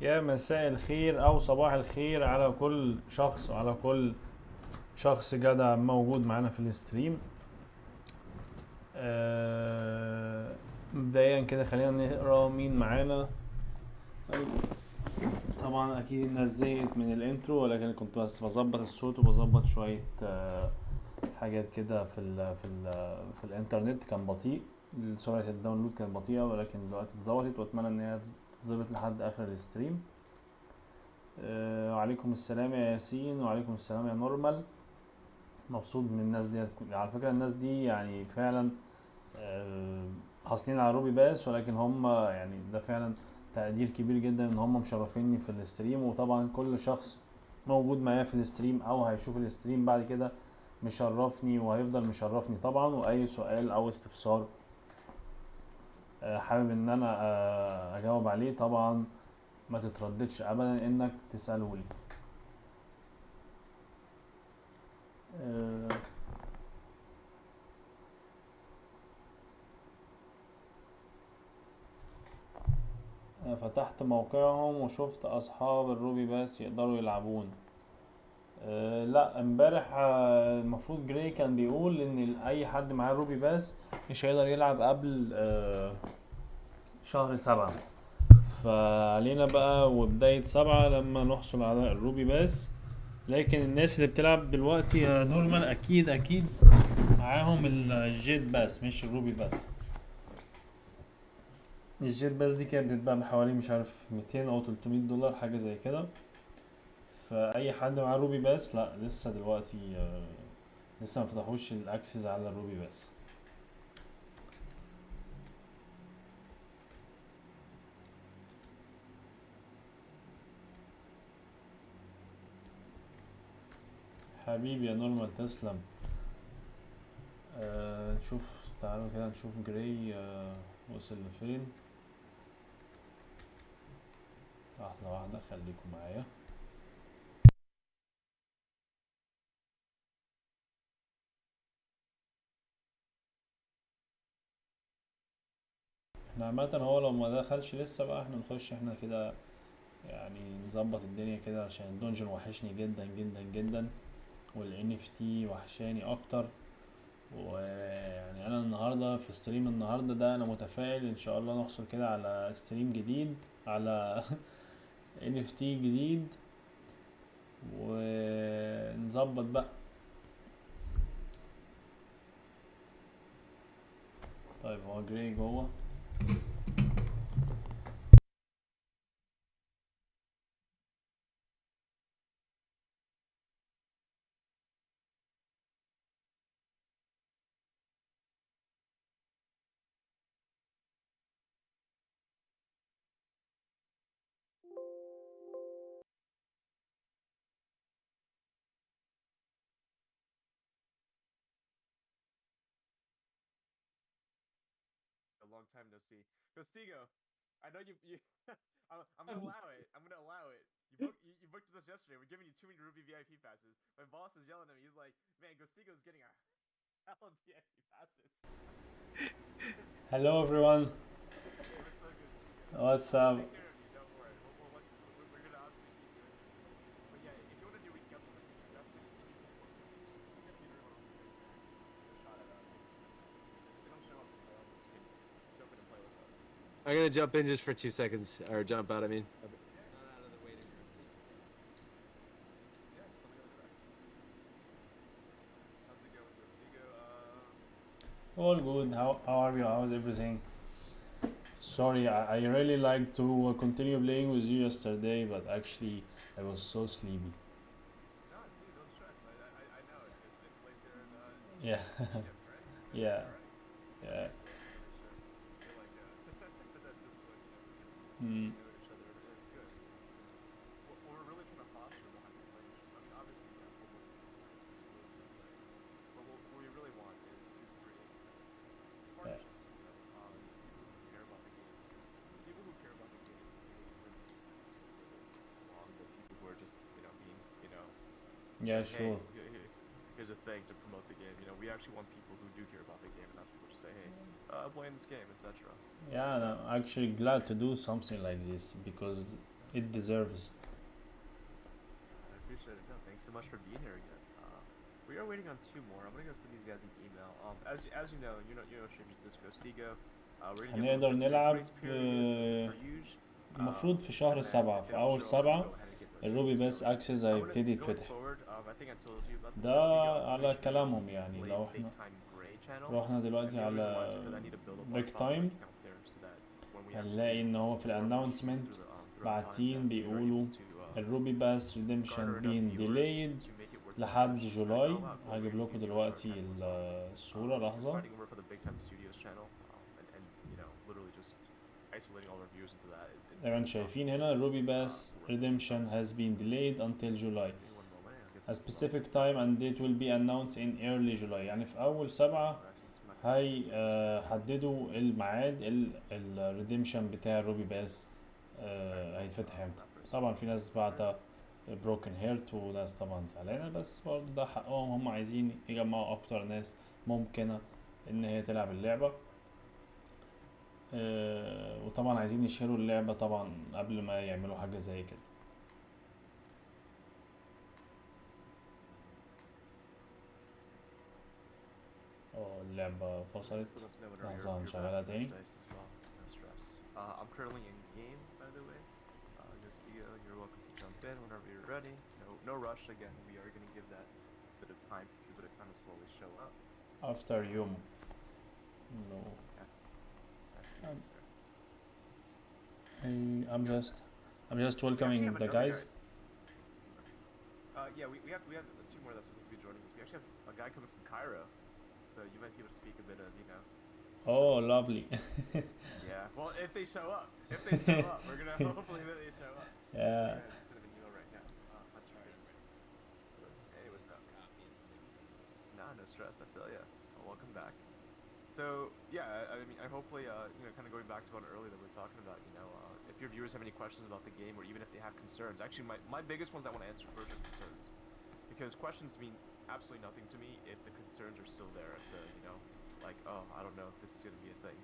يا مساء الخير او صباح الخير على كل شخص وعلى كل شخص جدع موجود معانا في الاستريم. مبدئيا كده خلينا نقرا مين معانا. طيب، طبعا اكيد الناس زهقت من الانترو، ولكن كنت بس بظبط الصوت وبظبط شويه حاجات كده في الانترنت كان بطيء. سرعه الداونلود كانت بطيئه، ولكن دلوقتي اتظبطت واتمنى ان هي تتظبط لحد اخر الاستريم. وعليكم السلام يا ياسين، وعليكم السلام يا نورمال. مبسوط من الناس دي. على فكرة الناس دي يعني فعلا حاصلين على روبي باس، ولكن هم يعني ده فعلا تقدير كبير جدا ان هم مشرفيني في الاستريم. وطبعا كل شخص موجود معايا في الاستريم او هيشوف الاستريم بعد كده مشرفني وهيفضل مشرفني طبعا. واي سؤال او استفسار حابب ان انا اجاوب عليه، طبعا ما تترددش ابدا انك تسأله لي. آه، فتحت موقعهم وشفت اصحاب الروبي باس يقدروا يلعبون. لا، امبارح المفروض جراي كان بيقول ان اي حد معاه روبي باس مش هيقدر يلعب قبل شهر 7. فعلينا بقى وبداية 7 لما نحصل على الروبي باس. لكن الناس اللي بتلعب دلوقتي يا نورمال اكيد اكيد معاهم الجيت باس مش الروبي باس. الجيت باس دي كانت بتتباع بحوالي مش عارف 200 او 300 دولار حاجة زي كده. فاي حد معاه روبي باس لا، لسه دلوقتي لسه ما فتحوش الاكسس على الروبي باس. حبيبي يا نورمال تسلم. نشوف، تعالوا كده نشوف جراي وصل لفين. لحظة واحدة خليكم معايا. احنا عامة هو لو ما دخلش لسه بقى احنا نخش احنا كده، يعني نظبط الدنيا كده عشان الدونجن وحشني جدا جدا جدا، والان اف تي وحشاني اكتر. ويعني انا النهارده في ستريم النهارده ده انا متفائل ان شاء الله نحصل كده على ستريم جديد، على ان اف تي جديد، ونظبط بقى. طيب هو جراي جوه. A long time no see. Gostigo, I know you. I'm gonna allow it. I'm gonna allow it. You booked with us yesterday. We're giving you too many Ruby VIP passes. My boss is yelling at me. He's like, "Man, Gostigo's getting a hell of VIP passes." Hello everyone. Hey, what's up, Gostigo? What's We'll up? take care of you. Don't worry. We're gonna obviously keep doing this. But yeah, if you want to do rescheduling, we can definitely continue to post them. We just gotta give everyone else a fair chance, a shot at maybe some invitations. And if they don't show up to play, all you can jump in and play with us. I'm gonna jump in just for 2 seconds, or jump out. I mean, Yeah. not out of the waiting room. Yeah, just let me know when you're ready. How's it going, Gostigo? All good. How are you? How's everything? Sorry, I really liked to continue playing with you yesterday, but actually I was so sleepy. No, dude, don't stress. I know it's late there Yeah, in Egypt, right? You're yeah, there already? yeah. Yeah, no, they should. I feel like that this one, Mm, we know each other. It's good. Because what we're really trying to foster behind the playing show. I mean, obviously, publicity is nice, visibility is nice, but what we really want is to create yeah, partnerships, with people who care about the game, because people who care about the game engage really along with people who are just being yeah, saying, hey, sure. here's a thing to promote the game. We actually want people who do care about the game, and not people just say, hey, I'm playing this game, etc. Yeah, and So I'm actually glad to do something like this because it deserves. I appreciate it. No, thanks so much for being here again. We are waiting on 2 more. I'm gonna go send these guys an email. As you know, stream Disco Stigo. We're gonna هنقدر give نلعب grace period, per usual. المفروض في شهر 7 في أول 7 الروبي باس اكسس هيبتدي يتفتح. ده على كلامهم يعني. لو احنا رحنا دلوقتي على بيج تايم هنلاقي ان هو في الاناونسمنت باعتين بيقولوا الروبي باس ريديمشن بين ديلايد لحد جولاي. هجيب لكم دلوقتي الصورة لحظة. زي ما انتم شايفين هنا الروبي باس redemption has been delayed until July. A specific time and date will be announced in early July. يعني في أول 7 هيحددوا الميعاد الريديمشن بتاع الروبي باس هيتفتح امتى. طبعا في ناس بعتها broken heart وناس طبعا زعلانة، بس برضه ده حقهم، هم عايزين يجمعوا أكتر ناس ممكنة إن هي تلعب اللعبة. وطبعا عايزين يشهروا اللعبة طبعا قبل ما يعملوا حاجة زي كده. اللعبة فصلت. لحظة هنشغلها تاني. I'm currently in game, by the way. You're welcome to jump in whenever you're ready. No rush. Again, we are going to give that bit of time for people to kind of slowly show up. After you. No. I'm just welcoming the guys. Yeah, we have 2 more that's supposed to be joining us. We actually have a guy coming from Cairo, so you might be able to speak a bit of, Oh, lovely. Yeah, well, if they show up, we're gonna hopefully that they show up. Yeah. Send an email right now. I'll try it. Hey, what's up? Nah, no stress. I feel ya. Well, welcome back. So yeah, I mean, I hopefully kind of going back to one earlier that we were talking about. If your viewers have any questions about the game, or even if they have concerns. Actually, my biggest ones I want to answer first are concerns, because questions mean absolutely nothing to me if the concerns are still there. If the like, oh, I don't know if this is going to be a thing.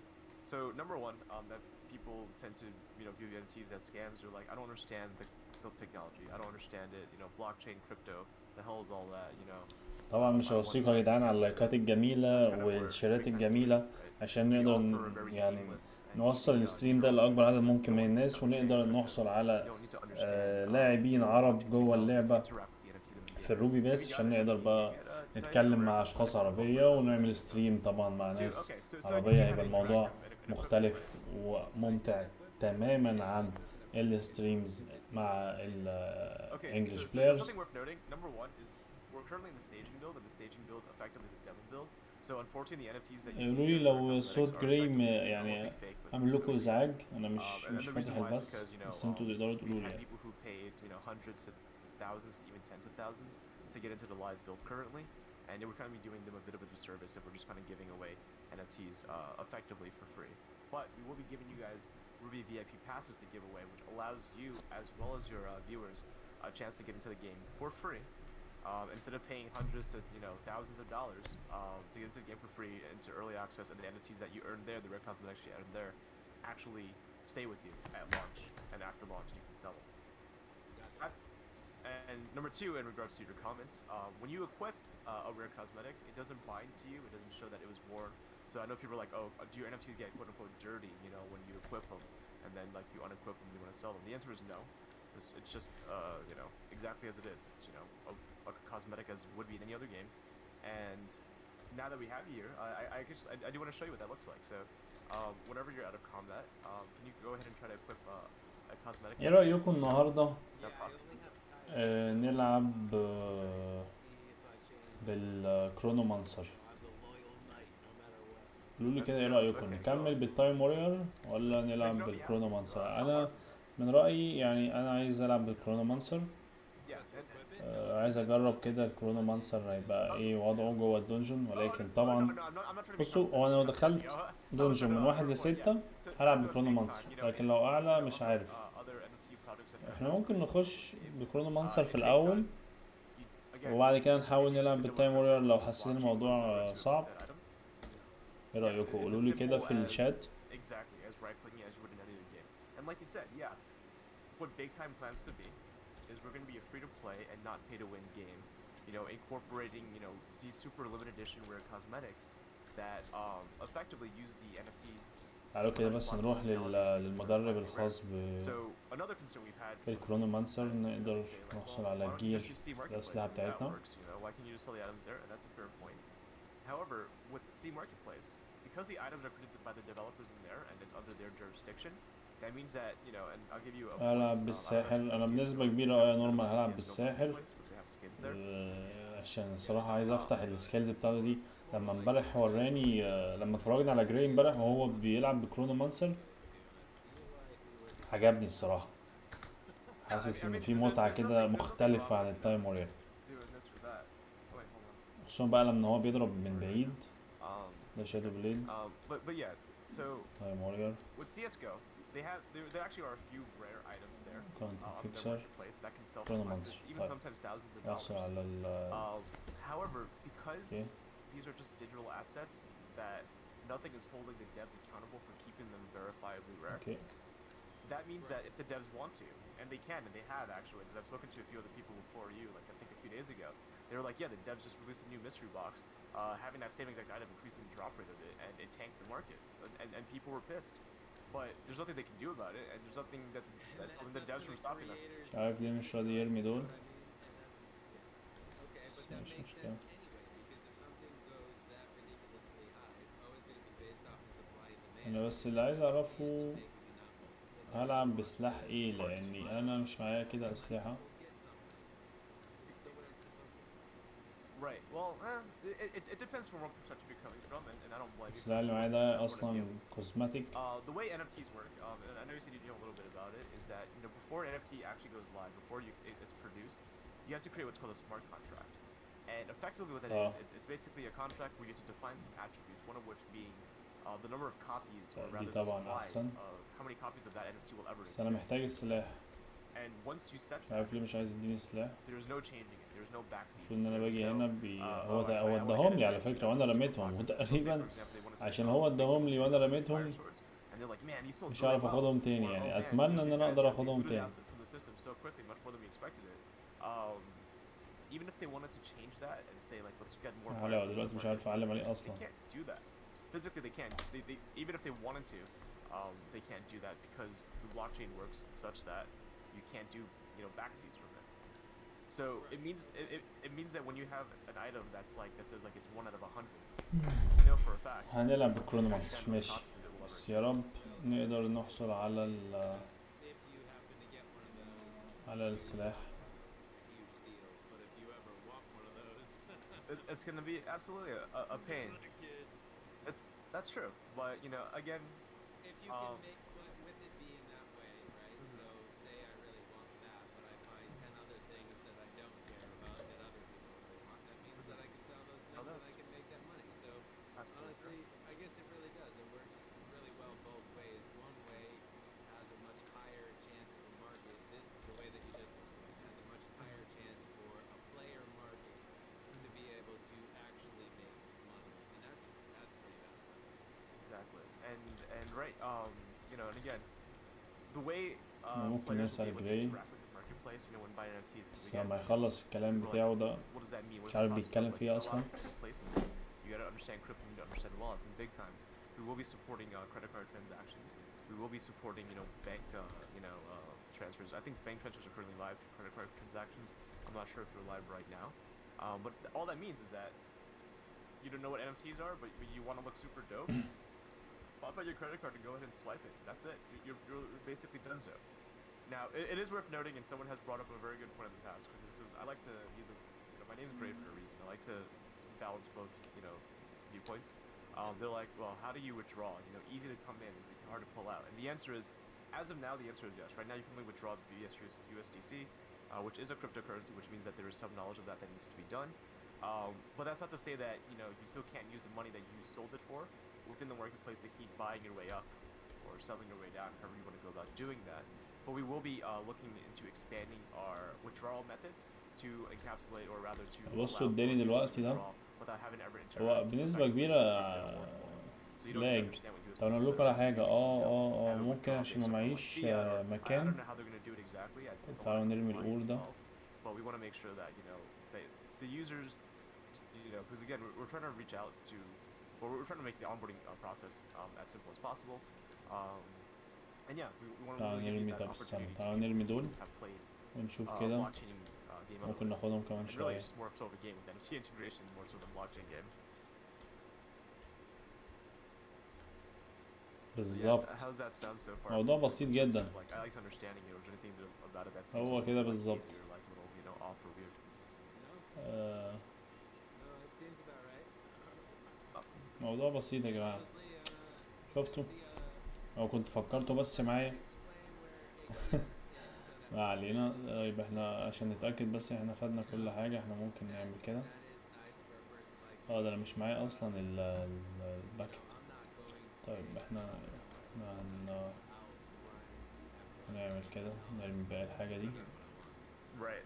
So number one, that people tend to view the NFTs as scams. They're like, I don't understand the technology. I don't understand it. Blockchain, crypto. The hell is all that? طبعا مش هوصيكم يا جدعان على اللايكات الجميلة والشيرات الجميلة عشان نقدر يعني نوصل الاستريم ده لأكبر عدد ممكن من الناس، ونقدر نحصل على لاعبين عرب جوه اللعبة في الروبي باس، عشان نقدر بقى نتكلم مع أشخاص عربية ونعمل ستريم طبعا مع ناس عربية. هيبقى الموضوع مختلف وممتع تماما عن الستريمز مع الانجلش بلايرز. We're currently in the staging build, and the staging build effectively is a demo build. So unfortunately, the NFTs that you see قولوا لي لو صوت جراي يعني عامل لكم ازعاج. انا مش فاتح البث، بس انتوا تقدروا تقولوا لي. people who paid hundreds of thousands to even tens of thousands to get into the live build currently, and we're kind of doing them a bit of a disservice if we're just kind of giving away NFTs effectively for free. But we will be giving you guys Ruby VIP passes to give away, which allows you as well as your viewers a chance to get into the game for free. Instead of paying hundreds of thousands of dollars to get into the game for free, into early access, and the NFTs that you earn there, the rare cosmetics you earn there, actually stay with you at launch, and after launch you can sell them. And number 2, in regards to your comments, when you equip a rare cosmetic, it doesn't bind to you, it doesn't show that it was worn. So I know people are like, oh, do your NFTs get quote unquote dirty, when you equip them, and then like you unequip them and you want to sell them? The answer is no. It's just exactly as it is. It's, a cosmetic as would be in any other game. And now that we have you here, I do want to show you what that looks like. So whenever you're out of combat, can you go ahead and try to equip a cosmetic? ايه رأيكم النهاردة نلعب بالكرونومانسر؟ قولوا لي كده ايه رأيكم، نكمل بالتايم وورير ولا نلعب بالكرونومانسر؟ انا من رأيي يعني انا عايز العب بالكرونومانسر. عايز اجرب كده الكرونومانسر هيبقى ايه وضعه جوه الدنجن. ولكن طبعا بصوا، هو انا لو دخلت دنجن من 1 ل 6 هلعب بكرونومانسر، لكن لو اعلى مش عارف. احنا ممكن نخش بكرونومانسر في الاول وبعد كده نحاول نلعب بالتايم وورير لو حاسين الموضوع صعب. ايه رايكم؟ قولوا لي كده في الشات. what Bigtime plans to be is we're going to be a free-to-play and not pay-to-win game. You know, incorporating, you know, these super limited edition rare cosmetics that effectively use the NFTs. تعالوا كده بس نروح للمدرب الخاص another concern we've had بالكرونومانسر نقدر نحصل على جير الأسلحة بتاعتنا. Why can't you just sell the items there? And that's a fair point. However, with Steam Marketplace, because the items are created by the developers in there and it's under their jurisdiction, that means that, you know, and I'll give you a هلعب بالساحل. أنا بنسبة كبيرة يا نورمال هلعب بالساحل عشان الصراحة عايز أفتح السكيلز بتاعته دي. لما امبارح وراني لما اتفرجنا على جراي امبارح وهو بيلعب بكرونومانسر عجبني الصراحة. حاسس ان في متعة كده مختلفة عن التايم وورير، خصوصا بقى لما هو بيضرب من بعيد. ده شادو بليد تايم وورير. There actually are a few rare items there. Fixer. Chronomancer. يحصل على however, because these are just digital assets that nothing is holding the devs accountable for keeping them verifiably rare. That means that if the devs want to, and they can, and they have actually, because I've spoken to a few other people before you, like I think a few days ago, they were like, yeah, the devs just released a new mystery box, having that same exact item increased the drop rate of it, and it tanked the market, and people were pissed. But there's nothing they can do about it, and there's nothing that's holding the devs from stopping them. مش عارف ليه مش راضي يرمي دول. مش مشكلة. انا بس اللي عايز اعرفه هلعب بسلاح ايه، لاني انا مش معايا كده اسلحة. Right. Well, it depends from what perspective you're coming from, and I don't blame you. السلاح اللي معايا ده اصلا cosmetic. The way NFTs work, and I know you said you know a little bit about it, is that, you know, before an NFT actually goes live, before it's produced, you have to create what's called a smart contract. And effectively what that is, it's basically a contract where you get to define some attributes, one of which being the number of copies, or rather the supply of how many copies of that NFT will ever exist. بس انا محتاج السلاح. And once you set مش عارف ليه مش عايز يديني سلاح. there's no changing it. There's no backseats. المفروض ان انا باجي هنا هو اداهم لي على فكرة وانا رميتهم، وتقريبا عشان هو اداهم لي وانا رميتهم مش عارف اخدهم تاني. يعني اتمنى ان انا اقدر اخدهم تاني. Even if they wanted to change that and say like let's get more لا دلوقتي مش عارف اعلم عليه اصلا. They can't do that. Physically they can't. They even if they wanted to, they can't do that because the blockchain works such that you can't do, you know, backseats from it. So it means that when you have an item that's like that says like it's 1 out of 100, you know for a fact. هنلعب بالكرونومانسر ماشي، بس يا رب نقدر نحصل على السلاح. It's gonna be absolutely a pain. That's true, but you know, again, if you can make with it being that way, right? So say I really want that, but I find 10 other things that I don't care about that other people really want. That means that I can sell those things and I can make that money. So honestly, I guess it really does. It works really well both ways. One way has a much higher chance of a market. The way that you just explained has a much higher chance for a player market to be able to actually make money, and that's pretty badass. Exactly, and right, you know, and again, the way ممكن نسأل جراي بس لما يخلص الكلام بتاعه ده مش عارف بيتكلم فيه اصلا. You gotta understand crypto, you gotta understand laws. In Bigtime, we will be supporting credit card transactions. We will be supporting, you know, bank, transfers. I think bank transfers are currently live. Credit card transactions, I'm not sure if they're live right now. But all that means is that you don't know what NFTs are, but you want to look super dope. Pop out your credit card and go ahead and swipe it. That's it. You're basically done so. Now, it is worth noting, and someone has brought up a very good point in the past, because I like to be the, you know, my name's Brave for a reason. I like to balance both, you know, viewpoints. They're like, well, how do you withdraw? You know, easy to come in, is it hard to pull out? And the answer is, as of now, the answer is yes. Right now, you can only withdraw the USDC, which is a cryptocurrency, which means that there is some knowledge of that needs to be done. But that's not to say that, you know, you still can't use the money that you sold it for within the marketplace to keep buying your way up or selling your way down, however you want to go about doing that. But we will be looking into expanding our withdrawal methods to encapsulate, or rather to بصوا اداني دلوقتي ده هو بنسبة كبيرة لاج. طب انا اقول لكم على حاجة ممكن عشان ما معيش مكان it's a تعالوا lot of نرمي money الأور ده. involved, but we want to make sure that the users, because again we're trying to reach out to, well, we're trying to make the onboarding process as simple as possible, and yeah, we want to تعالوا really give نرمي you that طب استنى opportunity to تعالوا people نرمي who دول have played ونشوف كده. blockchain game ممكن otherwise. ناخدهم كمان And really شوية. it's just more so of a game with NFT integration, more so than blockchain game. بالظبط. Yeah, how's that sound so far? موضوع بسيط جدا. Like at least understanding it, or is there anything about it that seems هو a كده little بالظبط. easier, like a little, off or weird? No, no, it seems about right. Awesome. موضوع بسيط يا جماعة. Honestly, شفتوا؟ أو كنت فكرته بس معايا. explain where it goes. Yeah, so ما علينا. يبقى احنا عشان نتأكد بس احنا خدنا كل حاجة، احنا ممكن نعمل كده. that is nice for a person like ده انا مش معايا اصلا الباكت. I'm not going طيب احنا هنعمل كده، نرمي بقى الحاجة دي Right.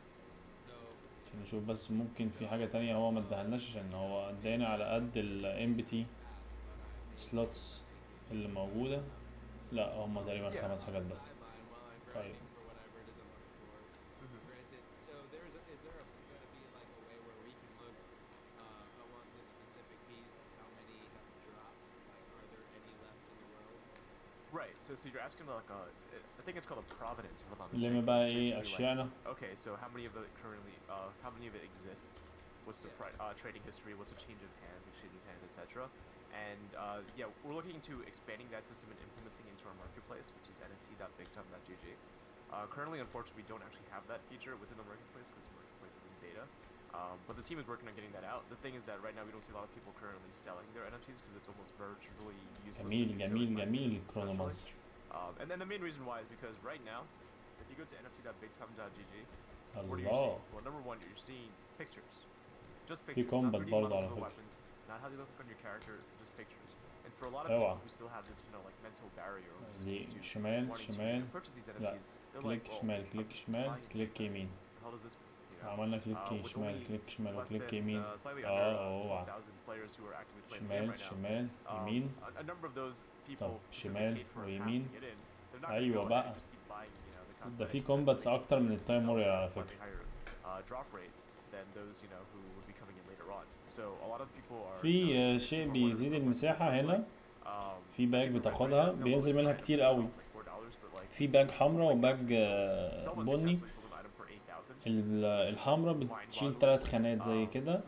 عشان نشوف بس ممكن في حاجة تانية هو ما ادهالناش، عشان هو ادانا على قد ال MBT slots اللي موجودة. لا هما تقريبا 5 حاجات بس. طيب Granted, so is there gonna be like a way where we can look? I want this specific piece. How many have dropped? Like, are there any left in the world? Right. So you're asking like I think it's called a provenance. Hold on a نلم second. بقى It's ايه basically اشياءنا. like, okay, so how many of it currently, how many of it exist? What's the trading history? What's the change of hands, exchange of hands, etc. And yeah, we're looking into expanding that system and implementing into our marketplace, which is nft.bigtime.gg. Currently, unfortunately, we don't actually have that feature within the marketplace because the marketplace is in beta. But the team is working on getting that out. The thing is that right now we don't see a lot of people currently selling their NFTs because it's almost virtually useless. جميل to do so جميل in my جميل opinion, كرونو especially. مانستر. And then the main reason why is because right now, if you go to nft.bigtime.gg, what are you الله. seeing? Well, number one, you're seeing pictures. Just في pictures. Not combat 3D برضه models على of the فكرة. weapons, not how they look on your character, just pictures. And for a lot of اوعى. people who still have this, like mental barrier or دي resistance to شمال wanting شمال. to purchase these لا NFTs, they're كليك like, well, شمال كليك I'm شمال buying كليك Bigtime. يمين. How does this, عملنا كليك with شمال only كليك شمال less وكليك than يمين. slightly under اوعى. 12,000 players who are actively playing the game شمال right now. شمال يمين. A number of those people, طب because they شمال paid for a pass ويمين. to get in, they're not gonna ايوه go ahead بقى. and just keep buying, the ده في cosmetics كومباتس اكتر من التايم themselves وورير at على a slightly فكرة. higher drop rate than those, who would be coming in later on. So a lot of people are في شيء بيزيد المساحة هنا. في باج بتاخدها بينزل منها كتير قوي. في باج حمراء وباج بني. الحمراء بتشيل 3 خانات زي كده،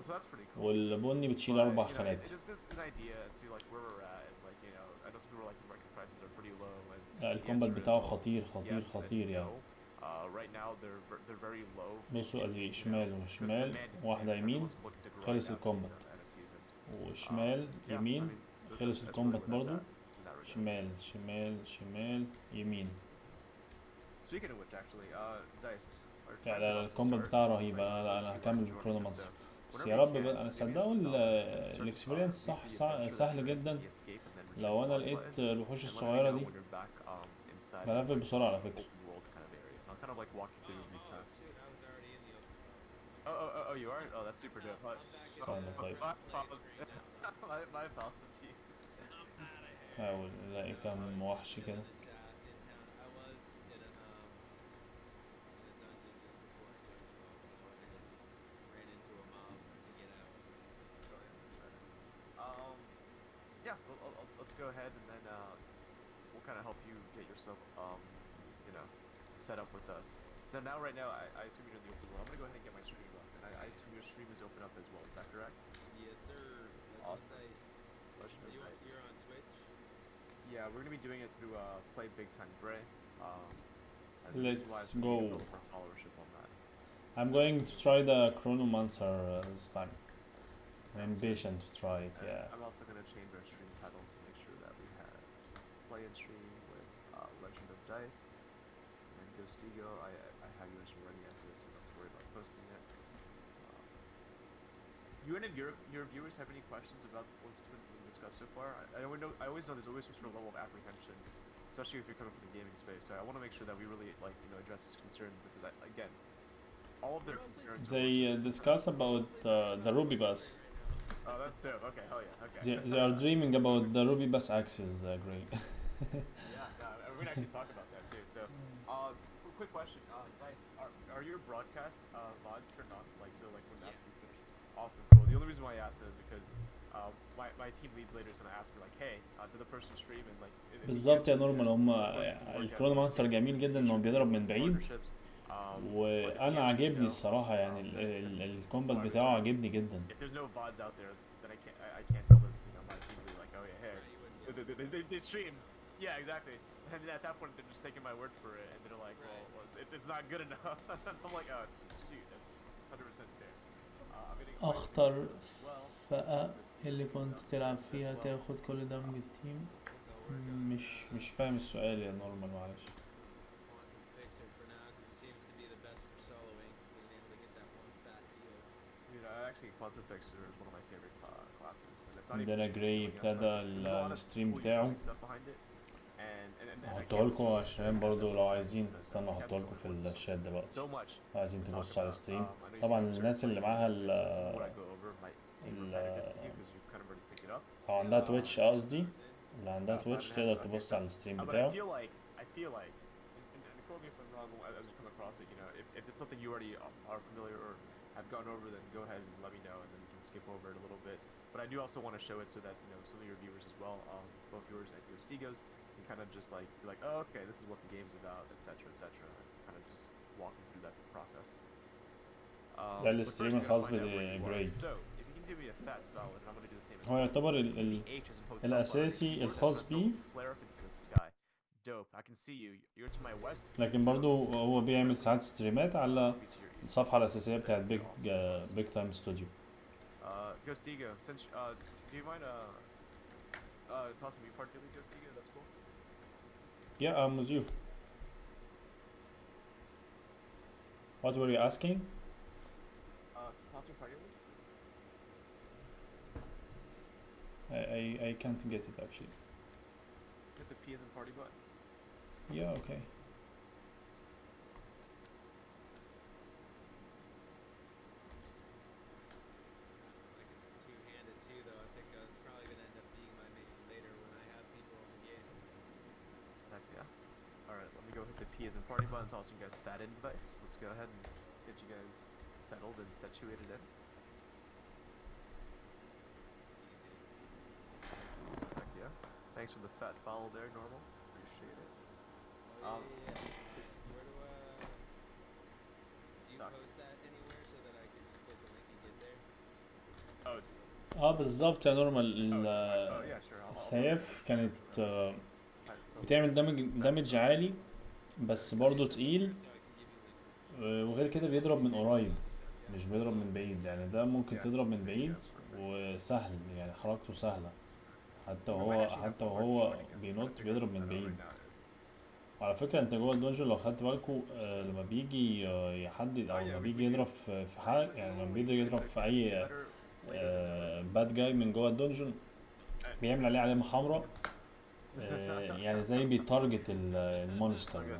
والبني بتشيل 4 خانات. لا الكومبات بتاعه خطير خطير خطير يعني. بصوا ادي شمال وشمال، واحدة يمين خلص الكومبات، وشمال يمين خلص الكومبات برضو، شمال شمال شمال يمين. يعني الكومبات بتاعه رهيب. انا هكمل بالكرونو مانستر بس يا رب بقى. انا صدقوا الاكسبيرينس صح سهل جدا. لو انا لقيت الوحوش الصغيرة دي بلفل بسرعة على فكرة. Oh, you are? Oh, that's super dope. طيب My apologies. حاول الاقي كام وحش كده. Yeah, let's go ahead and then we'll kind of help you get yourself, set up with us. So now, right now, I assume you're in the open world. I'm gonna go ahead and get my stream up, and I assume your stream is open up as well. Is that correct? Yes, sir. Awesome. You're on Twitch? Yeah, we're gonna be doing it through Play Bigtime Gray. Let's go. For followership on that. I'm going to try the Chronomancer this time. I'm impatient to try it. Yeah. I'm also gonna change our stream title to make sure that we have play and stream with Legend of Dice. And Ghostigo, I have yours already as is, so not to worry about posting it. You and your viewers have any questions about what's been discussed so far? I always know there's always some sort of level of apprehension, especially if you're coming from the gaming space. So I want to make sure that we really address this concern, because again, all of their concerns. They discuss about the Ruby Bus. Oh, that's dope. Okay, hell yeah. Okay. They are dreaming about the Ruby Bus axis, Gray. Yeah, no, we're gonna actually talk about that too. So So, quick question, Dice, are your broadcast VODs turned on? Like, so like when after you finish? Awesome, cool. The only reason why I asked that is because my team lead later is gonna ask me like, hey, did the person stream and like. بالظبط يا نورمال، هم الكورونا مانستر جميل جدا انه بيضرب من بعيد، وانا عاجبني الصراحه يعني الكومبات بتاعه عاجبني جدا. If there's no VODs out there, then I can't tell them, you know, my team lead like, oh yeah, hey, they streamed. Yeah, exactly. And then at that point, they're just taking my word for it, and they're like, well, it's not good enough. I'm like, oh shoot, that's 100% fair. اخطر فئة اللي كنت تلعب فيها تاخد كل دمج التيم. مش فاهم السؤال يا نورمال، معلش. Quantum Fixer is one of my favorite classes. عندنا جراي ابتدى الستريم بتاعه، هحطه لكم عشان برضو لو عايزين استنوا احطه لكم في الشات دلوقتي لو عايزين تبصوا على الستريم. طبعا الناس اللي معاها لو عندها تويتش، قصدي اللي عندها تويتش تقدر تبص على الستريم بتاعه. have gone over, then go ahead and let me know, and then we can skip over it a little bit. But I do also want to show it so that, you know, some of your viewers as well, both viewers and your Stigos, can kind of just like be like, oh, okay, this is what the game's about, etc., etc. Kind of just walking through that process. ده الستريم الخاص بجراي. هو يعتبر الأساسي الخاص بيه، لكن برضو هو بيعمل ساعات ستريمات على الصفحة الأساسية بتاعت بيج تايم ستوديو. Ghostigo, since do you mind tossing me part really, Ghostigo? That's cool. Yeah, I'm with you. What were you asking? Toss me part really? I can't get it actually. Hit the P as in party button. Yeah, okay. Hit the P as in party button, toss you guys fat invites. Let's go ahead and get you guys settled and situated in. Heck yeah. Thanks for the fat follow there, Normal. Appreciate it. Where do you post that anywhere so that I can just click the link and get there? بالظبط يا نورمال. السيف كانت بتعمل دامج عالي بس برضو تقيل، وغير كده بيضرب من قريب مش بيضرب من بعيد. يعني ده ممكن تضرب من بعيد وسهل، يعني حركته سهلة، حتى وهو بينط بيضرب من بعيد. وعلى فكرة انت جوه الدونجن لو خدت بالكوا لما بيجي يحدد او لما بيجي يضرب في حاجة، يعني لما بيقدر يضرب في اي باد جاي من جوه الدونجن بيعمل عليه علامة حمراء، يعني زي بيتارجت المونستر.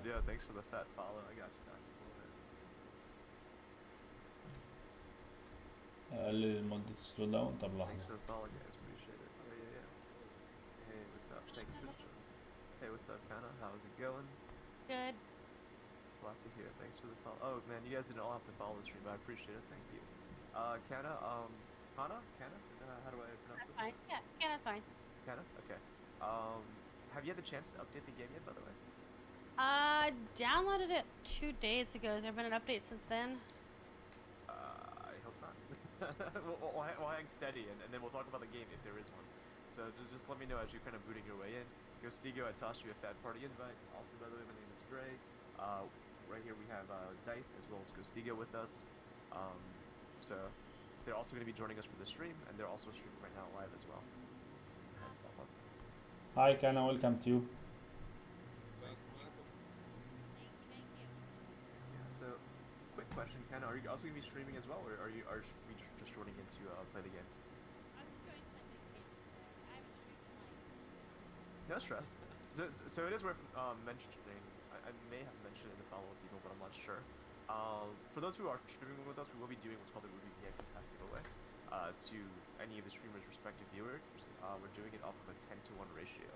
قلل مدة السلو داون. طب لحظة. Hey, what's up, Kana? How's it going? Good. Glad to hear. Thanks for the follow. Oh man, you guys didn't all have to follow the stream, but I appreciate it. Thank you. Kana, Kana? How do I pronounce it? That's fine. Yeah, Kana's fine. Kana? Okay. Have you had the chance to update the game yet, by the way? Downloaded it 2 days ago. Has there been an update since then? I hope not. we'll hang steady, and then we'll talk about the game if there is one. So just let me know as you're kind of booting your way in. Ghostigo, I tossed you a fat party invite. Also, by the way, my name is Gray. Right here we have Dice as well as Ghostigo with us. So they're also going to be joining us for the stream, and they're also streaming right now live as well. Just a heads up. Hi, Kana, welcome to you. Thank you. Yeah, so quick question, Kana, are you also going to be streaming as well, or are we just joining in to play the game? I'm going to play the game. I haven't streamed in like... No stress. So it is worth mentioning, I may have mentioned it in the follow-up email, but I'm not sure. For those who are streaming with us, we will be doing what's called the Ruby VIP Pass giveaway to any of the streamers' respective viewers. We're doing it off of a 10-to-1 ratio.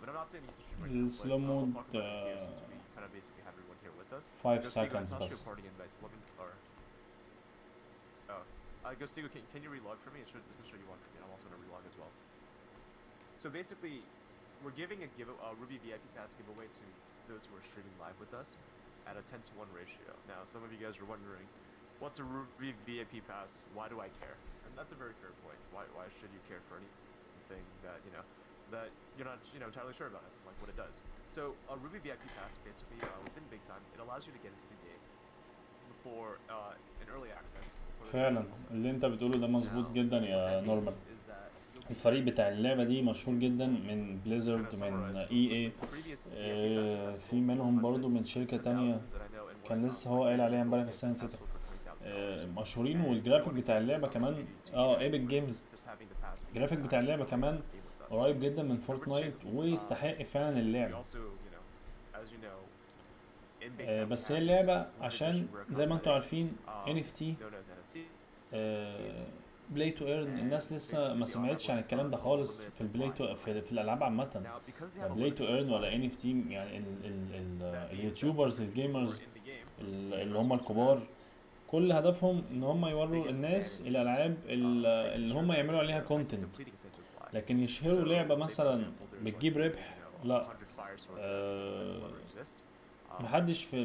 And I'm not saying you have to stream right now, but I'll talk about it here since we kind kind of basically have everyone here with us. 5 Ghostigo, I seconds tossed you بس. a party invite. So let me, or Ghostigo, can you relog for me? It doesn't show you one for me. I'm also gonna relog as well. So basically, we're giving a Ruby VIP Pass giveaway to those who are streaming live with us at a 10-to-1 ratio. Now, some of you guys are wondering, what's a Ruby VIP Pass? Why do I care? And that's a very fair point. Why should you care for anything that that you're not entirely sure about us, like what it does? So a Ruby VIP Pass basically within Bigtime, it allows you to get into the game before in early access. فعلا اللي انت بتقوله ده مظبوط جدا يا نورمان. الفريق بتاع اللعبة دي مشهور جدا من بليزرد، من اي في منهم برضو من شركة تانية كان لسه هو قايل عليها امبارح بس انا نسيتها. مشهورين، والجرافيك بتاع اللعبة كمان ايبك جيمز، الجرافيك بتاع اللعبة كمان قريب جدا من فورتنايت ويستحق فعلا اللعبة. بس هي اللعبة عشان زي ما انتوا عارفين NFT بلاي تو ايرن، الناس لسه ما سمعتش عن الكلام ده خالص في البلاي تو في الالعاب عامة. بلاي تو ايرن ولا NFT، يعني اليوتيوبرز الجيمرز اللي هم الكبار كل هدفهم ان هم يوروا الناس الالعاب اللي هم يعملوا عليها كونتنت، لكن يشهروا لعبة مثلا بتجيب ربح لا. محدش في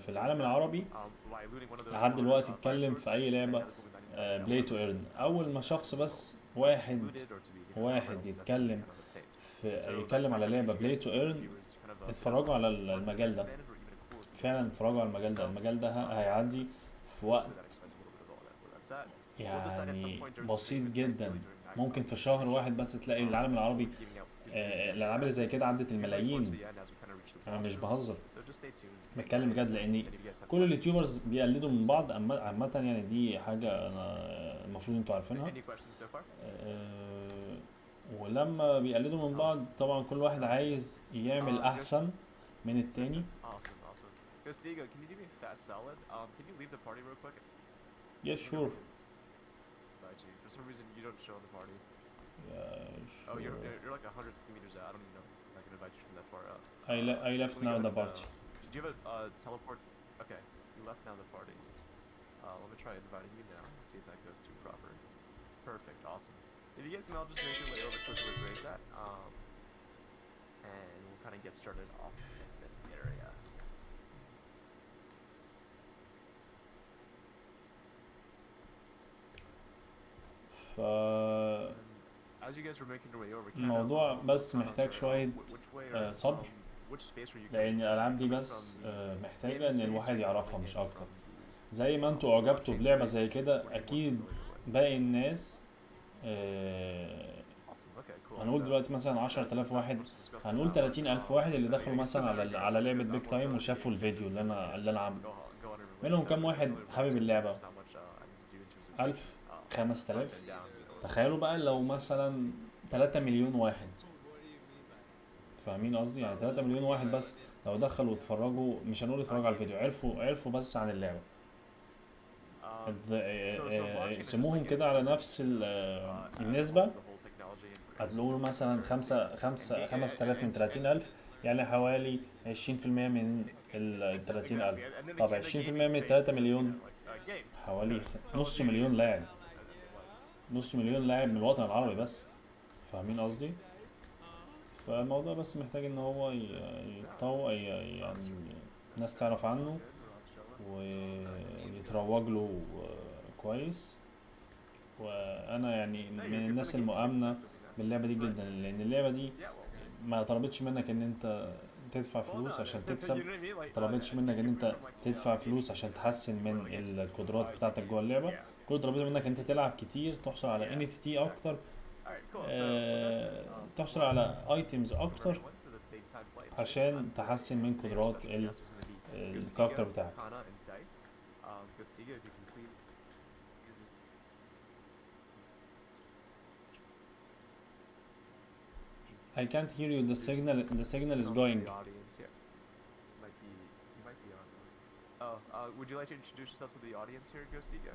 العالم العربي لحد دلوقتي اتكلم في اي لعبة بلاي تو ايرن. اول ما شخص بس واحد يتكلم على لعبة بلاي تو ايرن، اتفرجوا على المجال ده، فعلا اتفرجوا على المجال ده هيعدي في وقت يعني بسيط جدا. ممكن في شهر واحد بس تلاقي العالم العربي الالعاب اللي زي كده عدت الملايين. انا مش بهزر، بتكلم بجد، لان كل اليوتيوبرز بيقلدوا من بعض عامه، يعني دي حاجه انا المفروض انتوا عارفينها. ولما بيقلدوا من بعض طبعا كل واحد عايز يعمل احسن من التاني. Yes, sure. For some reason you don't show in the party. Yeah, sure. Oh, you're like 100 centimeters out. I don't even know if I can invite you from that far out. I left now the party. Did you have a teleport? Okay, you left now the party. Let me try inviting you now. Let's see if that goes through proper. Perfect, awesome. If you guys can all just make your way over to where Grace at, and we'll kind of get started off this area. الموضوع بس محتاج شوية صبر، لأن الألعاب دي بس محتاجة إن الواحد يعرفها مش أكتر. زي ما انتوا أعجبتوا بلعبة زي كده، أكيد باقي الناس هنقول دلوقتي مثلا 10,000 واحد، هنقول 30,000 واحد اللي دخلوا مثلا على لعبة بيج تايم وشافوا الفيديو اللي أنا عامله. منهم كام واحد حابب اللعبة؟ 1000 5000. تخيلوا بقى لو مثلا 3 مليون واحد، فاهمين قصدي؟ يعني 3 مليون واحد بس لو دخلوا واتفرجوا، مش هنقول اتفرجوا على الفيديو، عرفوا بس عن اللعبة، يقسموهم كده على نفس النسبة، هتلاقوا مثلا 5000 من 30,000، يعني حوالي 20% من 30,000. طب 20% من 3 مليون حوالي نص مليون لاعب، نص مليون لاعب من الوطن العربي بس، فاهمين قصدي؟ فالموضوع بس محتاج ان هو يتطور، يعني الناس تعرف عنه ويتروج له كويس. وانا يعني من الناس المؤمنة باللعبة دي جدا، لان اللعبة دي ما طلبتش منك ان انت تدفع فلوس عشان تكسب، طلبتش منك ان انت تدفع فلوس عشان تحسن من القدرات بتاعتك جوه اللعبة. كل طلبته منك انت تلعب كتير، تحصل على NFT اكتر، تحصل على ايتمز اكتر عشان تحسن من قدرات الكاركتر بتاعك. I can't hear you. The signal is going. Would you like to introduce yourself to the audience here, Ghostigo?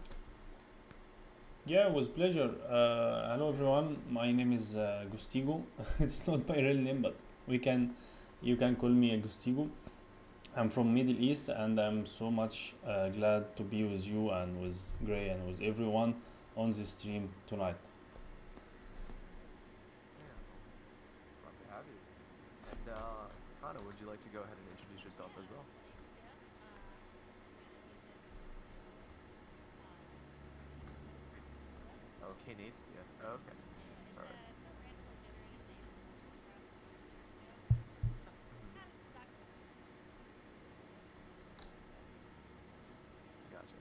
Yeah, with pleasure. Hello everyone. My name is Ghostigo. It's not my real name, but you can call me Ghostigo. I'm from Middle East and I'm so much glad to be with you and with Gray and with everyone on the stream tonight. Yeah. Glad to have you. And Hana, would you like to go ahead and introduce yourself as well? Oh, Kinesia. Oh, okay. Sorry. Gotcha.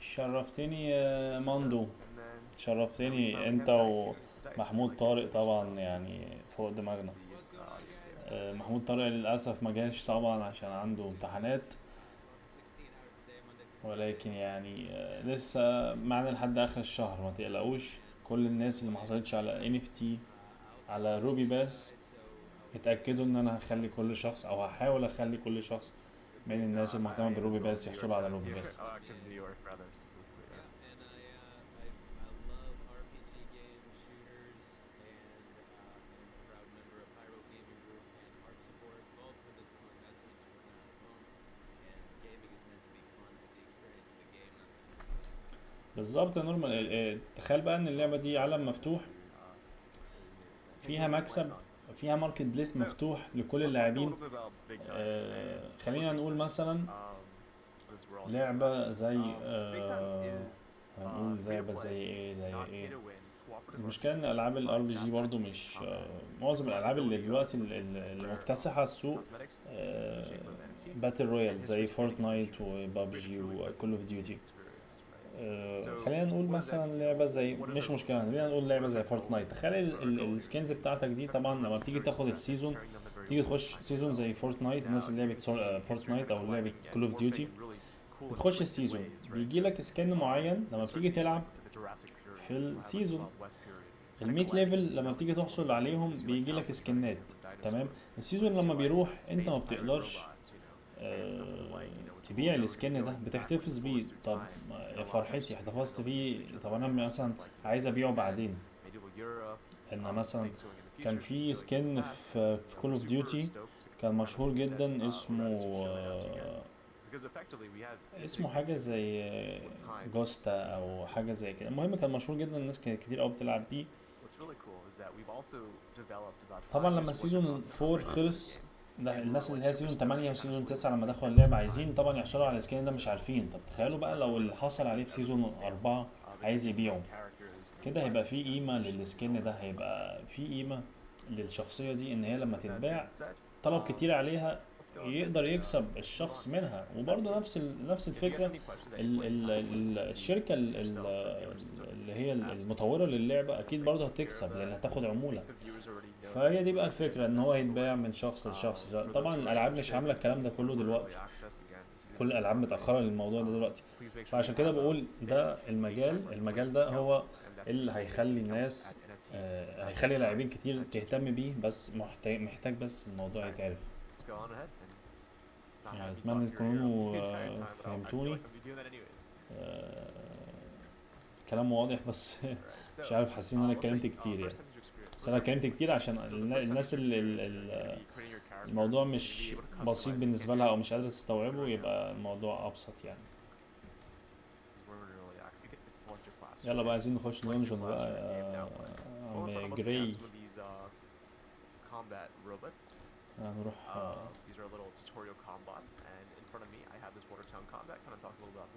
شرفتني يا ماندو، And then شرفتني we انت have Dice here. Dice, would you ومحمود like to طارق introduce طبعا yourself يعني فوق دماغنا. to the audience here? محمود طارق للأسف ما جاش طبعا عشان عنده امتحانات، 16 hours a day, Monday through ولكن يعني لسه معنا لحد آخر الشهر، ما تقلقوش. كل الناس اللي ما حصلتش على NFT على روبي باس اتأكدوا ان انا هخلي كل شخص او هحاول اخلي كل شخص من الناس المهتمة بالروبي باس يحصلوا على روبي باس. Oh, active New York rather specifically. Yeah, Yeah. and I love RPG games, shooters, and I'm a proud member of Pyro Gaming Group and art support, both for this to my message when they're at home. And gaming is meant to be fun with the experience of the game, not the بالظبط يا نورمال. تخيل بقى ان اللعبة دي عالم مفتوح فيها مكسب، فيها ماركت بليس مفتوح لكل اللاعبين. خلينا نقول مثلا لعبة زي هنقول لعبة زي ايه. المشكلة ان العاب الار بي جي برضو مش معظم الالعاب اللي دلوقتي اللي مكتسحة السوق باتل رويال زي فورتنايت وبابجي وكول اوف ديوتي. خلينا نقول مثلا لعبة زي، مش مشكلة، خلينا نقول لعبة زي فورتنايت. تخيل السكنز بتاعتك دي، طبعا لما بتيجي تاخد السيزون، تيجي تخش سيزون زي فورتنايت، الناس اللي لعبت فورتنايت او لعبة كول اوف ديوتي بتخش السيزون بيجي لك سكن معين لما بتيجي تلعب في السيزون. ال100 ليفل لما بتيجي تحصل عليهم بيجي لك سكنات، تمام. السيزون لما بيروح انت ما بتقدرش تبيع السكن ده، بتحتفظ بيه. طب يا فرحتي احتفظت فيه، طب انا مثلا عايز ابيعه بعدين. ان مثلا كان في سكن في كول اوف ديوتي كان مشهور جدا، اسمه حاجه زي جوستا او حاجه زي كده. المهم كان مشهور جدا، الناس كانت كتير قوي بتلعب بيه. طبعا لما السيزون 4 خلص، ده الناس اللي هي سيزون 8 وسيزون 9 لما دخلوا اللعبة عايزين طبعا يحصلوا على السكين ده، مش عارفين. طب تخيلوا بقى لو اللي حصل عليه في سيزون 4 عايز يبيعه كده، هيبقى في قيمة للسكين ده، هيبقى في قيمة للشخصية دي، ان هي لما تتباع طلب كتير عليها يقدر يكسب الشخص منها. وبرضه نفس الفكرة الشركة اللي هي المطورة للعبة اكيد برضه هتكسب لان هتاخد عمولة. فهي دي بقى الفكرة، ان هو يتباع من شخص لشخص. طبعا الالعاب مش عاملة الكلام ده كله دلوقتي، كل الالعاب متأخرة للموضوع ده دلوقتي. فعشان كده بقول ده المجال ده هو اللي هيخلي الناس هيخلي لاعبين كتير تهتم بيه، بس محتاج بس الموضوع يتعرف. يعني اتمنى تكونوا فهمتوني. كلام واضح بس مش عارف، حاسين ان انا اتكلمت كتير يعني. بس انا اتكلمت كتير عشان الناس اللي الموضوع مش بسيط بالنسبه لها او مش قادره تستوعبه، يبقى الموضوع ابسط يعني. يلا بقى عايزين نخش دونجون بقى يا عم جراي. هنروح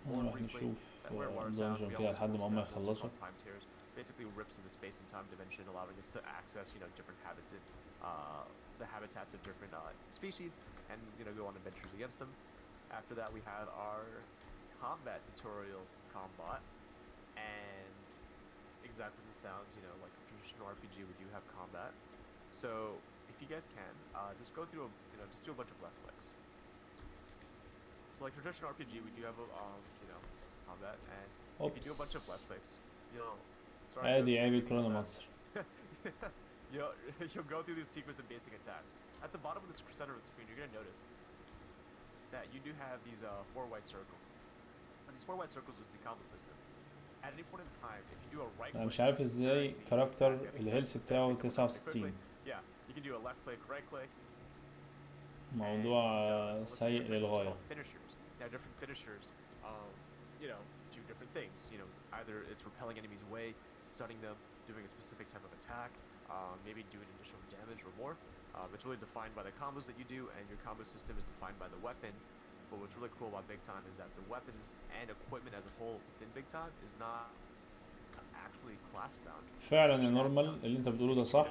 نروح نشوف دونجون كده لحد ما هم يخلصوا. basically rips into space and time dimension, allowing us to access, different the habitats of different species, and go on adventures against them. After that, we have our combat tutorial combat, and exactly as it sounds, like a traditional RPG, we do have combat. So if you guys can, just go through, just do a bunch of left clicks. So like traditional RPG, we do have combat, and if you do a bunch of left clicks, عادي عيب الكورونا مصر. You'll go through this sequence of basic attacks. At the bottom of the center of the screen, you're gonna notice that you do have these 4 white circles. And these 4 white circles is the combo system. at any point in time, if you do a right انا مش click عارف ازاي during the كاركتر attack, I think الهيلث that's بتاعه gonna come up pretty 69. quickly. Yeah, you can do a left click, right click. موضوع Let's see سيء different what's للغاية. called finishers. Now different finishers, you know, do different things. You know, either it's repelling enemies away, stunning them, doing a specific type of attack, maybe doing additional damage or more. It's really defined by the combos that you do, and your combo system is defined by the weapon. But what's really cool about Big Time is that the weapons and equipment as a whole within Big Time is not actually class bound. فعلا النورمال اللي انت بتقوله ده صح،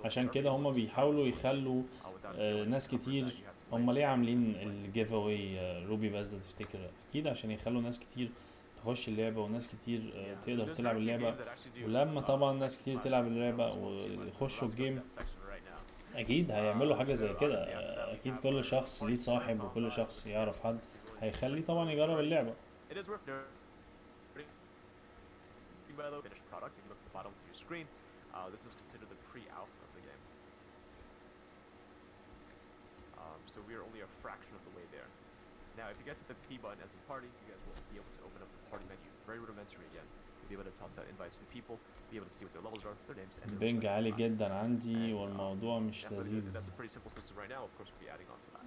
عشان كده هما بيحاولوا يخلوا ناس كتير. هما ليه عاملين الجيف اواي روبي بس ده تفتكر؟ اكيد عشان يخلوا ناس كتير تخش اللعبة وناس كتير تقدر تلعب اللعبة. ولما طبعا ناس كتير تلعب اللعبة ويخشوا الجيم اكيد هيعملوا حاجة زي كده. اكيد كل شخص ليه صاحب وكل شخص يعرف حد هيخليه طبعا يجرب اللعبة. It is worth noting, by the finished product. You can look at the bottom of your screen. This is considered the pre-alpha of the game. So we are only a fraction of the way there. Now, if you guys hit the P button as in party, you guys will be able to open up the party menu. Very rudimentary again. You'll be able to toss out invites to people, be able to see what their levels are, their names, and their بينج عالي respective جدا classes. عندي And, والموضوع مش yeah, but that's لذيذ. a pretty simple system right now. Of course, we'll be adding on to that.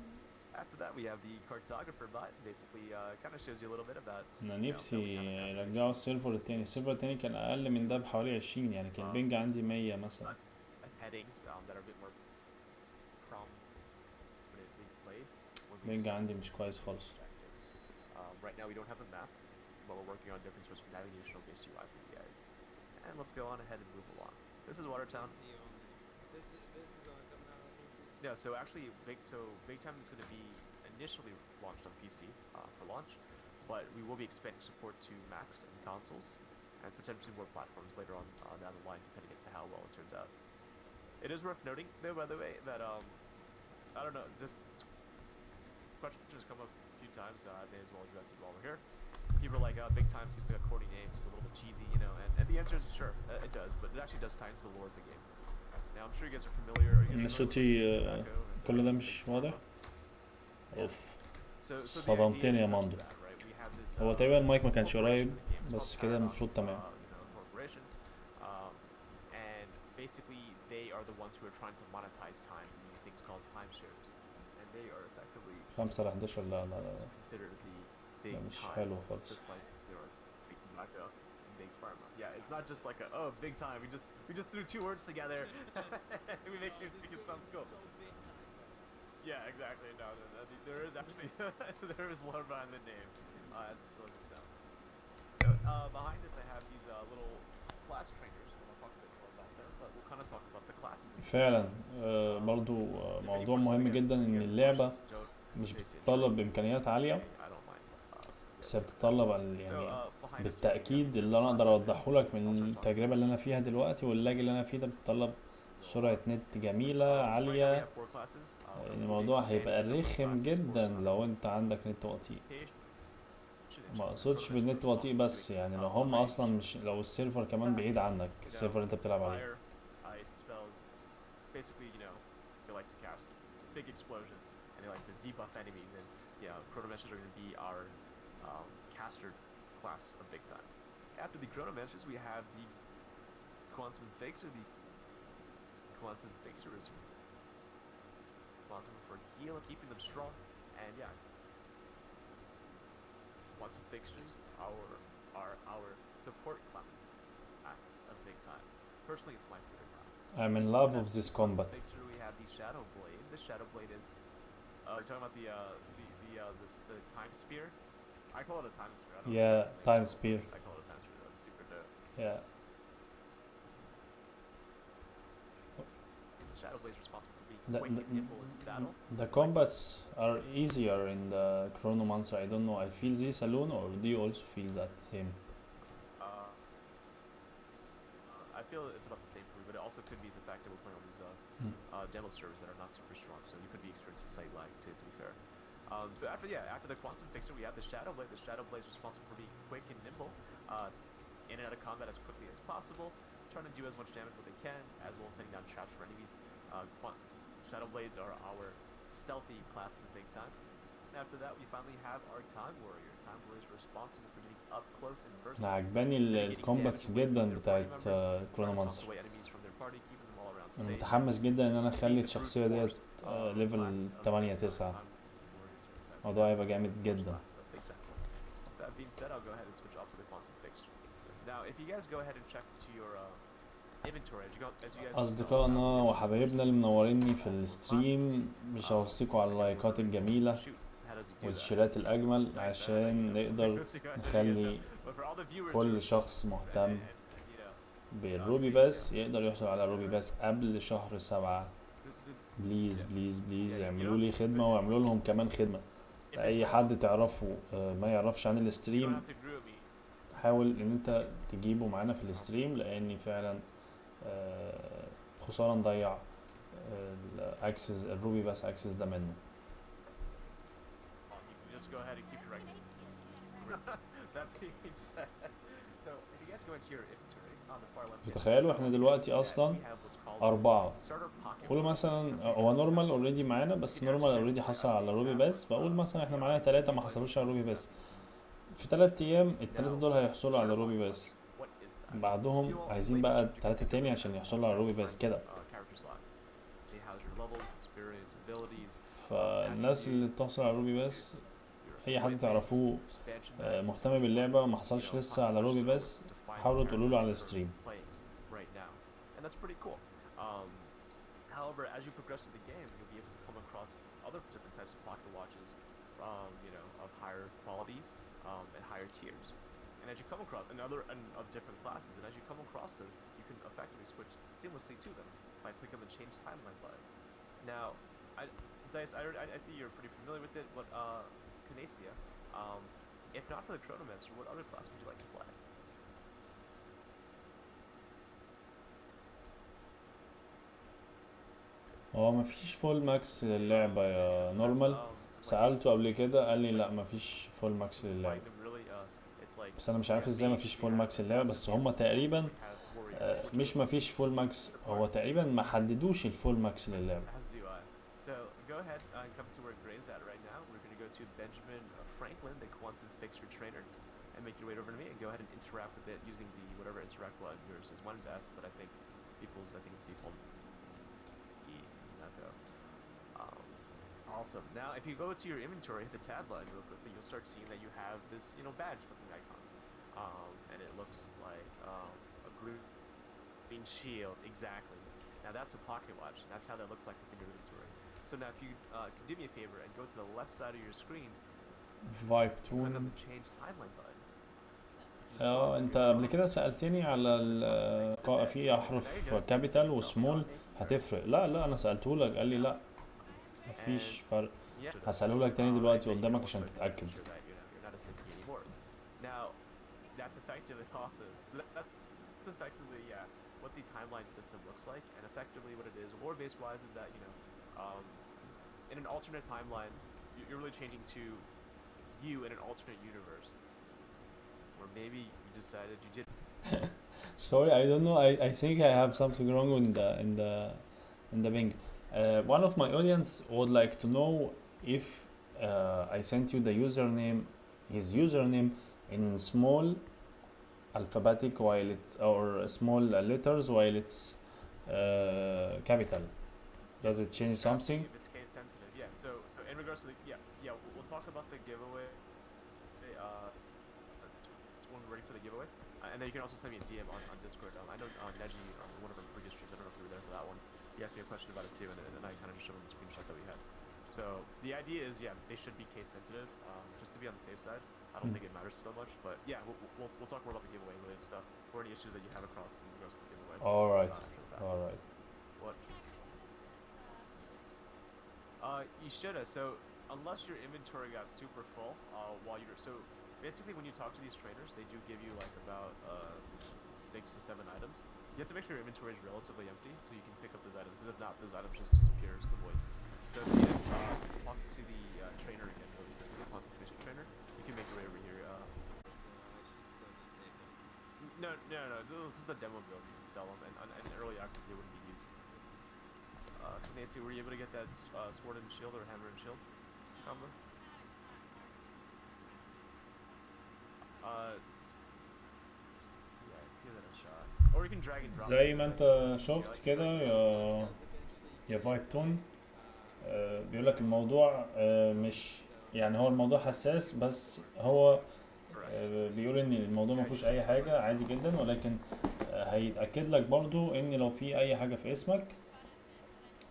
After that, we have the cartographer bot. Basically, kind of shows you a little bit about. انا نفسي يرجعوا السيرفر التاني. السيرفر التاني كان اقل من ده بحوالي 20، يعني كان البينج عندي 100 مثلا. Headings that are a bit more prominently played. البينج عندي مش كويس خالص. Right now we don't have a map, but we're working on different sorts of navigational based UI for you guys. And let's go on ahead and move along. This is Watertown. This is on coming out on PC. Yeah, so actually Big Time is going to be initially launched on PC for launch, but we will be expanding support to Macs and consoles, and potentially more platforms later on down the line, depending as to how well it turns out. It is worth noting, though, by the way, that I don't know, just questions come up a few times, so I may as well address it while we're here. People are like, Big Time seems like a corny name, so it's a little bit cheesy, you know, and the answer is sure, it does, but it actually does tie into the lore of the game. Now, I'm sure you guys are familiar. صوتي كل ده مش واضح. اوف صدمتني يا ماندو. هو تقريبا المايك ما كانش قريب بس كده المفروض تمام. And basically they are the ones who are trying to monetize time in these things called time shares, and they are effectively 5/11 لا considered the big لا مش time, حلو خالص. just like there are big tobacco and big pharma. Yeah, it's not just like a big time. We just threw two words together and we make it sounds cool. Yeah, exactly. No, there is actually there is lore behind the name, as silly as it sounds. So behind us, I have these little class trainers, and I'll talk a bit more about them. But we'll kind of talk about the classes. فعلا برضو موضوع مهم جدا ان اللعبة مش بتتطلب امكانيات عالية، بس بتتطلب يعني بالتأكيد اللي انا اقدر اوضحه لك من التجربة اللي انا فيها دلوقتي واللاج اللي انا فيه ده بتتطلب سرعة نت جميلة عالية. الموضوع هيبقى رخم جدا لو انت عندك نت بطيء. ما اقصدش بالنت بطيء بس، يعني لو هم اصلا مش، لو السيرفر كمان بعيد عنك، السيرفر اللي انت بتلعب عليه. Basically, you know, they like to cast big explosions and they like to debuff enemies, and yeah, chronomancers are going to be our caster class of Big Time. After the chronomancers, we have the quantum fixer. The quantum fixer is quantum for heal and keeping them strong, and yeah, quantum fixtures are our support class of Big Time. Personally, it's my favorite class. I'm in love of this combat. Fixer, we have the Shadow Blade. The Shadow Blade is you're talking about the time spear. I call it a time spear. I don't Yeah, know time spear. I call it a time spear. That's super dope. Yeah. Shadow Blade is responsible for being The, quick and nimble into battle. the combats are easier in the Chronomancer. I don't know. I feel this alone, or do you also feel that same? I feel it's about the same for me, but it also could be the fact that we're playing on these demo servers that are not super strong, so you could be experiencing site lag to be fair. So after the Quantum Fixer, we have the Shadow Blade. The Shadow Blade is responsible for being quick and nimble, in and out of combat as quickly as possible, trying to do as much damage as they can, as well as setting down traps for enemies. Shadow Blades are our stealthy class in Big Time. after that, we finally have our Time Warrior. Time Warrior is responsible for getting up close and personal. انا عجباني الكومباتس جدا بتاعت كرونومانسر. انا متحمس جدا ان انا اخلي الشخصيه ديت ليفل 8 9. الموضوع هيبقى جامد جدا. That being said, I'll go ahead and switch off to the quantum fixture. Now, if you guys go ahead and check into your inventory, as you guys اصدقائنا وحبايبنا اللي منوريني في الاستريم، مش هوصيكوا على اللايكات الجميله والشيرات الاجمل عشان نقدر نخلي كل شخص مهتم بالروبي باس يقدر يحصل على روبي باس قبل شهر 7. بليز بليز بليز اعملوا لي خدمه واعملوا لهم كمان خدمه. اي حد تعرفه ما يعرفش عن الاستريم، حاول ان انت تجيبه معانا في الاستريم، لاني فعلا خساره نضيع الاكسس الروبي باس اكسس ده منه. تخيلوا احنا دلوقتي اصلا 4. قولوا مثلا هو نورمال اوريدي معانا، بس نورمال اوريدي حصل على روبي باس، فاقول مثلا احنا معانا 3 ما حصلوش على روبي باس. في 3 ايام ال3 دول هيحصلوا على روبي باس، بعدهم عايزين بقى 3 تاني عشان يحصلوا على روبي باس كده. فالناس اللي بتحصل على روبي باس، اي حد تعرفوه مهتم باللعبه ما حصلش لسه على روبي باس، حاولوا تقولوا له على الستريم. However, as you progress through the game, you'll be able to come across other different types of pocket watches, of higher qualities and higher tiers. And as you come across of different classes, and as you come across those, you can effectively switch seamlessly to them by clicking the Change Timeline button. Now, Dice, I see you're pretty familiar with it, but Canastia, if not for the Chronomancer, what other class would you like to play? هو مفيش فول ماكس للعبة يا نورمال. سألته قبل كده قال لي لا مفيش فول ماكس للعبة، بس انا مش عارف ازاي مفيش فول ماكس للعبة. بس هما تقريبا مش مفيش فول ماكس، هو تقريبا ما حددوش الفول ماكس للعبة. So go ahead and come to where Gray's at right now. We're going to go to Benjamin Franklin, the quantum fixture trainer, and make your way over to me and go ahead and interact with it using the whatever interact button yours is. One is F, but I think it's default is E. Awesome. Now, if you go to your inventory, hit the tab button real quickly, you'll start seeing that you have this, badge-looking icon, and it looks like a green shield. Exactly. Now that's a pocket watch. That's how that looks like within your inventory. So now if you can do me a favor and go to the left side of your screen, Vibe click on the Change Timeline button. انت قبل كده سألتني على في احرف كابيتال وسمول هتفرق. لا انا سألته لك قال لي لا مفيش فرق. هسأله لك تاني دلوقتي قدامك عشان تتأكد. Now that's effectively awesome. That's effectively what the timeline system looks like, and effectively what it is lore-based wise is that in an alternate timeline you're really changing to you in an alternate universe, or maybe you decided you did. Sorry, I don't know. I think I have something wrong in the ping. One of my audience would like to know if I sent you the username, his username in small alphabetic while it's or small letters while it's capital. Does it change something? If it's case sensitive, yeah. So in regards to we'll talk about the giveaway when we're ready for the giveaway, and then you can also send me a DM on Discord. I know Neji on one of our previous streams, I don't know if you were there for that one, he asked me a question about it too, and I kind of just showed him the screenshot that we had. So the idea is, they should be case sensitive, just to be on the safe side. I don't think it matters so much, but we'll talk more about the giveaway related stuff or any issues that you have across in regards to the giveaway. All right. What? You should have. So unless your inventory got super full basically when you talk to these trainers, they do give you like about 6 to 7 items. You have to make sure your inventory is relatively empty so you can pick up those items, because if not, those items just disappear into the void. So if you talk to the trainer again, or the consultation trainer, you can make your way over here. No, this is the demo build. You can sell them, and in early access they wouldn't be used. Canasty, were you able to get that sword and shield or hammer and shield combo? Yeah, give it a shot. Or you can drag and drop. زي too, ما I انت think. شفت Yeah, كده like- يا فايب تون، بيقولك الموضوع مش يعني هو الموضوع حساس، بس هو بيقول ان الموضوع ما فيهوش اي حاجه عادي جدا، ولكن هيتاكد لك برضو ان لو في اي حاجه في اسمك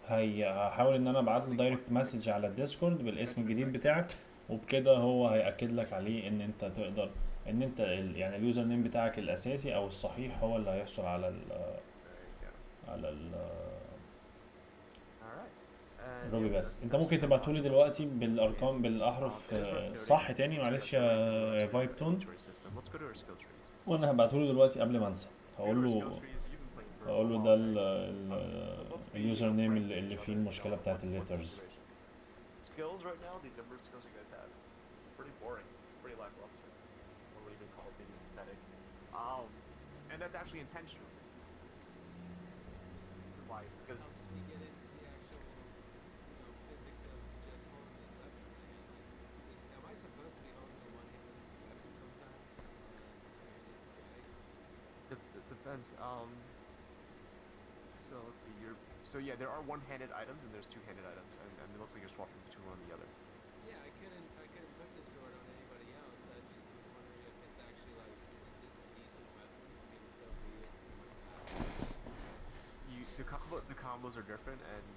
هحاول ان انا ابعت له دايركت مسج على الديسكورد بالاسم الجديد بتاعك، وبكده هو هياكد لك عليه ان انت تقدر ان انت يعني اليوزر نيم بتاعك الاساسي او الصحيح هو اللي هيحصل على ال There you go. على ال Alright. And الروبي. yeah, بس that's انت ممكن essentially تبعتولي how it دلوقتي works. بالارقام بالاحرف It is worth noting صح that تاني، you معلش check out the link to يا the فايب تون، inventory system. Let's go to our skill trees. وانا هبعتهوله دلوقتي قبل ما انسى. Go to هقول our له skill trees. You've been playing for a هقول له while, ده guys. Let's be, اليوزر نيم frank with اللي each فيه other. المشكلة بتاعت What's the الليترز. situation? Skills right now, the number of skills you guys have, it's pretty boring. It's pretty lackluster. Or what even call it, maybe pathetic. And that's actually intentional. Why? Because Helps me get into the actual, physics of just holding this weapon in my hand. Like, am I supposed to be holding a one-handed weapon sometimes? Two-handed guy? depends. So let's see. So yeah, there are one-handed items and there's two-handed items, and it looks like you're swapping between one and the other. Yeah, I couldn't put this sword on anybody else. I just was wondering if it's actually like, is this a decent weapon for me to still be The combos are different, and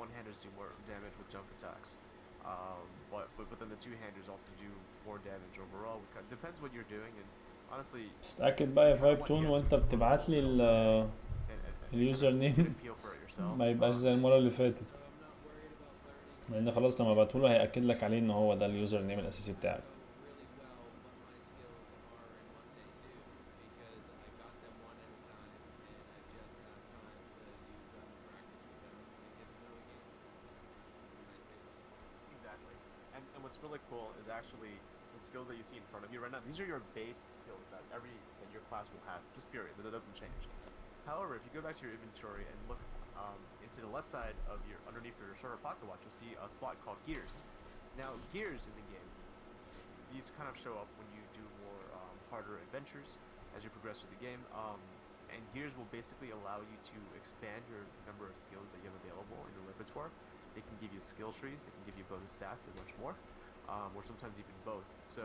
one-handers do more damage with jump attacks. But then the two-handers also do more damage overall. Depends what you're doing, and honestly, تتأكد بقى يا فايب تون وانت بتبعت لي اليوزر نيم ما يبقاش زي المرة اللي فاتت، so I'm not worried about learning لان خلاص لما ابعتهوله هيأكد لك عليه ان هو ده اليوزر نيم الاساسي بتاعك. really well what my skills are and what they do, because I got them one at a time and I just have time to use them and practice with them and get to know the game. It's a nice base. Exactly. And what's really cool is actually the skills that you see in front of you right now. These are your base skills that your class will have, just period. That doesn't change. However, if you go back to your inventory and look into the left side of underneath your shorter pocket watch, you'll see a slot called gears. Now, gears in the game, these kind of show up when you do more harder adventures as you progress through the game. And gears will basically allow you to expand your number of skills that you have available in your repertoire. They can give you skill trees, they can give you bonus stats and much more, or sometimes even both. So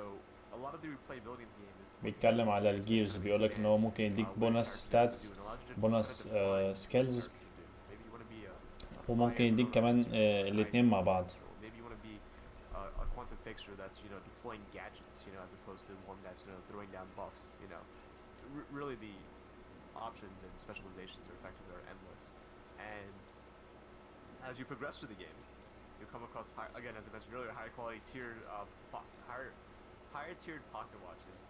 a lot of the replayability in the game is بيتكلم على الجيرز، بيقولك ان هو ممكن يديك بونص ستاتس، بونص سكيلز، وممكن يديك كمان الاتنين مع بعض. Maybe you want to be a quantum fixture that's deploying gadgets, as opposed to one that's throwing down buffs. Really the options and specializations are effectively endless. And as you progress through the game, you'll come across again, as I mentioned earlier, higher quality tiered higher tiered pocket watches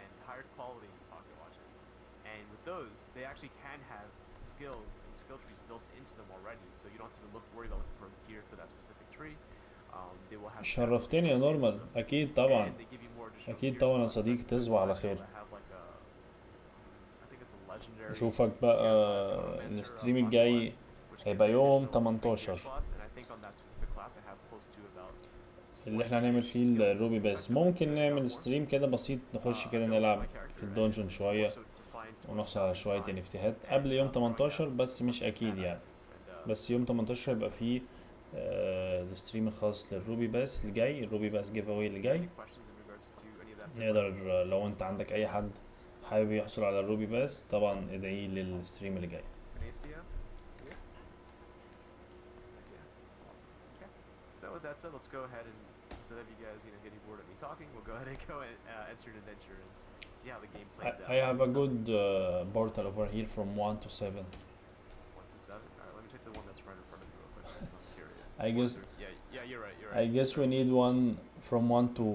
and higher quality pocket watches. And with those, they actually can have skills and skill trees built into them already, so you don't have to worry about looking for gear for that specific tree. They will have شرفتني يا نورمال. اكيد طبعا، اكيد طبعا يا صديقي، تصبح على خير. اشوفك بقى الاستريم الجاي هيبقى يوم 18 اللي احنا هنعمل فيه الروبي. بس ممكن نعمل ستريم كده بسيط، نخش كده نلعب في الدونجن شوية ونحصل على شوية انفتيهات قبل يوم 18، بس مش اكيد يعني. بس يوم 18 هيبقى فيه الستريم الخاص للروبي باس الجاي، الروبي باس جيف اواي اللي جاي. نقدر لو انت عندك اي حد حابب يحصل على الروبي باس، طبعا ادعيه للستريم اللي جاي. So with that said, let's go ahead and instead of you guys getting bored of me talking, we'll go ahead and go and enter an adventure and see how the game plays out. I have a good portal over here from 1 to 7. 1 to 7. All right, let me take the one that's right in front of me real quick because I'm curious. I guess. Yeah, you're right. You're right. I guess we need one from 1 to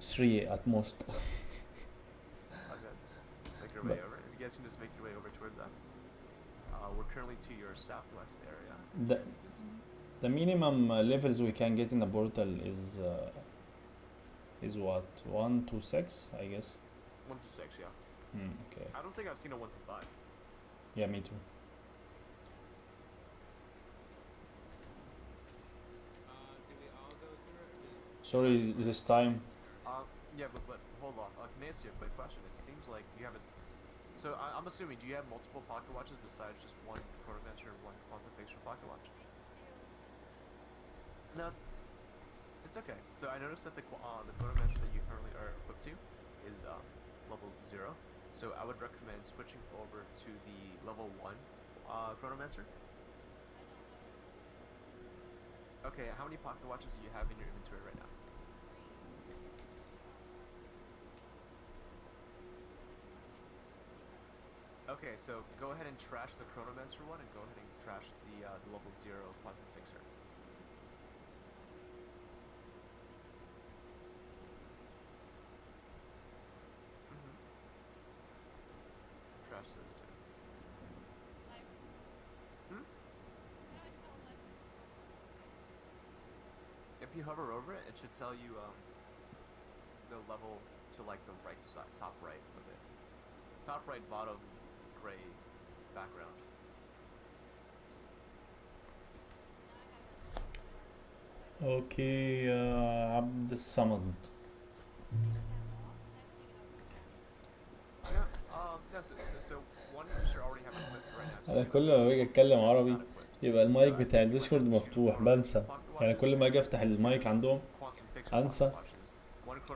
3 at most. Okay. Make your way over. You guys can just make your way over towards us. We're currently to your southwest area. The minimum levels we can get in a portal is what, 1 to 6, I guess. 1 to 6, yeah. Okay. I don't think I've seen a 1 to 5. Yeah, me too. Do we all go through it, or does Sorry, this time. Yeah, but hold on. Can I ask you a quick question? It seems like you haven't. So I'm assuming, do you have multiple pocket watches besides just one chronomancer and one quantum fiction pocket watch? No, it's okay. So I noticed that the chronomancer that you currently are equipped to is level 0. So I would recommend switching over to the level 1 chronomancer. Okay, how many pocket watches do you have in your inventory right now? Okay, so go ahead and trash the chronomancer one and go ahead and trash the level 0 quantum fixer. Trash those two. If you hover over it, it should tell you the level to like the right side, top right of it. Top right, bottom gray background. اوكي يا عبد الصمد. So one you should already have equipped right now. انا كل ما باجي اتكلم عربي يبقى المايك بتاع الديسكورد مفتوح بنسى، يعني كل ما اجي افتح المايك عندهم انسى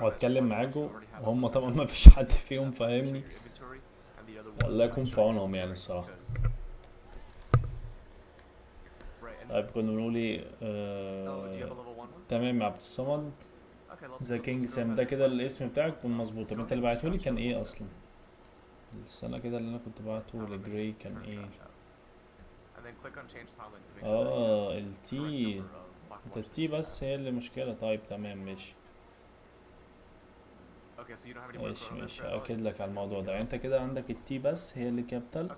واتكلم معاكم، وهم طبعا ما فيش حد فيهم فاهمني. الله يكون في عونهم يعني الصراحه. طيب كنا بنقول ايه؟ تمام يا عبد الصمد. ذا كينج سام ده كده الاسم بتاعك يكون مظبوط. طب انت اللي بعتهولي كان ايه اصلا؟ السنة كده اللي انا كنت بعته لجراي كان ايه؟ التي. انت التي بس هي اللي مشكلة. طيب تمام ماشي. ماشي هأكد لك على الموضوع ده. يعني انت كده عندك التي بس هي اللي كابيتال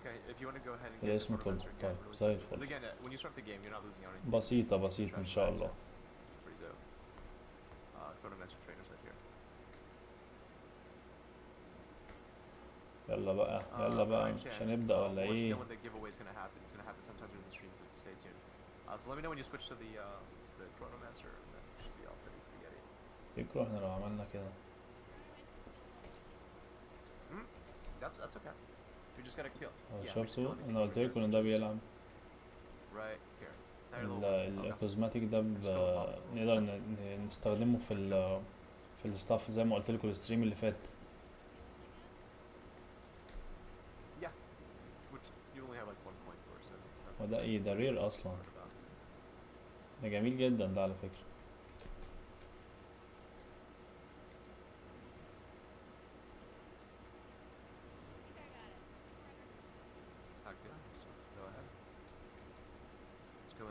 في الاسم كله. طيب زي الفل. بسيطة بسيطة ان شاء الله. يلا بقى يلا بقى، مش هنبدأ ولا ايه؟ تفتكروا احنا لو عملنا كده شفتوا؟ انا قلت لكم ان ده بيلعب الكوزماتيك ده نقدر نستخدمه في الستاف زي ما قلت لكم الاستريم اللي فات. وده ايه؟ ده رير اصلا. ده جميل جدا ده على فكرة.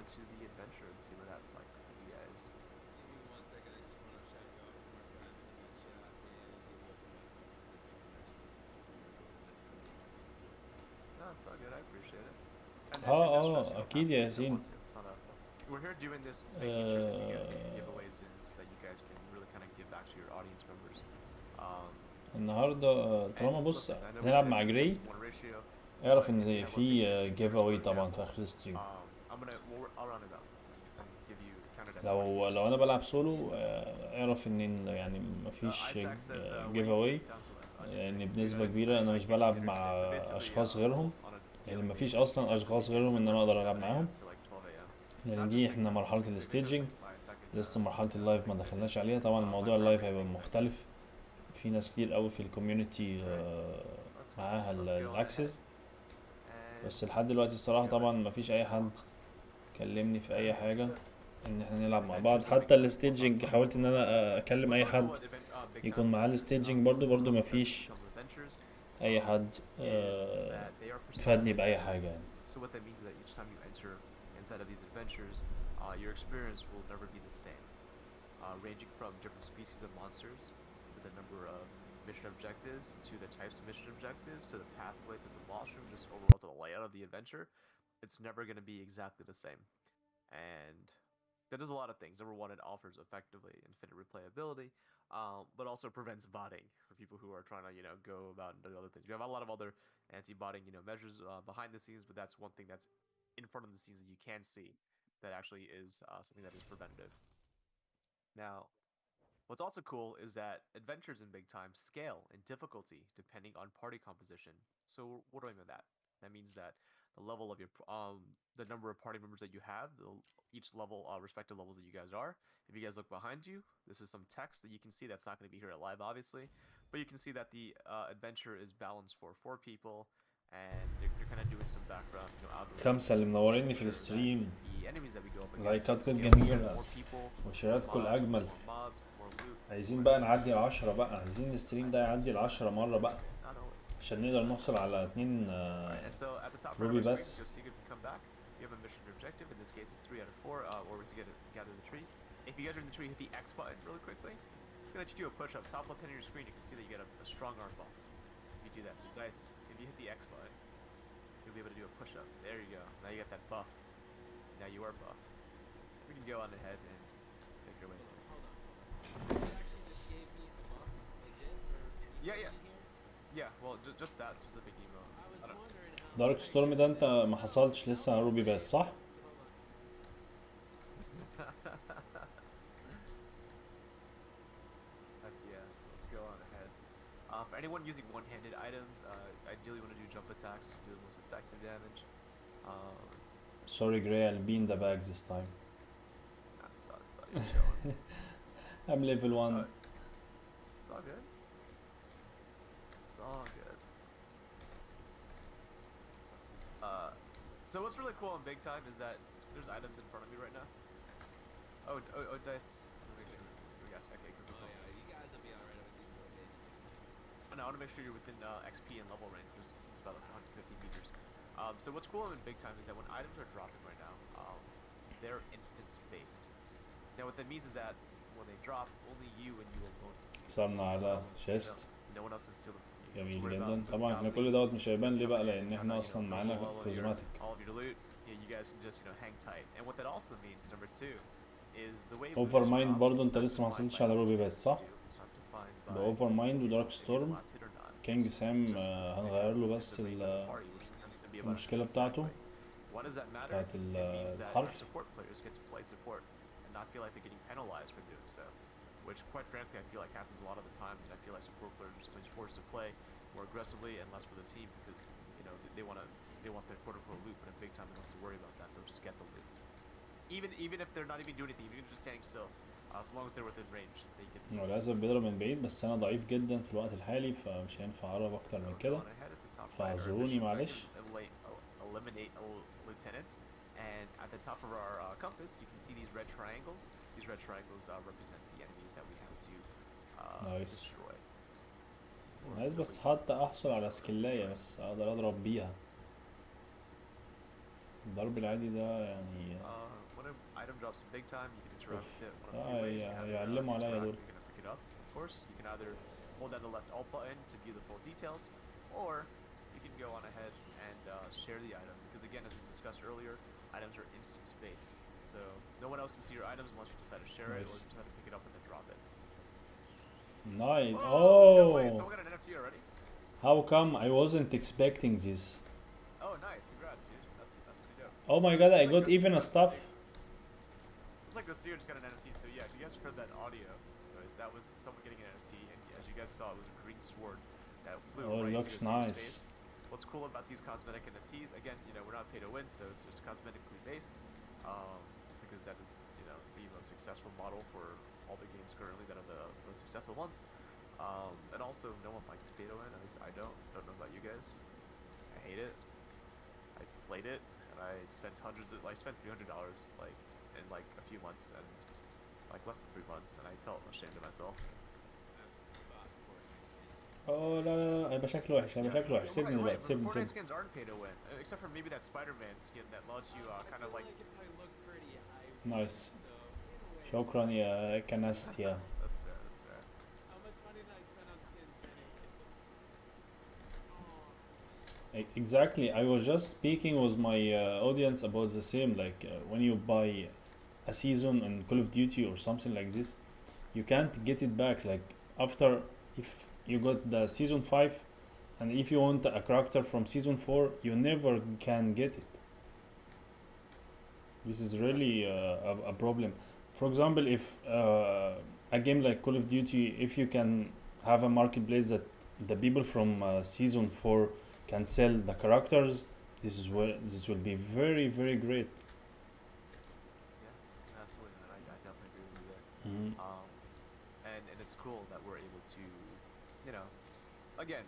To the adventure and see what that's like for you guys. Give me 1 second, I just want to shout you out one more time in the chat and you'll look at my phone. No, it's all good. I appreciate it. اكيد يا ياسين. We're here doing this to make sure that you guys get giveaways in so that you guys can really kind of give back to your audience members. النهارده طالما بص هنلعب مع جراي، اعرف ان في جيف اواي طبعا في اخر الستريم. لو انا بلعب سولو اعرف ان يعني مفيش جيف اواي، لان بنسبه كبيره انا مش بلعب مع اشخاص غيرهم، يعني مفيش اصلا اشخاص غيرهم ان انا اقدر العب معاهم، لان دي احنا مرحله الستيجنج لسه مرحله اللايف ما دخلناش عليها. طبعا الموضوع اللايف هيبقى مختلف، في ناس كتير قوي في الكوميونتي معاها الاكسس، بس لحد دلوقتي الصراحه طبعا مفيش اي حد كلمني في اي حاجه ان احنا نلعب مع بعض. حتى الستيجنج حاولت ان انا اكلم اي حد يكون معاه الستيجنج، برضو مفيش اي حد فادني باي حاجه يعني. inside of these adventures, your experience will never be the same, ranging from different species of monsters to the number of mission objectives, to the types of mission objectives, to the pathway through the washroom, just overall to the layout of the adventure. It's never going to be exactly the same, and that does a lot of things. Number one, it offers effectively infinite replayability, but also prevents botting for people who are trying to, go about and do other things. We have a lot of other anti-botting, measures behind the scenes, but that's one thing that's in front of the scenes that you can see that actually is something that is preventative. Now, What's also cool is that adventures in Bigtime scale in difficulty depending on party composition. So what do I mean by that? That means that the level of your the number of party members that you have, each level respective levels that you guys are. If you guys look behind you, this is some text that you can see that's not going to be here at live, obviously, but you can see that the adventure is balanced for 4 people, and they're kind of doing some background, algorithms. خمسة اللي منوريني في Sure that الستريم، the enemies that we go up against لايكات scale جميلة more people, وشيراتكم mobs, الأجمل. more mobs, more loot. عايزين بقى نعدي 10 بقى، عايزين الستريم ده يعدي 10 مرة بقى Not always. عشان نقدر نوصل على 2 And so at the top right Ruby of our بس. screen, Stiga can come back. You have a mission or objective. In this case, it's 3 out of 4, or to gather the tree. If you guys are in the tree, hit the X button really quickly. It's gonna let you do a push-up. Top left hand of your screen, you can see that you get a strong arm buff. If you do that, so dice. If you hit the X button, you'll be able to do a push-up. There you go. Now you got that buff. Now you are buff. We can go on ahead and take your way. Hold on. You actually just gave me the buff legit for Yeah, here? Yeah, well, just that specific emo. I was I don't. wondering how دارك ستورم ده انت ما حصلتش لسه على روبي بس صح؟ Heck yeah, let's go on ahead. For anyone using one-handed items, ideally want to do jump attacks to do the most effective damage. Sorry Gray, I'll be in the bags this time. It's all you chilling. I'm level 1. It's all good. It's all good. So what's really cool in Bigtime is that there's items in front of me right now. Oh, dice. We got you. Okay, cool. Oh yeah, you guys will be alright with these rotating. No, I want to make sure you're within XP and level range, which is about like 150 meters. So what's cool in Bigtime is that when items are dropping right now, they're instance based. Now what that means is that when they drop, only you and you alone can see them. صرنا No one على else can steal chest. them. No one else can steal them from you. You don't have to جميل worry جدا. about طبعا احنا كل goblins دوت مش هيبان ليه بقى coming in لان and احنا trying to, اصلا guzzle معانا all of كوزماتيك. your loot. Yeah, you guys can just hang tight. And what that also means, number 2, is the way اوفر loot is مايند dropped, برضه it's انت not لسه ما defined حصلتش by على how روبي much بس you صح؟ do. It's not defined by بأوفر مايند ودارك if you're the ستورم last hit or not. كينج It's سام just هنغير له بس the range of the party, which tends to be about المشكلة a بتاعته exactly. Why does that matter? بتاعت It means that الحرف. support players get to play support and not feel like they're getting penalized for doing so, which quite frankly I feel like happens a lot of the times, and I feel like support players are sometimes forced to play more aggressively and less for the team because they want their quote-unquote loot, but in Bigtime they don't have to worry about that. They'll just get the loot. Even if they're not even doing anything, even if they're just standing still, as long as they're within range, they get the هو للأسف بيضرب من بعيد بس أنا ضعيف جدا في الوقت الحالي فمش هينفع أقرب أكتر من So كده. go on ahead at the top right, our فاعذروني mission معلش. objective, eliminate lieutenants, and at the top of our compass you can see these red triangles. These red triangles represent the enemies that we have to Nice. destroy. عايز بس حتى أحصل على سكلاية بس أقدر أضرب بيها. الضرب العادي ده يعني When an item drops in Bigtime, you can interact with it. One of Ah, two ways. You yeah, can either, يعلموا عليا interact, دول. you're gonna pick it up. Of course, you can either hold down the left alt button to view the full details, or you can go on ahead and share the item. Because again, as we discussed earlier, items are instance based. So no one else can see your items unless you decide to share it or Nice. you decide to pick it up and then drop it. nice. No way, Oh, someone got an NFT already? how come I wasn't expecting this? Oh, nice. Congrats, dude. That's pretty dope. Oh my god, I It's got like even a Ghost- stuff. It's like Ghost just got an NFT. So yeah, if you guys heard that audio, guys, that was someone getting an NFT, and as you guys saw, it was a green sword that flew Oh, it right looks into Ghost nice. face. What's cool about these cosmetic NFTs? Again, we're not pay to win, so it's just cosmetically based, because that is the most successful model for all the games currently that are the most successful ones. And also, no one likes pay to win. At least I don't. Don't know about you guys. I hate it. I played it, and I spent I spent $300 like in like a few months, and like less than 3 months, and I felt ashamed of myself. Oh لا لا لا هيبقى شكله وحش هيبقى شكله وحش سيبني Right, دلوقتي سيبني Fortnite سيبني. skins aren't pay to win, except for maybe that Spider-Man skin that lets you kind of like. If I look pretty, I Nice. so in a way, شكرا يا كناستيا. That's fair. That's fair. how much money did I spend on skins, Jenny? Exactly. I was just speaking with my audience about the same. Like when you buy a season in Call of Duty or something like this, you can't get it back. Like after, if you got the season 5, and if you want a character from season 4, you never can get it. This is really a problem. For example, if a game like Call of Duty, if you can have a marketplace that the people from season 4 can sell the characters, this will be very very great. Yeah, absolutely, man. I definitely agree with you there. Mhm. And it's cool that we're able to, you know, again,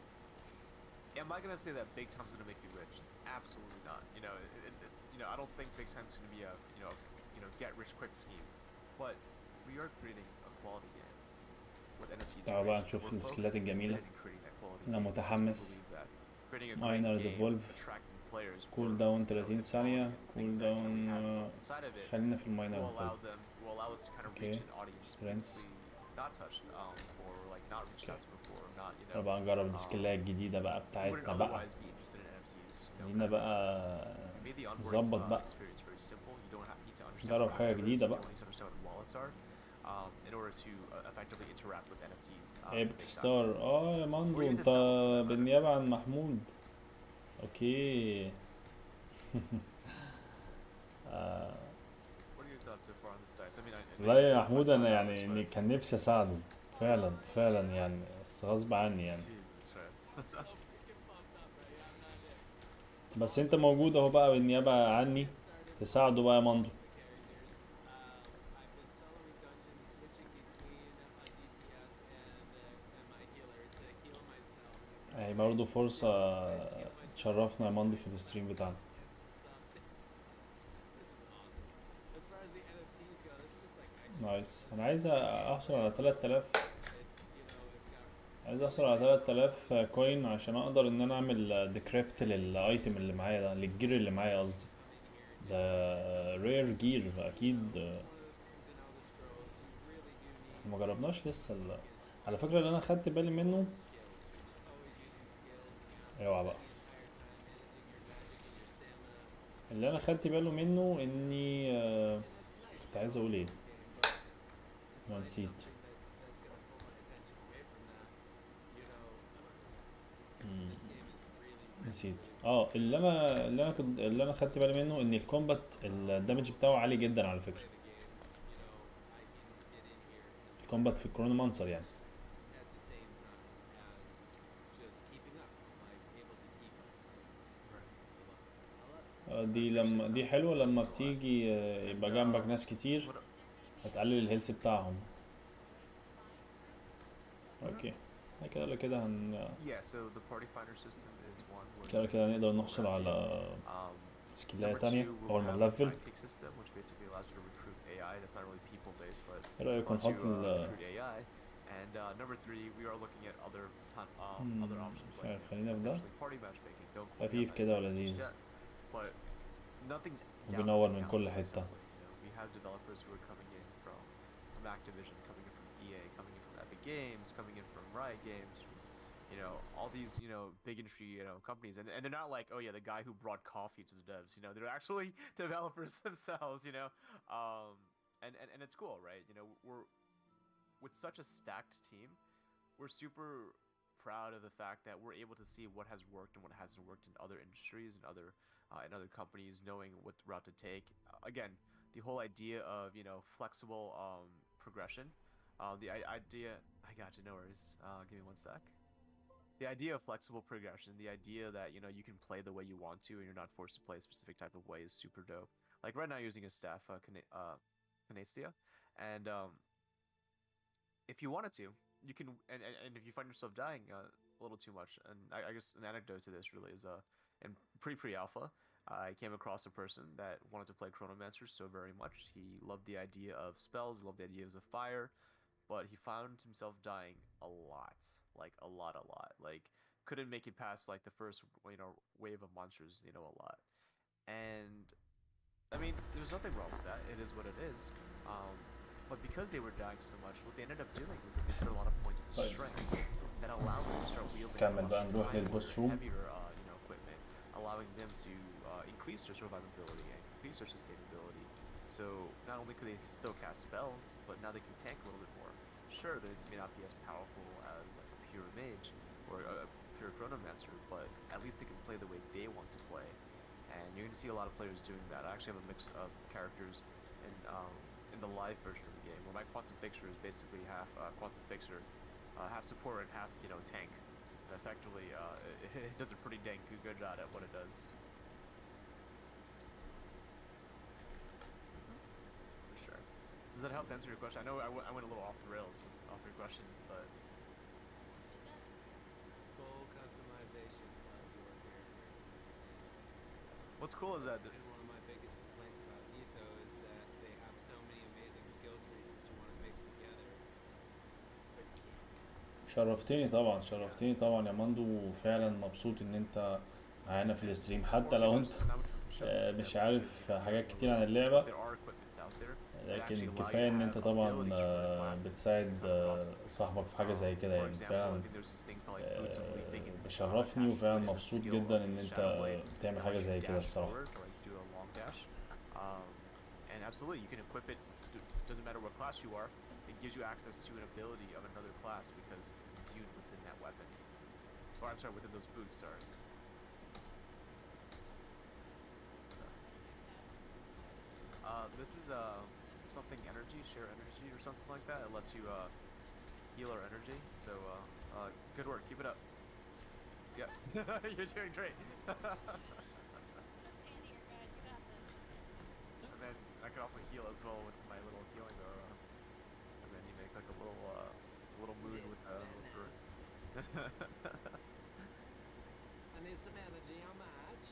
am I gonna say that big time's gonna make you rich? Absolutely not. You know, I don't think big time's gonna be a get rich quick scheme, but we are creating a quality game with NFT. تعالوا بقى integration. نشوف We're السكيلات focused الجميلة. in creating that quality أنا game. متحمس. We believe that creating a Minor great game, devolve. attracting players كول for, داون you know, 30 its ثانية. volume and كول things that, you know, we داون have inside of it خلينا في الماينر will allow ديفولف. will allow us to kind of Okay. reach an audience Strengths. previously not touched before, or like not reached Okay. out to before, or not, you يلا know, بقى نجرب السكيلات الجديدة بقى wouldn't بتاعتنا بقى. otherwise be interested in NFTs. خلينا بقى We made the onboarding نظبط بقى. experience very simple. You don't need to understand نجرب what حاجة Metaverse is, جديدة you بقى. don't need to understand what wallets are in order to effectively interact with NFTs. ايبك ستار. يا ماندو Or even to انت sell them. بالنيابة عن محمود. اوكي. What are your thoughts so far on this dice? I mean, I لا يا محمود انا يعني اني كان نفسي اساعده فعلا فعلا يعني بس غصب عني يعني. Jesus Christ. بس انت موجود اهو بقى بالنيابة عني تساعده بقى يا ماندو. اهي برضه فرصة تشرفنا يا ماندو في الاستريم بتاعنا. نايس. انا عايز احصل على 3000. عايز احصل على 3000 كوين عشان اقدر ان انا اعمل ديكريبت للايتم اللي معايا ده، للجير اللي معايا قصدي. ده رير جير اكيد. ما جربناش لسه على فكرة اللي انا خدت بالي منه. اوعى بقى. اللي انا خدت باله منه اني كنت عايز اقول ايه ونسيت. نسيت. اللي انا خدت بالي منه ان الكومبات الدمج بتاعه عالي جدا على فكرة. الكومبات في الكورونا مانسر يعني. دي حلوة لما بتيجي يبقى جنبك ناس كتير هتقلل الهيلث بتاعهم. اوكي كده ولا كده Yeah, so the party finder system is one where كده نقدر نحصل على سكيلات تانية أول ما نلفل. sidekick system, which basically allows you to recruit AI. That's not really people based, but ايه رأيكم allows you نحط recruit AI. And number 3, we are looking at other options مش like عارف خلينا في ده. potentially party matchmaking. Don't quote me on خفيف that كده just ولذيذ. yet, but nothing's down وبينور for the من count كل as of حتة. late, you know. We have developers who are coming in from Activision, coming in from EA, coming in from Epic Games, coming in from Riot Games, from, you know, all these, you know, big industry, you know, companies, and they're not like, oh yeah, the guy who brought coffee to the devs, you know, they're actually developers themselves, you know, and it's cool, right? You know, we're with such a stacked team, we're super proud of the fact that we're able to see what has worked and what hasn't worked in other industries and other companies, knowing what route to take. Again, the whole idea of, you know, flexible progression, the idea, I got you, no worries, give me one sec. The idea of flexible progression, the idea that, you know, you can play the way you want to and you're not forced to play a specific type of way is super dope. Like right now using a staff, Canastia, and if you wanted to, you can, and if you find yourself dying a little too much, and I guess an anecdote to this really is in pre-alpha, I came across a person that wanted to play Chronomancer so very much. He loved the idea of spells, he loved the ideas of fire, but he found himself dying a lot, like a lot, like couldn't make it past like the first, you know, wave of monsters, you know, a lot. And I mean, there's nothing wrong with that. It is what it is. But because they were dying so much, what they ended up doing was that they put a lot of points into strength that allowed them to start wielding كمل بقى نروح heavier, للبوس روم. you know, equipment, allowing them to increase their survivability and increase their sustainability. So not only could they still cast spells, but now they can tank a little bit more. Sure, they may not be as powerful as like a pure mage or a pure chronomancer, but at least they can play the way they want to play. And you're going to see a lot of players doing that. I actually have a mix of characters in in the live version of the game, where my quantum fixture is basically half quantum fixture, half support and half tank. And effectively, it does a pretty dang good job at what it does. For sure. Does that help answer your question? I know I went a little off the rails off your question, but Full customization of your character. what's cool is that That's been one of my biggest complaints about ESO is that they have so many amazing skill trees that you want to mix together. شرفتني طبعا، شرفتني طبعا يا مندو، وفعلا مبسوط ان انت معانا في الاستريم حتى لو انت مش عارف حاجات كتير عن اللعبة، لكن كفاية ان انت طبعا بتساعد صاحبك في حاجة زي كده، يعني فعلا بشرفني وفعلا مبسوط جدا ان انت بتعمل حاجة زي كده الصراحة. And absolutely, you can equip it. Doesn't matter what class you are. It gives you access to an ability of another class because it's imbued within that weapon. Or I'm sorry, within those boots. Sorry. So, this is something energy, share energy, or something like that. It lets you heal our energy. So good work. Keep it up. Yeah, you're doing great. And then I can also heal as well with my little healing aura. And then you make like a little moon with the. I need some energy, how much?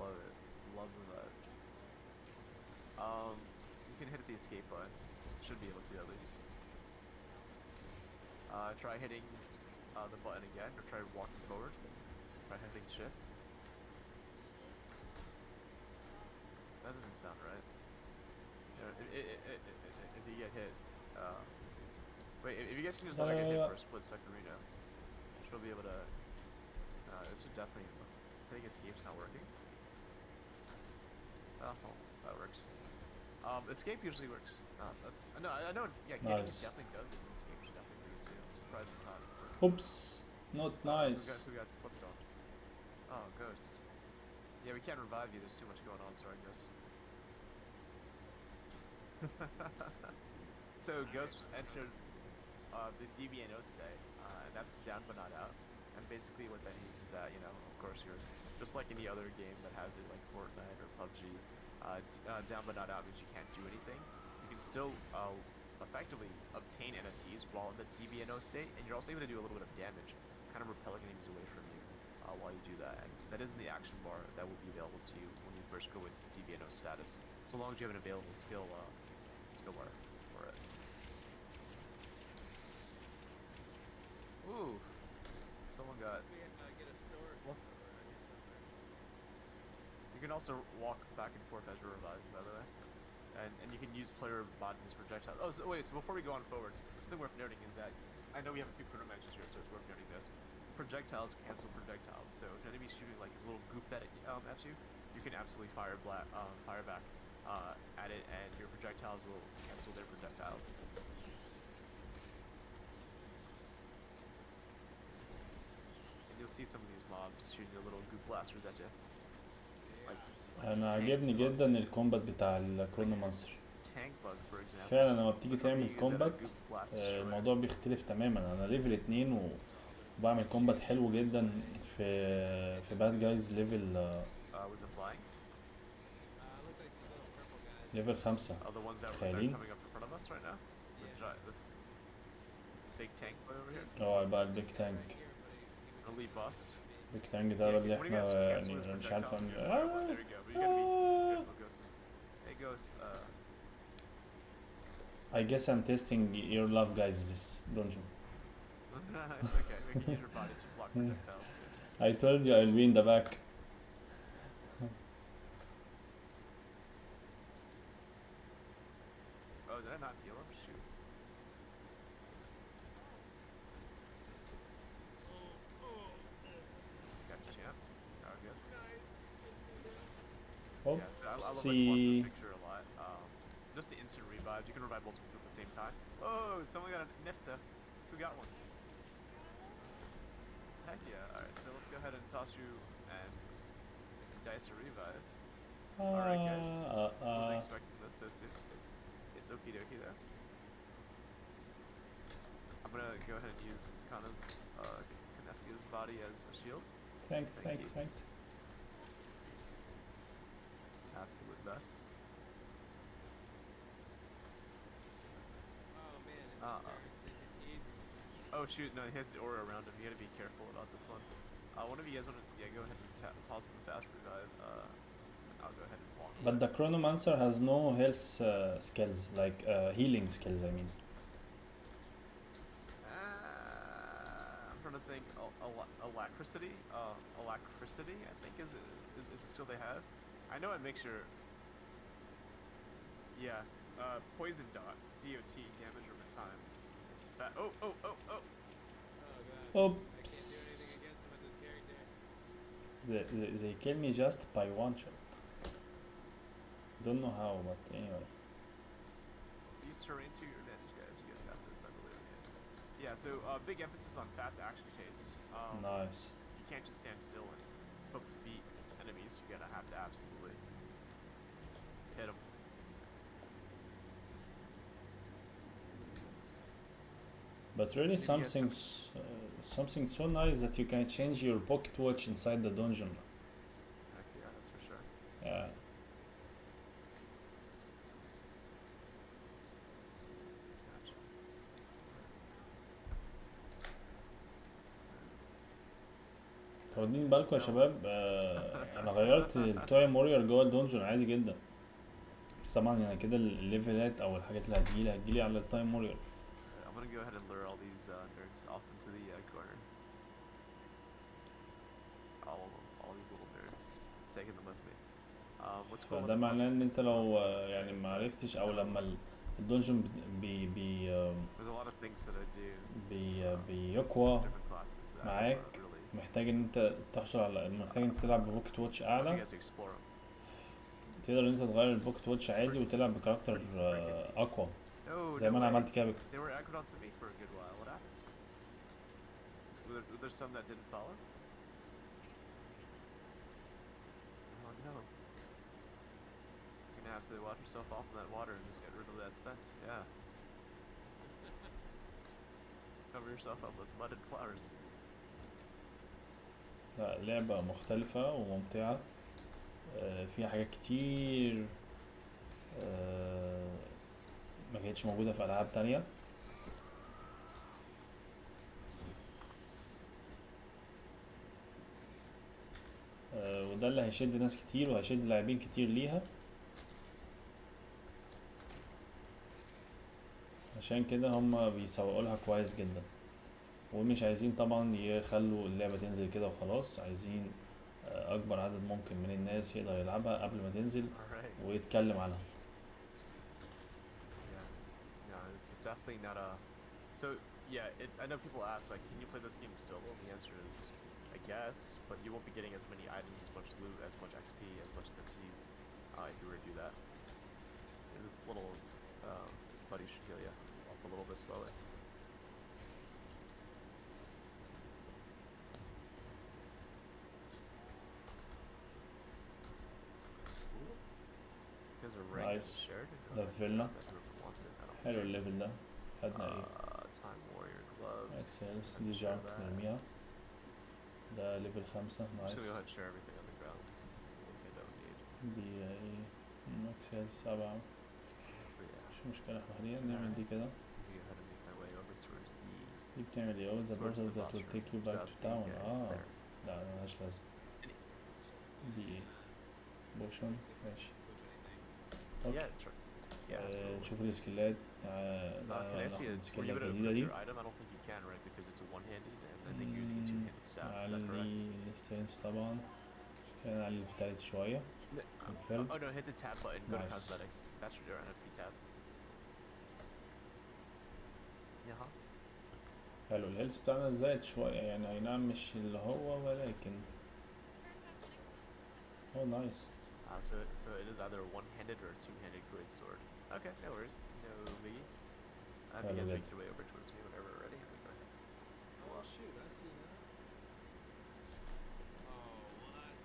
Love it. Love the vibes. You can hit the escape button. Should be able to at least. Try hitting the button again, or try walking forward. Try hitting shift. That doesn't sound right. If you get hit, wait, if you guys can just let her get hit for a split second right now, she'll be able to, it should definitely, hitting escape's not working. Oh, that works. Escape usually works. That's, no, I know, yeah, getting it definitely does it, and escape should definitely do it too. I'm surprised it's not. Oops, not nice. Who got slipped on? Oh, Ghost. Yeah, we can't revive you, there's too much going on, sorry, Ghost. So Ghost entered the DBNO state, and that's down but not out. And basically what that means is that, of course you're just like any other game that has it, like Fortnite or PUBG. Down but not out means you can't do anything. You can still effectively obtain NFTs while in the DBNO state, and you're also able to do a little bit of damage, kind of repelling enemies away from you while you do that. And that is in the action bar that will be available to you when you first go into the DBNO status, so long as you have an available skill bar for it. Ooh, someone got. Get a store. You can also walk back and forth as you're revived, by the way. And you can use player bodies as projectiles. Oh, so wait, so before we go on forward, something worth noting is that, I know we have a few chrono matches here, so it's worth noting this. Projectiles cancel projectiles, so if an enemy's shooting like his little goop at you, you can absolutely fire back at it, and your projectiles will cancel their projectiles. And you'll see some of these mobs shooting their little goop blasters at you. انا عجبني جدا الكومبات بتاع الكرونومانسر، Tank bug, for example. فعلا لما بتيجي تعمل كومبات الموضوع بيختلف تماما. انا ليفل 2 وبعمل كومبات حلو جدا في باد جايز ليفل Was it flying? ليفل 5. Oh, the ones that are تخيلين؟ coming up in front of us right now? The big tank boy over here? اه بقى البيج تانك. The lead boss? البيج تانك ده اللي احنا يعني مش عارف There we go. But you gotta be careful, Ghosts. Hey, Ghost. I guess I'm testing your love guys this dungeon. It's okay. We can use your body to block projectiles too. I told you I'll be in the back. Oh, did I not heal him? Shoot. Gotcha, champ. Oh, good. Oh, Yes, I love like see. quantum picture a lot. Just the instant revives. You can revive multiple people at the same time. Oh, someone got a nifta. Who got one? Heck yeah. Alright, so let's go ahead and toss you and dice a revive. Alright guys, wasn't expecting this so soon. It's okie dokie though. I'm gonna go ahead and use Kana's, Kinesia's body as a shield. Thanks, Thank thanks, you. thanks. Absolute best. Oh man, it's Uh-uh. his turn. Oh shoot, no, he has the aura around him. You gotta be careful about this one. One of you guys wanna, go ahead and toss him a fast revive, and I'll go ahead and walk. But the Chronomancer has no health skills, like healing skills, I mean. I'm trying to think. Alacrity. Alacrity, I think is a skill they have. I know it makes your. Yeah. Poison dot. DOT damage over time. It's fat. Oh. Oh god. I can't do Oops. anything against him with this character. They kill me just by one shot. Don't know how, but anyway. Use terrain to your advantage, guys. You guys got this, I believe. Yeah. So big emphasis on fast action pace. Nice. You can't just stand still and hope to beat enemies. You gotta have to absolutely hit them. But really Maybe he has something so nice that you can change your pocket watch inside the dungeon. Heck yeah, that's for sure. Yeah. Gotcha. واخدين بالكم يا شباب، انا غيرت التايم وورير جوه الدونجن عادي جدا، بس طبعا يعني كده الليفلات او الحاجات اللي هتجيلي على التايم وورير. I'm gonna go ahead and lure all these nerds off into the corner. All of them, all these little nerds, taking them with me. What's cool? فده معناه ان انت لو يعني ما عرفتش او لما الدونجن بي There's a lot of things that I do. بيقوى Different classes that معاك، really. محتاج ان انت تحصل على، محتاج ان انت تلعب ببوكت واتش You اعلى، guys explore them. تقدر ان انت تغير البوكت واتش عادي وتلعب بكاركتر اقوى No, زي no ما انا way. عملت كده بك. They were aggroed onto me for a good while. What happened? Were there some that didn't follow? Oh no. You're gonna have to wash yourself off in that water and just get rid of that scent. Yeah. Cover yourself up with mud and flowers. لا لعبة مختلفة وممتعة، فيها حاجات كتير ما كانتش موجودة في ألعاب تانية. وده اللي هيشد ناس كتير وهيشد لاعبين كتير ليها، عشان كده هما بيسوقوا لها كويس جدا، ومش عايزين طبعا يخلوا اللعبة تنزل كده وخلاص، عايزين أكبر عدد ممكن من الناس يقدر يلعبها قبل ما تنزل Alright. ويتكلم عنها. Yeah. No, it's definitely not a. So yeah, it's. I know people ask like, can you play this game solo? And the answer is, I guess, but you won't be getting as many items, as much loot, as much XP, as much NFTs, if you were to do that. And this little buddy should heal you up a little bit slowly. Because a rank Nice. is shared. لفلنا. That whoever wants it. I don't حلو الليفل ده، خدنا ايه؟ Time Warrior gloves. اكسلز I دي can share جانك that. نرميها، ده ليفل 5 Actually, نايس. go ahead and share everything on the ground. Okay, don't need. دي ايه؟ اكسلز 7 But yeah, مش مشكلة، احنا خلينا نعمل دي كده. I'm gonna go ahead and make my way over towards the. دي بتعمل ايه؟ all the towards the portals that boss will room. take you So back I'll to see you town. guys there. لا ملهاش لازمة. دي ايه؟ بوشن ماشي. اوكي. Yeah, sure. Yeah, absolutely. نشوف السكيلات. Can I ناخد see it? Were السكيلة you able to الجديدة equip دي. your item? I don't think you can, right? Because it's a one-handed, and I think you're using a two-handed staff. Is that correct? نعلي السترينث طبعا، خلينا نعلي الفيتاليتي شوية. confirm. Oh no, hit the tab button. Go to Nice. cosmetics. That's your NFT tab. Yeah. حلو الهيلث بتاعنا زايد شوية، يعني اي نعم مش اللي هو ولكن هو نايس. So it is either a one-handed or a two-handed great sword. Okay, no worries. No biggie. If you guys make your way over towards me whenever you're ready, go ahead. Oh shoot, I see that. Oh, what?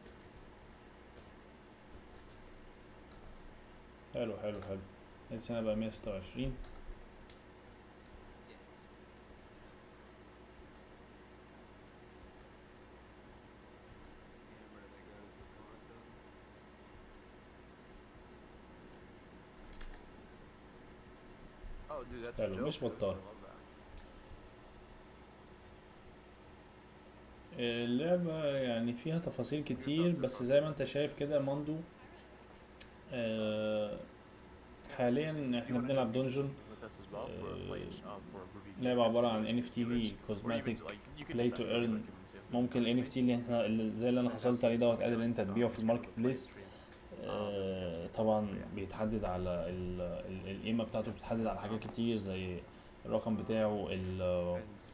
حلو حلو حلو. السنة بقى 126. Camera that goes with quantum. Oh, dude, that's حلو، dope. مش dude. I بطال. love that. اللعبة يعني فيها تفاصيل كتير، بس زي ما انت شايف كده ماندو. حاليا احنا بنلعب دونجون. With us as well for players, for Ruby لعبة VFX عبارة عن viewers, NFT or even cosmetic to, like, you can play decide to who you earn. like them to. ممكن ال NFT اللي احنا زي اللي انا حصلت عليه دوت قادر ان انت تبيعه في الماركت بليس. طبعا بيتحدد على القيمة بتاعته، بتتحدد على حاجات كتير زي الرقم بتاعه،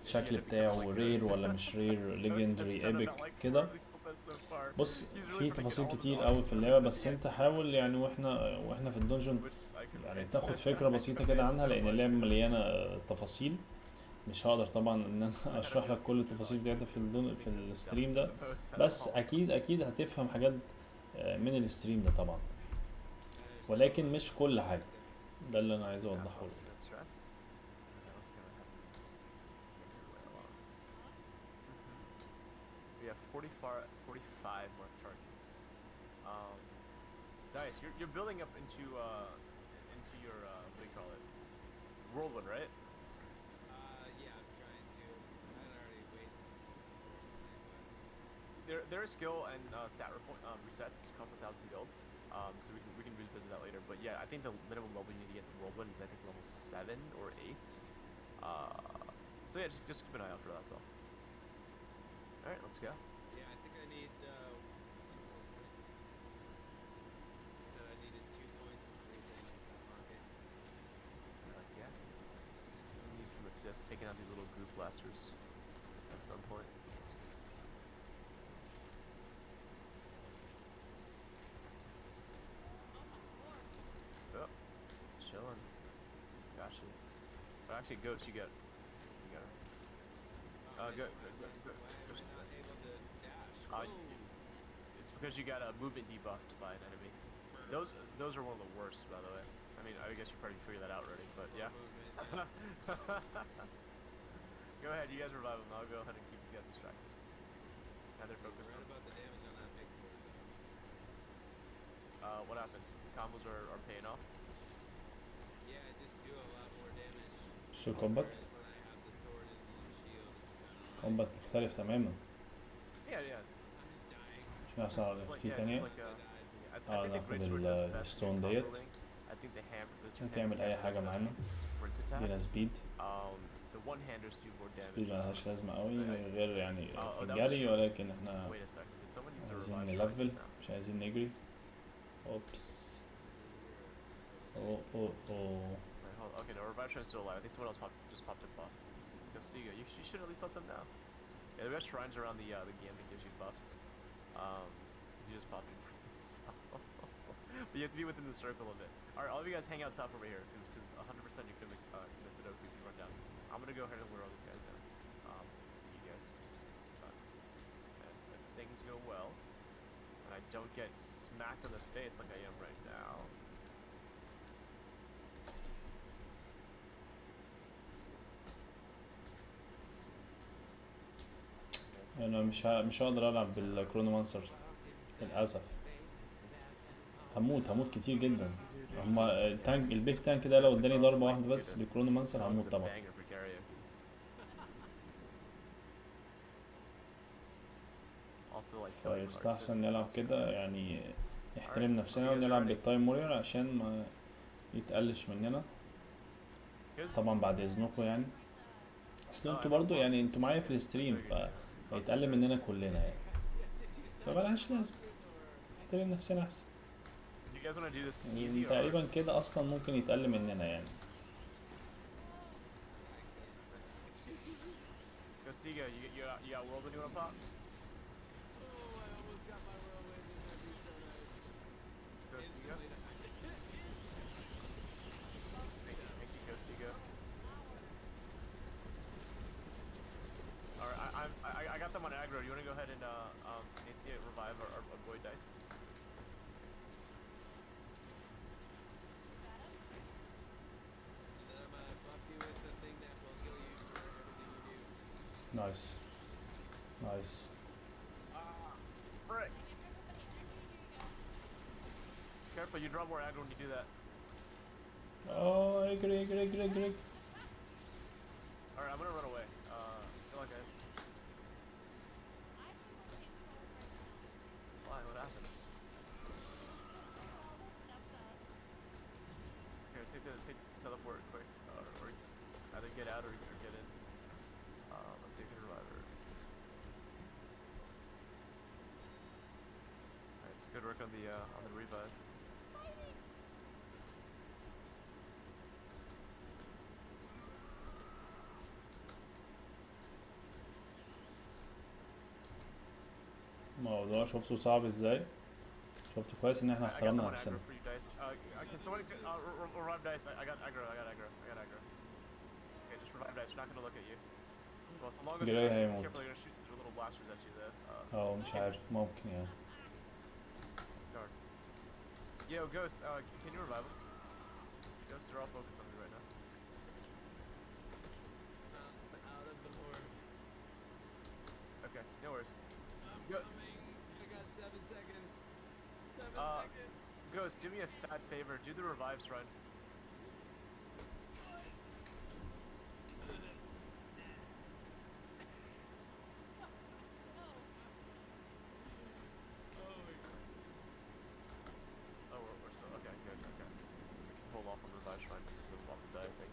الشكل بتاعه رير ولا مش رير، ليجندري، ايبك كده. بص في تفاصيل كتير قوي في اللعبة، بس انت حاول يعني واحنا في الدنجن يعني تاخد فكرة بسيطة كده عنها، لان اللعبة مليانة تفاصيل. مش هقدر طبعا ان انا اشرح لك كل التفاصيل بتاعتها في الستريم ده، بس اكيد هتفهم حاجات من الستريم ده طبعا، ولكن مش كل حاجة. ده اللي انا عايز اوضحه لك. We have 45 more targets. Dice, you're building up into your what do you call it? Whirlwind, right? Yeah, I'm trying to. I had already wasted, unfortunately, There is skill and stat resets, cost 1,000 gold. So we can revisit that later. But yeah, I think the minimum level you need to get to Whirlwind is I think level 7 or 8. So yeah, just keep an eye out for that. That's all. All right, let's go. Yeah, I think I need 2 more points. Said I needed 2 points and 3 things in that market. Yeah. We need some assists taking out these little group blasters at some point. Oh, chilling. Gotcha. But actually, goats, you got. Go. Why am I not able to dash? It's because you got a movement debuffed by an enemy. Those are one of the worst, by the way. I mean, I guess you probably figured that out already, but yeah. Movement, Go ahead, you guys revive them. I'll go ahead and keep these guys distracted. Now they're focused Right on. about the damage on that big sword, though. What happened? Combos are paying off. Yeah, I just do a lot more damage. شو كومبات؟ Whereas when I have the sword and the shield, it's kind of like كومبات مختلف تماما. Yeah. I'm just dying. شو هيحصل على It's like, تي yeah, تانية؟ it's like I think the ناخد great sword does best الستون in ديت. comboing. I think the two-handed تعمل اي hammer حاجة does best معانا. with sprint attack. دينا سبيد. The one-handers do more damage. سبيد ملهاش لازمة قوي غير يعني في that was الجري، a ولكن احنا Wait a second. Did someone use a عايزين revive نلفل، strike just now? مش عايزين نجري. اوبس. اوه. Wait, hold on. Okay, no, revive strike is still alive. I think someone else just popped a buff. Go Stiga, you should at least let them know. Yeah, there are shrines around the game that gives you buffs. You just popped it for yourself. But you have to be within the circle of it. Alright, all of you guys hang out top over here, because 100% you can commit Sudoku if you run down. I'm gonna go ahead and lure all these guys down. To you guys, just some time. And if things go well, and I don't get smacked in the face like I am right now. انا مش هقدر العب بالكرونومانسر للاسف. هموت كتير جدا. هما التانك البيج تانك ده لو اداني ضربة واحدة بس بالكرونومانسر هموت طبعا. فيستحسن نلعب كده يعني، نحترم نفسنا ونلعب بالتايم وورير عشان ما يتقلش مننا طبعا بعد اذنكم يعني. اصل انتوا برضو يعني انتوا معايا في الستريم فهيتقل مننا كلنا يعني، فملهاش لازمة. نحترم نفسنا احسن. يعني تقريبا كده اصلا ممكن يتقل مننا يعني. Stiga, you got whirlwind you wanna pop? Oh, I almost got my whirlwind and that'd be so nice. Go Stiga. Thank you, Go Stiga. Alright, I got them on aggro. You wanna go ahead and initiate revive our boy Dice? نايس نايس. Frick! Careful, you draw more aggro when you do that. اه اجري اجري اجري اجري. Alright, I'm gonna run away. Go on, guys. Why? What happened? Here, take teleport quick, or either get out or get in. Let's see if we can revive her. Nice, good work on the revive. الموضوع شفته صعب ازاي؟ شفته كويس ان احنا I got the احترمنا one نفسنا. aggro for you dice. Can someone revive dice? I got aggro. Okay, just revive dice. We're not gonna look at you. Well, so long as جراي you're هيموت. careful, they're gonna shoot their little blasters at you there. اه مش عارف ممكن يعني. Darn. Yo, Ghost, can you revive them? Ghosts are all focused on me right now. Out of the horde. Okay, no worries. I'm Go. coming. I got 7 seconds. 7 Uh, seconds. Ghost, do me a fat favor. Do the revives run. Oh, we're still okay. Good. Okay. We can hold off on revives run. We're about to die, I think.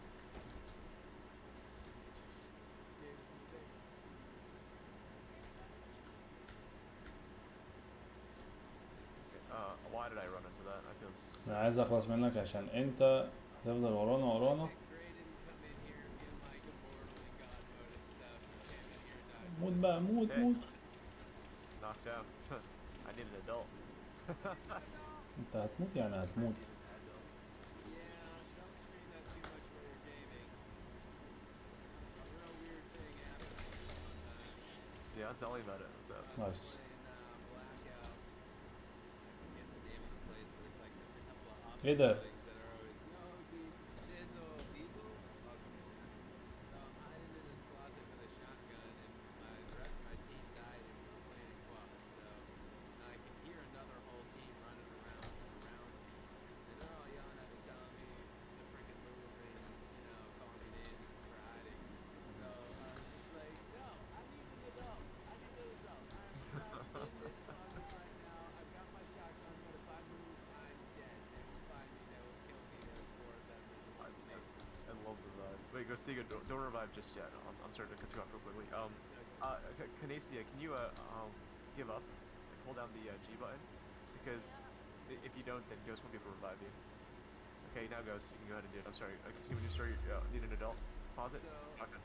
Why did I run into that? I feel so انا عايز اخلص منك عشان انت هتفضل ورانا ورانا. موت بقى موت Hey. موت. knocked down. I need an adult. انت هتموت يعني هتموت. Yeah, tell me about it. What's up? نايس. ايه ده؟ Wait, Gostiga, don't revive just yet. I'm sorry to cut you off real quickly. Canastia, can you give up? Like, hold down the G button, because if you don't, then Ghost won't be able to revive you. Okay, now Ghost, you can go ahead and do it. I'm sorry. Continue when you start. Need an adult. Pause it. Okay.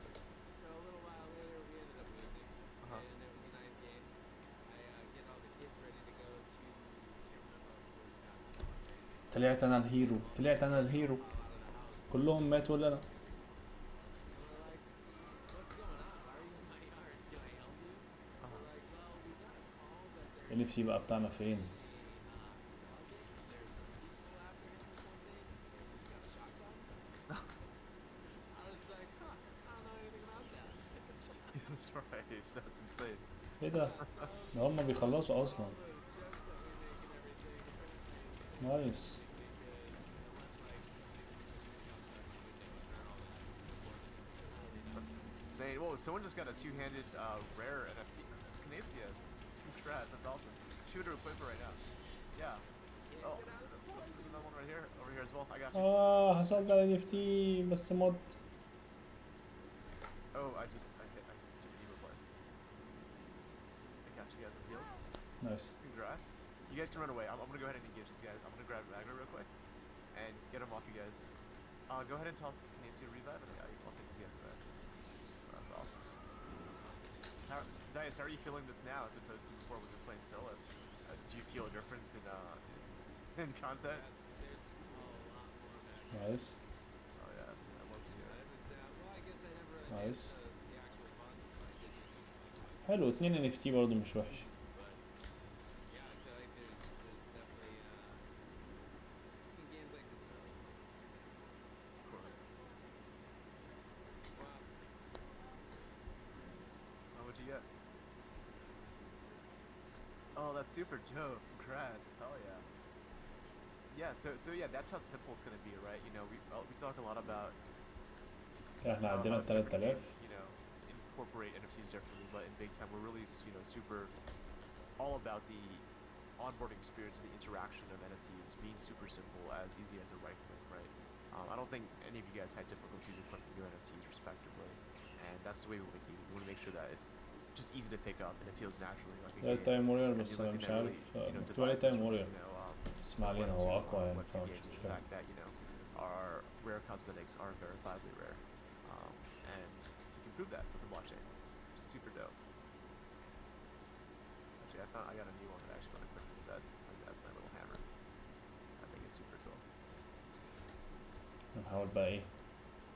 So a little while later, we ended up losing, and it was a nice game. I get all the kids ready to go to. Can't remember where the basketball place. طلعت انا الهيرو طلعت انا الهيرو. كلهم ماتوا ولا انا؟ NFT بقى بتاعنا فين؟ Jesus Christ, that's insane. ايه ده؟ ده هما بيخلصوا اصلا. نايس. Insane. Whoa, someone just got a two-handed rare NFT. It's Canastia. Congrats, that's awesome. Shoot her equip her right now. Yeah. Oh, there's another one right here. Over here as well. I got you. حصلت على NFT بس مود. Oh, I hit stupid evil play. I got you guys on heels. نايس. Congrats. You guys can run away. I'm gonna go ahead and engage these guys. I'm gonna grab Magna real quick and get them off you guys. Go ahead and toss Canastia revive, and I'll take these guys back. That's awesome. Dice, how are you feeling this now as opposed to before when you were playing solo? Do you feel a difference in content? There's a lot more back. نايس. Oh yeah, I love to hear it. Well, I guess I never really Nice. did the actual bosses like I did. حلو 2 NFT برضه مش وحش. Yeah, I feel like there's definitely in games like this are always fun. Of course. Wow. that's super dope. Congrats. Hell yeah. Yeah, so yeah, that's how simple it's gonna be, right? You know, we talk a lot about كده احنا عدينا ال different 3000. games, you know, incorporate NFTs differently, but in Bigtime we're really, you know, super all about the onboarding experience and the interaction of NFTs being super simple, as easy as a right click, right? I don't think any of you guys had difficulties in clicking your NFTs respectively, and that's the way we want to keep it. We want to make sure that it's just easy to pick up and it feels naturally like a ده game. تايم وورير And بس the انا only thing مش that عارف really, you know, مكتوب عليه divides us تايم from, وورير. you know, بس ما علينا Web هو 2, اقوى يعني Web 2 فمش games is the مشكلة. fact that, you know, our rare cosmetics are verifiably rare, and you can prove that with the blockchain, which is super dope. Actually, I got a new one that I actually want to click instead, like as my little hammer. I think it's super cool. نحاول بقى ايه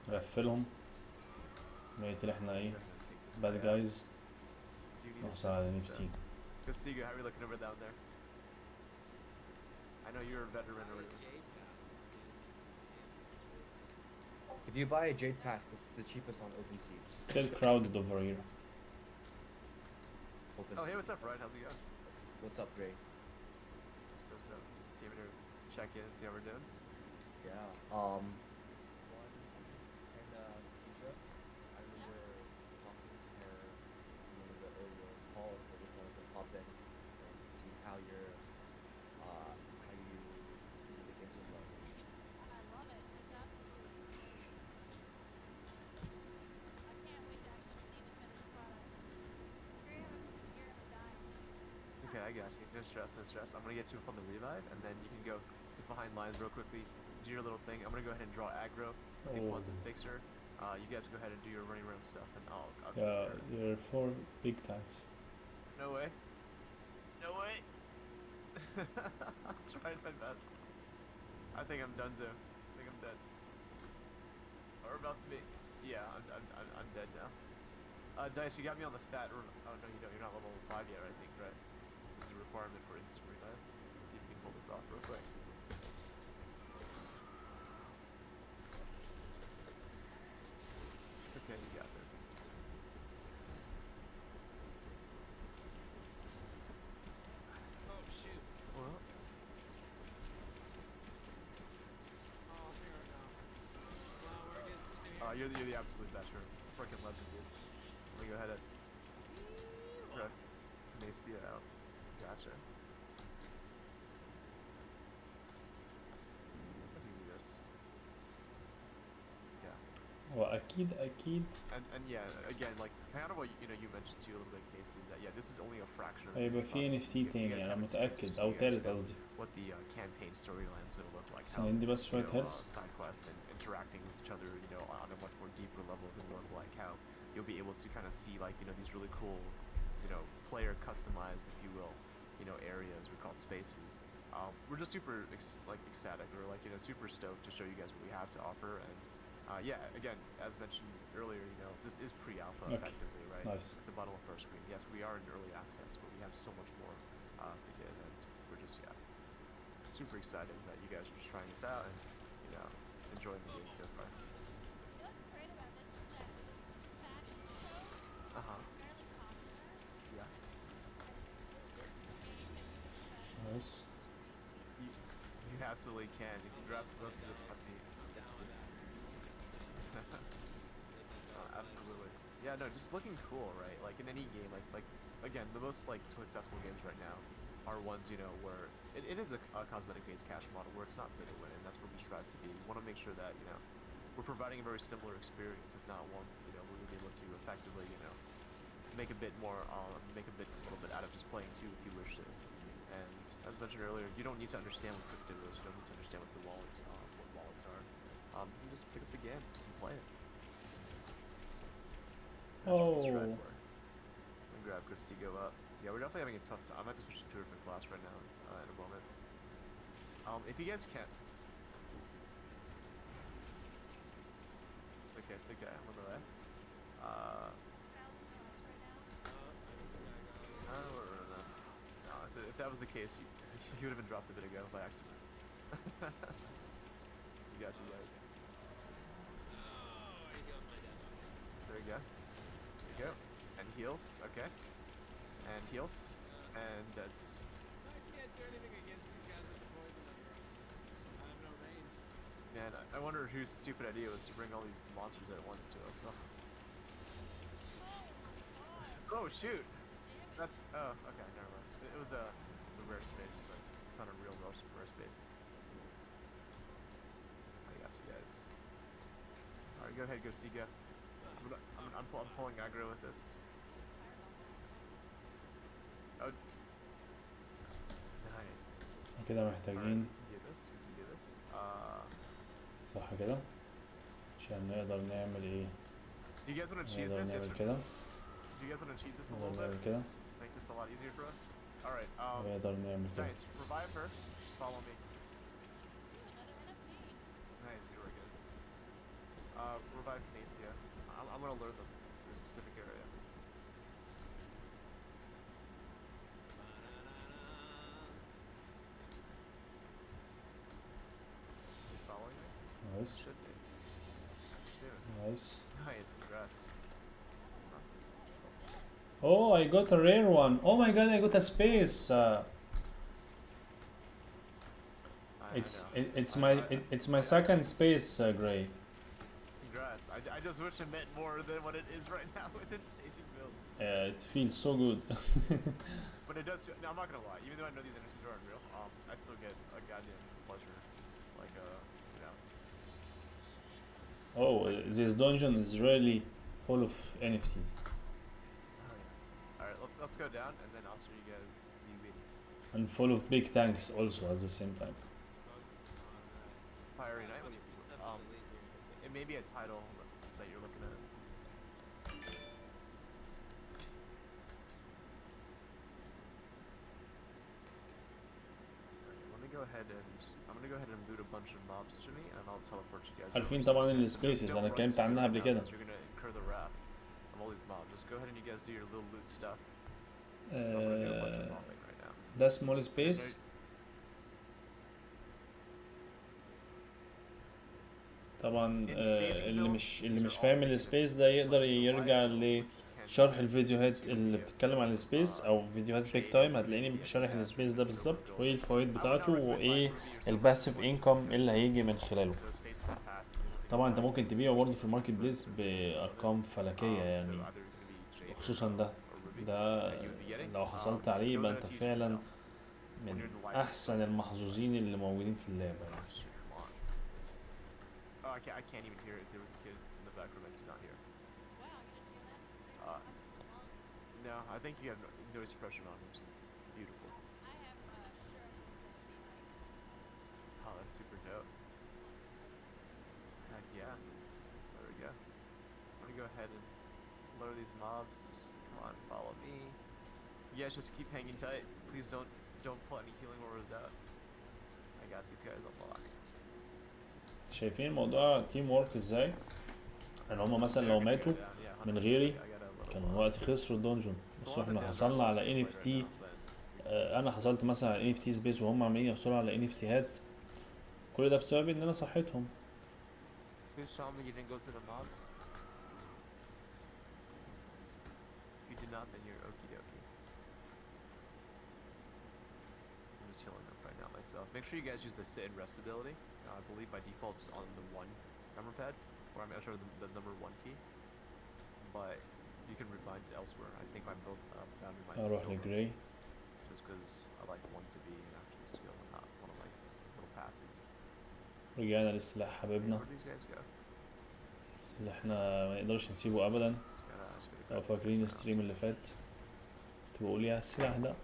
نغفلهم نقتل احنا ايه Definitely take this bad guy out. guys Do you need نحصل على assistance NFT. though? Costigo, how are you looking over down there? I know you're a veteran over this. If you buy a Jade Pass, it's the cheapest on OpenSea. Still crowded over here. OpenSea. Oh, hey, what's up, Ryan? How's it going? What's up, Gray? So, came in here to check in and see how we're doing. Yeah. One, and Stisha, I remember talking to her in one of the earlier calls, so I just wanted to pop in and see how you do the game so far. I love it. It's absolutely. I can't wait to actually see the finished product. You're gonna die. It's okay, I got you. No stress, no stress. I'm gonna get you up on the revive, and then you can go sit behind lines real quickly, do your little thing. I'm gonna go ahead and draw aggro. I think once a fixer. You guys go ahead and do your running around stuff, and I'll keep Yeah, there. you're 4 big tanks. No way. No way. I'm trying my best. I think I'm donezo. I think I'm dead. Or about to be. Yeah, I'm dead now. Dice, you got me on the fat. Oh no, you don't. You're not level 5 yet, I think, right? It's a requirement for instant revive. Let's see if we can pull this off real quick. It's okay, you got this. Oh shoot. Well, Oh, here we go. Well, we're against you're the absolute best. You're a freaking legend, dude. Let me go ahead and mace you out. Gotcha. Let's do this. Yeah. وأكيد And yeah, again, like kind of what you know you mentioned too a little bit, Casey, is that yeah, this is only a fraction of the هيبقى finished في product. NFT You تاني guys أنا haven't متأكد touched, أو you guys تالت know قصدي. what the campaign storyline is going to look like. بس ندي بس شوية health. Side quests and interacting with each other, you know, on a much more deeper level than one, like how you'll be able to kind of see like you know these really cool, you know, player customized, if you will, you know, areas we call spaces. We're just super ecstatic, or like you know super stoked to show you guys what we have to offer. And yeah, again, as mentioned earlier, you know, this is pre-alpha Okay. effectively, right? Nice. At the bottom of our screen. Yes, we are in early access, but we have so much more to get, and we're just super excited that you guys are just trying this out and you know enjoying the game so far. You know what's great about this is that fashion shows Uh-huh. are fairly popular. Yeah. This game can be fashion. Nice. You absolutely can. You can dress those just must be. Absolutely. Yeah, no, just looking cool, right? Like in any game, like again, the most like successful games right now are ones you know where it is a cosmetic-based cash model where it's not pay to win, and that's where we strive to be. We want to make sure that you know we're providing a very similar experience, if not one. You know, we're gonna be able to effectively, you know, make a bit more, make a little bit out of just playing too, if you wish to. And as mentioned earlier, you don't need to understand what crypto is. You don't need to understand what the wallets are. You can just pick up the game and play it. That's what we strive for. Let me grab Costigo up. Yeah, we're definitely having a tough time. I'm about to switch to a different class right now in a moment. If you guys can. It's okay, it's okay. I'm on the way. No, if that was the case, you would have been dropped a bit ago by accident. You got you guys. Oh, I healed my death. There you go. There you go. And heals. Okay. And heals. And that's I wonder whose stupid idea was to bring all these monsters at once to us. Oh shoot! That's okay. Never mind. It was it's a rare space, but it's not a real rare space. I got you guys. All right, go ahead, go Stiga. I'm pulling aggro with this. Oh, nice. كده Alright, we محتاجين can do this. We can do this. صح كده عشان نقدر نعمل ايه. Do you guys want to cheese نقدر this? Yes. نعمل كده. Do you guys want to cheese this a نقدر little bit? نعمل كده. Make this a lot easier for us. All right. نقدر نعمل كده. Nice. Revive her. Follow me. Another NFT. Nice. Good work, guys. Revive Nastia. I'm gonna lure them to a specific area. You following me? Nice. Should be. Soon. Nice. Nice. Congrats. Oh, I got a rare one. Oh my god, I got a space. It's my second space, Gray. Congrats. I just wish it meant more than what it is right now with its staging build. It feels so good. But it does. No, I'm not gonna lie. Even though I know these NFTs are unreal, I still get a goddamn pleasure. Like, you know. Oh, this dungeon is really full of NFTs. Oh yeah. All right, let's go down, and then I'll show you guys the lead. And full of big tanks also at the same time. Fiery Night. It may be a title that you're looking at. Alright, let me go ahead and I'm gonna go ahead and loot a bunch of mobs to me, and I'll teleport you guys. عارفين over. طبعا Just السبيسز don't انا run اتكلمت to me عنها right قبل now, كده. 'cause you're gonna incur the wrath of all these mobs. Just go ahead and you guys do your little loot stuff. I'm gonna do a bunch of mobbing right now. ده small space. طبعا اللي مش فاهم السبيس ده يقدر يرجع لشرح الفيديوهات اللي بتتكلم عن السبيس او فيديوهات بيج تايم، هتلاقيني بشرح السبيس ده بالظبط وايه الفوائد بتاعته وايه الباسيف انكم اللي هيجي من خلاله. طبعا انت ممكن تبيعه برضه في الماركت بليس بارقام فلكيه يعني، خصوصا ده لو حصلت عليه يبقى انت فعلا من احسن المحظوظين اللي موجودين في اللعبه يعني. Oh, I can't even hear it. There was a kid in the back room I did not hear. Wow, you didn't hear that? No, I think you have noise suppression on, which is beautiful. I have sure Oh, that's super dope. Heck yeah. There we go. I'm gonna go ahead and lower these mobs. Come on, follow me. You guys just keep hanging tight. Please don't pull any healing auras out. I got these guys on lock. شايفين الموضوع تيم وورك ازاي؟ ان هما مثلا لو ماتوا من غيري كانوا وقت خسروا الدونجون. بس احنا حصلنا على NFT، انا حصلت مثلا على NFT سبيس وهم عمالين يحصلوا على NFTات، كل ده بسبب ان انا صحيتهم. Who saw me? You didn't go to the mobs? You did not, then you're okie dokie. I'm just healing up right now myself. Make sure you guys use the sit and rest ability. I believe by default it's on the 1 number pad, or I'm not sure the number 1 key, but you can rebind it elsewhere. I think my build boundary might اروح still لجراي. just because I like 1 to be an actual skill and not one of my little passives. رجعنا للسلاح حبيبنا Where'd these guys go? اللي احنا ما نقدرش نسيبه ابدا. Just gotta لو grab these فاكرين guys now. الستريم اللي فات كنت بقول يا السلاح ده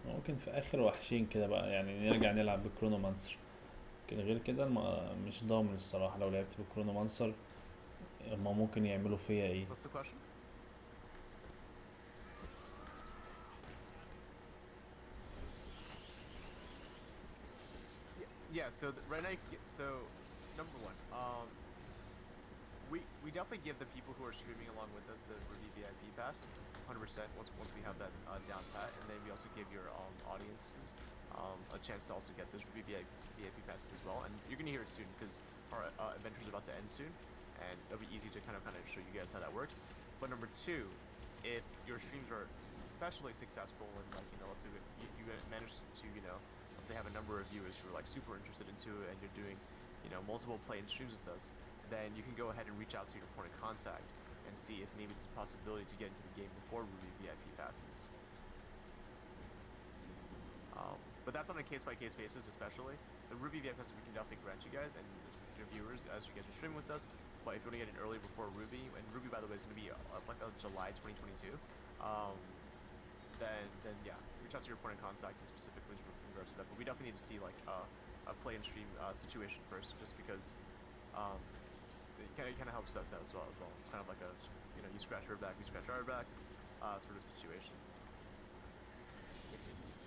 ممكن في اخر وحشين كده بقى يعني نرجع نلعب بالكرونومانسر، لكن غير كده مش ضامن الصراحة. لو لعبت بالكرونومانسر هما ممكن يعملوا فيا ايه. What's the question? Yeah, so right now, so number one, we definitely give the people who are streaming along with us the Ruby VIP pass, 100%. Once we have that down pat, and then we also give your audiences a chance to also get those Ruby VIP passes as well. And you're gonna hear it soon because our adventure is about to end soon, and it'll be easy to kind of show you guys how that works. But number two, if your streams are especially successful and like let's say you manage to let's say have a number of viewers who are like super interested into it and you're doing multiple play and streams with us, then you can go ahead and reach out to your point of contact and see if maybe there's a possibility to get into the game before Ruby VIP passes. But that's on a case-by-case basis, especially. The Ruby VIP passes we can definitely grant you guys and your viewers as you guys are streaming with us. But if you want to get in early before Ruby, and Ruby by the way is going to be like July 2022, then yeah, reach out to your point of contact and specifically in regards to that. But we definitely need to see like a play and stream situation first, just because it kind of helps us out as well. It's kind of like a you scratch our back, we scratch our backs sort of situation.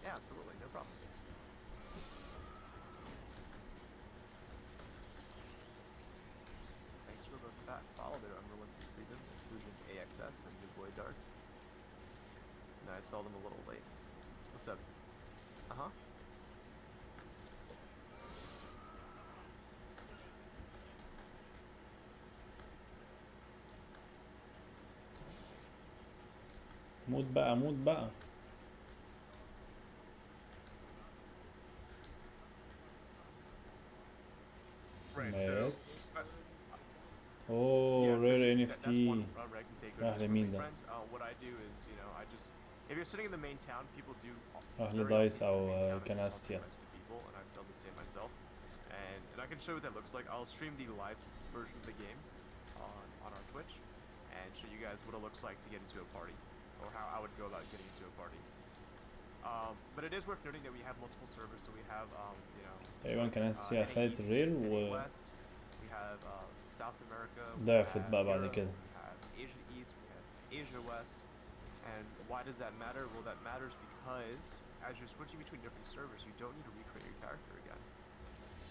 Yeah, absolutely, no problem. Thanks for the fat follow there, Underlands and Freedom, including AXS and New Boy Dark. No, I saw them a little late. What's up? Uh-huh. موت بقى موت بقى. Right, so مات. اوه رير ان اف تي. راح لمين ده؟ what I do is I just if you're sitting in the main town, people do راح لدايس او كناستيا. people, and I've done the same myself. And I can show you what that looks like. I'll stream the live version of the game on our Twitch and show you guys what it looks like to get into a party, or how I would go about getting into a party. But it is worth noting that we have multiple servers, so we have تقريبا كناستيا خدت الرير و West, we have South America, ضعفت بقى بعد كده. we have Asia East, we have Asia West. And why does that matter? Well, that matters because as you're switching between different servers, you don't need to recreate your character again.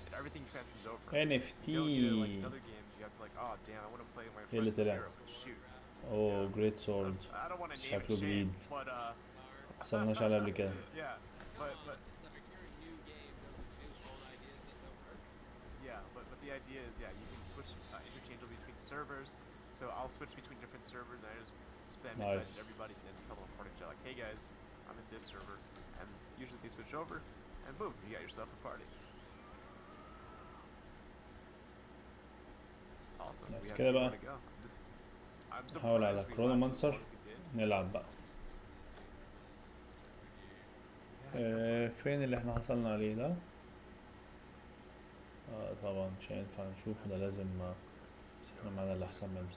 And everything transfers over. NFT. You don't need to, like in other games, you have to like, oh damn, I want to play my friend hero. Shoot. اوه جريت سورد. I don't want to name شكله it جديد. shame, but محصلناش عليه قبل كده. yeah, but yeah, but the idea is you can switch interchangeably between servers. So I'll switch between different servers and I just spam Nice. everybody and then tell them party chat like, hey guys, I'm in this server, and usually they switch over, and boom, you got yourself a party. Awesome. بس We have كده 2 بقى more to go. I'm نحاول على surprised we كورونا lasted as مانسر long as we did. نلعب بقى. فين اللي احنا حصلنا عليه ده؟ طبعا مش هينفع نشوفه ده لازم بس احنا معانا اللي احسن منه.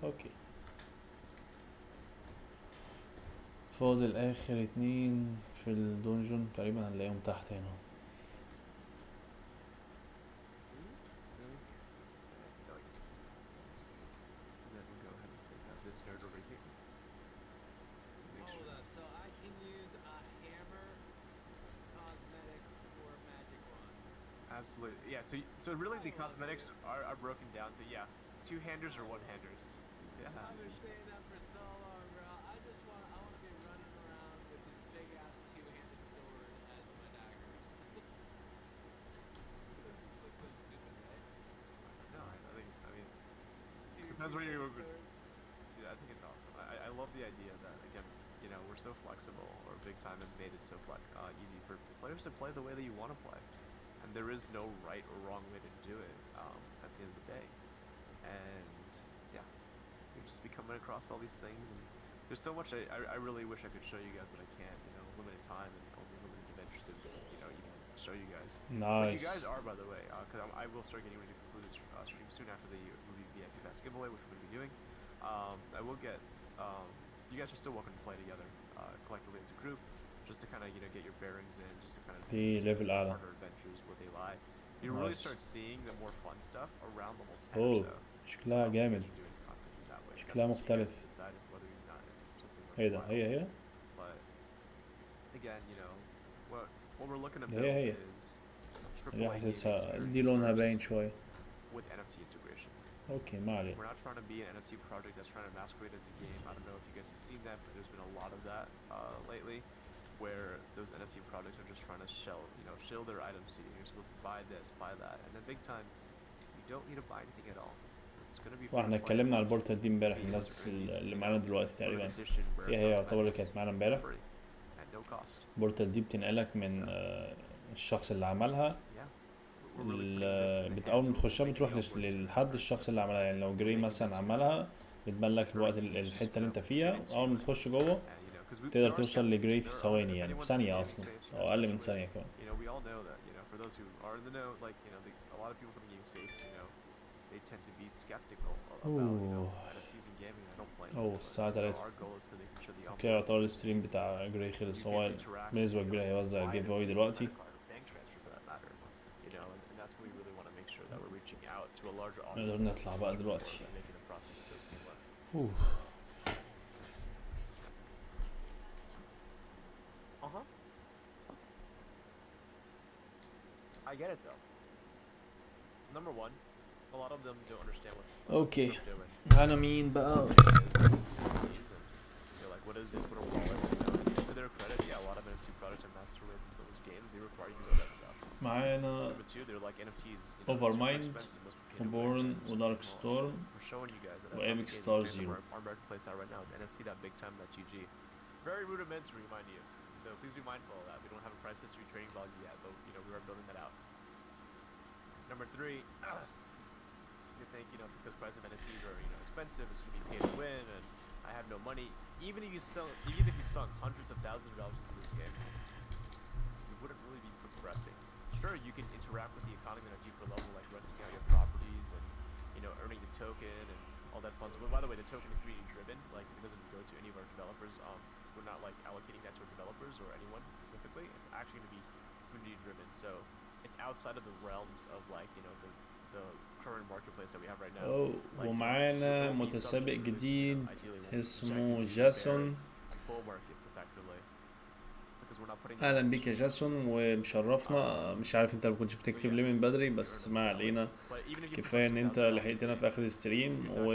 اوكي فاضل اخر 2 في الدونجون تقريبا هنلاقيهم تحت هنا. Hold up, so I can use a hammer cosmetic for magic wand. Absolutely, yeah. So really, the cosmetics are broken down to 2-handers or 1-handers. Yeah. I've been saying that for so long, bro. I want to be running around with this big ass 2-handed sword as my daggers. This looks so stupid, right? No, I mean, Two depends where you're two-handed going. swords. Dude, I think it's awesome. I love the idea that again, we're so flexible, or Bigtime has made it so easy for players to play the way that you want to play, and there is no right or wrong way to do it at the end of the day. And yeah, you just be coming across all these things, and there's so much I really wish I could show you guys, but I can't. Limited time and only limited adventures to even show you guys. But you guys Nice. are, by the way, because I will start getting ready to conclude this stream soon after the Ruby VIP Pass giveaway, which we're going to be doing. I will get. You guys are still welcome to play together collectively as a group, just to kind of get your bearings in, just to kind of دي level أعلى. harder adventures where they lie. You really Nice. start seeing the more fun stuff around level 10 or اوه so. شكلها جامد. You're doing content in that way. شكلها That's up to you guys مختلف. to decide whether or not it's something ايه ده worthwhile. هي But again, what we're looking to هي build هي. is اللي AAA gaming حاسسها دي experience لونها first باين شوية. with NFT integration. اوكي ما عليه. We're not trying to be an NFT project that's trying to masquerade as a game. I don't know if you guys have seen that, but there's been a lot of that lately, where those NFT projects are just trying to shill their items to you. You're supposed to buy this, buy that, and then Bigtime, you don't need to buy anything at all. it's gonna be free واحنا to play. اتكلمنا على البورتال دي امبارح. These- الناس these اللي معانا دلوقتي limited تقريبا edition rare هي يعتبر اللي cosmetics كانت معانا امبارح. free at no cost. البورتال دي بتنقلك من الشخص اللي عملها Yeah. We're really putting this in the أول ما hands of بتخشها making بتروح it work للحد for الشخص اللي عملها. يعني لو جري making مثلا this عملها بتبان لك الوقت الحتة اللي انت فيها. أول ما تخش جوه تقدر توصل لجري في ثواني، يعني في ثانية أصلا أو أقل من ثانية كمان. You know, we all know that, you know, for those who are in the know, like, you know, a lot of people from the game space, you know, they tend to be skeptical about, you know, NFTs in gaming. I don't blame them. أوه but, الساعة you know, 3. our goal is to make sure the اوكي يعتبر الستريم بتاع جري خلص. you هو can interact, بالنسبة you know, لجري هيوزع via جيف the اوي credit دلوقتي. card or bank transfer for that matter, you know, and that's what we really want to make sure that we're reaching out to a larger audience. نقدر نطلع بقى دلوقتي. Making the process so seamless. أوه. I get it though. Number one, a lot of them don't understand what اوكي they're doing. أنا مين بقى؟ NFTs, and you're like, what is this? What are wallets? You know, and to their credit, yeah, a lot of NFT products are mastermade themselves as games. They require you to know that stuff. معانا Number two, they're like NFTs. You know, Overmind, super expensive, must be paid away. وبورن ودارك ستورم We're showing you guys that that's وإيبك not the case. ستار We're زيرو. our marketplace out right now is nft.bigtime.gg. Very rudimentary, mind you. So please be mindful of that. We don't have a price history trading volume yet, but you know we are building that out. Number three, you think, you know, because price of NFTs are, you know, expensive, it's gonna be pay to win, and I have no money. Even if you sunk hundreds of thousands of dollars into this game, you wouldn't really be progressing. Sure, you can interact with the economy on a deeper level, like renting out your properties and, you know, earning the token and all that fun stuff. But by the way, the token is community driven. Like, it doesn't go to any of our developers. We're not like allocating that to our developers or anyone specifically. It's actually gonna be community driven. So it's outside of the realms of, like, you know, the current marketplace that we have right now. أوه Like, ومعانا only some متسابق people who's, you know, جديد ideally want اسمه objectives to جاسون. compare bull markets effectively. Because we're not putting اهلا بيك يا جاسون ومشرفنا. مش عارف انت ما كنتش بتكتب ليه من بدري، بس ما علينا. But even if you كفايه ان انت put $100,000 لحقتنا في اخر الستريم you can actually put a,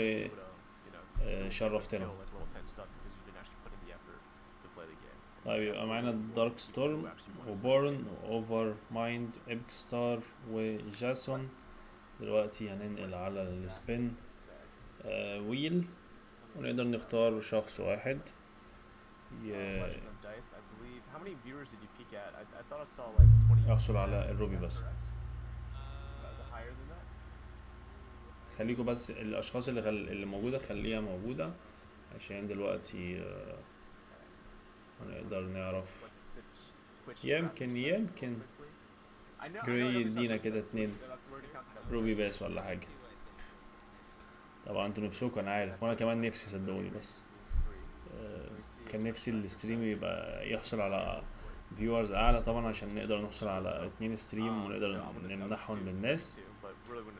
you know, still وشرفتنا. kill like level 10 stuff because you didn't actually put in the effort to play the game. طيب يبقى معانا دارك ستورم وبورن واوفر مايند ايبك ستار وجاسون. دلوقتي هننقل على السبين ويل ونقدر نختار شخص واحد. Legend of Dice, I believe. How many viewers did you peek at? I thought I saw like 20. يحصل على الروبي بس. Was it higher than that? خليكوا بس الاشخاص اللي موجوده خليها موجوده عشان دلوقتي هنقدر نعرف. يمكن جري يدينا كده 2 روبي باس ولا حاجه. طبعا انتوا نفسكم انا عارف، وانا كمان نفسي صدقوني، بس كان نفسي الستريم يبقى يحصل على فيورز اعلى طبعا عشان نقدر نحصل على 2 ستريم ونقدر نمنحهم للناس.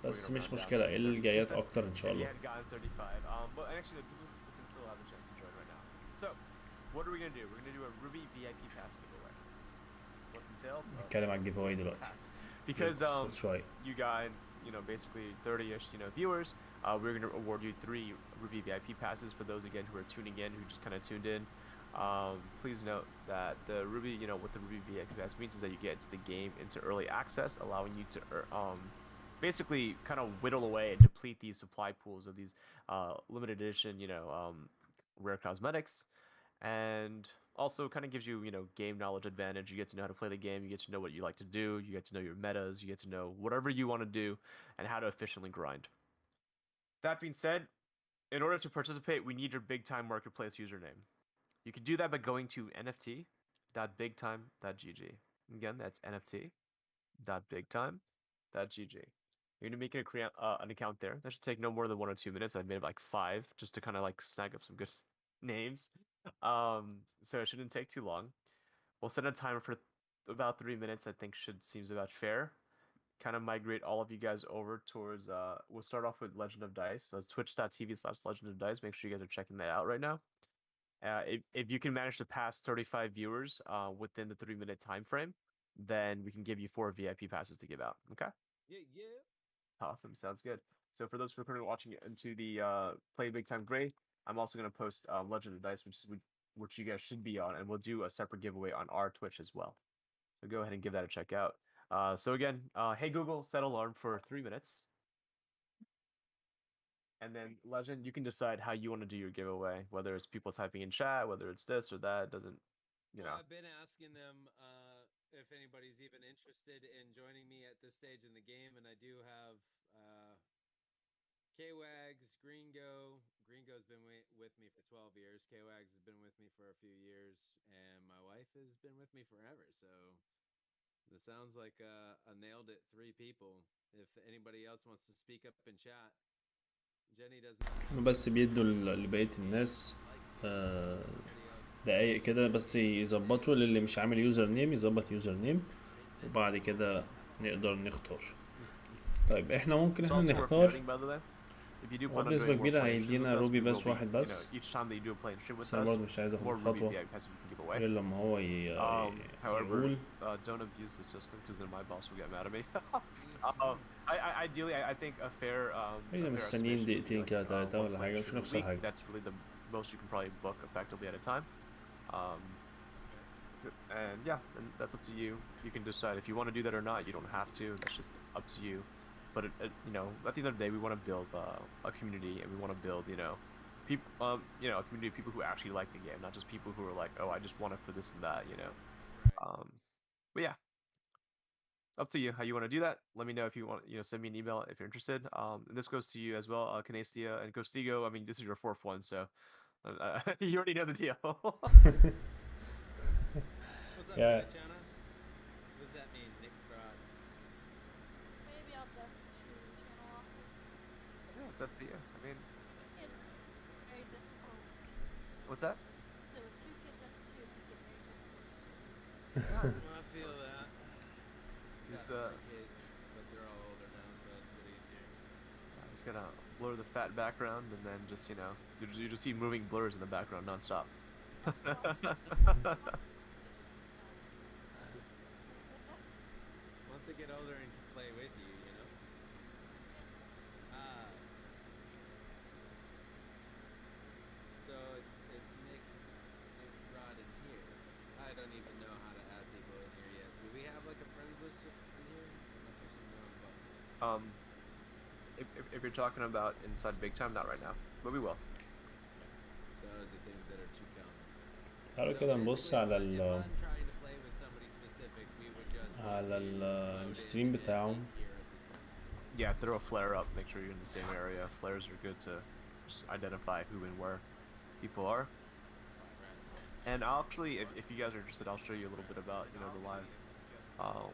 بس مش مشكله، الجايات اكتر ان شاء الله. What are we gonna do? We're gonna do a Ruby VIP pass giveaway. What's entailed? نتكلم على الجيف اواي دلوقتي. Because That's right. you got, you know, basically 30ish, you know, viewers. We're gonna award you 3 Ruby VIP passes for those again who are tuning in, who just kind of tuned in. Please note that the Ruby, you know, what the Ruby VIP pass means is that you get into the game into early access, allowing you to basically kind of whittle away and deplete these supply pools of these limited edition, you know, rare cosmetics. And also kind of gives you, you know, game knowledge advantage. You get to know how to play the game, you get to know what you like to do, you get to know your metas, you get to know whatever you want to do and how to efficiently grind. That being said, in order to participate, we need your big time marketplace username. You can do that by going to nft.bigtime.gg. Again, that's nft.bigtime.gg. You're gonna make an account there. That should take no more than 1 or 2 minutes. I've made like 5 just to kind of like snag up some good names. So it shouldn't take too long. We'll set a timer for about 3 minutes. I think seems about fair. Kind of migrate all of you guys over towards we'll start off with Legend of Dice. So it's twitch.tv/Legend of Dice. Make sure you guys are checking that out right now. If you can manage to pass 35 viewers within the 3-minute time frame, then we can give you 4 VIP passes to give out. Okay? Yeah. Awesome. Sounds good. So for those who are currently watching into the Play Big Time Gray, I'm also going to post Legend of Dice, which you guys should be on, and we'll do a separate giveaway on our Twitch as well. So go ahead and give that a check out. So again, hey Google, set alarm for 3 minutes. And then Legend, you can decide how you want to do your giveaway, whether it's people typing in chat, whether it's this or that. It doesn't, you Well, know. I've been asking them if anybody's even interested in joining me at this stage in the game, and I do have K-Wags, Gringo. Gringo's been with me for 12 years. K-Wags has been with me for a few years, and my wife has been with me forever. So it sounds like I nailed it. 3 people. If anybody else wants to speak up in chat, Jenny does not. بس بيدوا لبقية الناس دقايق كده بس يظبطوا للي مش عامل يوزر نيم يظبط يوزر نيم وبعد كده نقدر نختار. طيب احنا ممكن احنا نختار وبنسبة كبيرة هيدينا روبي بس واحد بس بس انا برضه مش عايز اخد الخطوة غير لما هو يقول. Don't abuse the system because then my boss will get mad at me. Ideally, I think a fair احنا مستنيين دقيقتين كده 3 ولا حاجة مش نخسر حاجة. That's really the most you can probably book effectively at a time. And yeah, and that's up to you. You can decide if you want to do that or not. You don't have to. That's just up to you. But you know, at the end of the day, we want to build a community, and we want to build, you know, people, you know, a community of people who actually like the game, not just people who are like, oh, I just want it for this and that, you know. But yeah, up to you how you want to do that. Let me know if you want, you know, send me an email if you're interested. And this goes to you as well, Canastia and Costigo. I mean, this is your 4th one, so you already know the deal. What's up, Yeah. Chana? What does that mean, Nick Fraud? Maybe I'll dust the streaming channel off. Yeah, it's up to you. I mean, It's very difficult. what's that? So with 2 kids up to 2, it can get very difficult to stream. I feel that. Just Got 4 kids, but they're all older now, so it's a bit easier. I'm just gonna blur the fat background, and then just, you know, you just see moving blurs in the background nonstop. Once they get older and can play with you, you know. So it's Nick Fraud in here. I don't even know how to add people in here yet. Do we have like a friends list in here? I'm not pushing the wrong button. If you're talking about inside Bigtime, not right now, but we will. So those are things that are too common. تعالوا So كده نبص basically, على if ال I'm trying to play with somebody specific, we would just على load in الستريم بتاعهم. here at this time. Yeah, throw a flare up. Make sure you're in the same area. Flares are good to just identify who and where people are. And I'll actually, if you guys are interested, I'll show you a little bit about, you know, the live,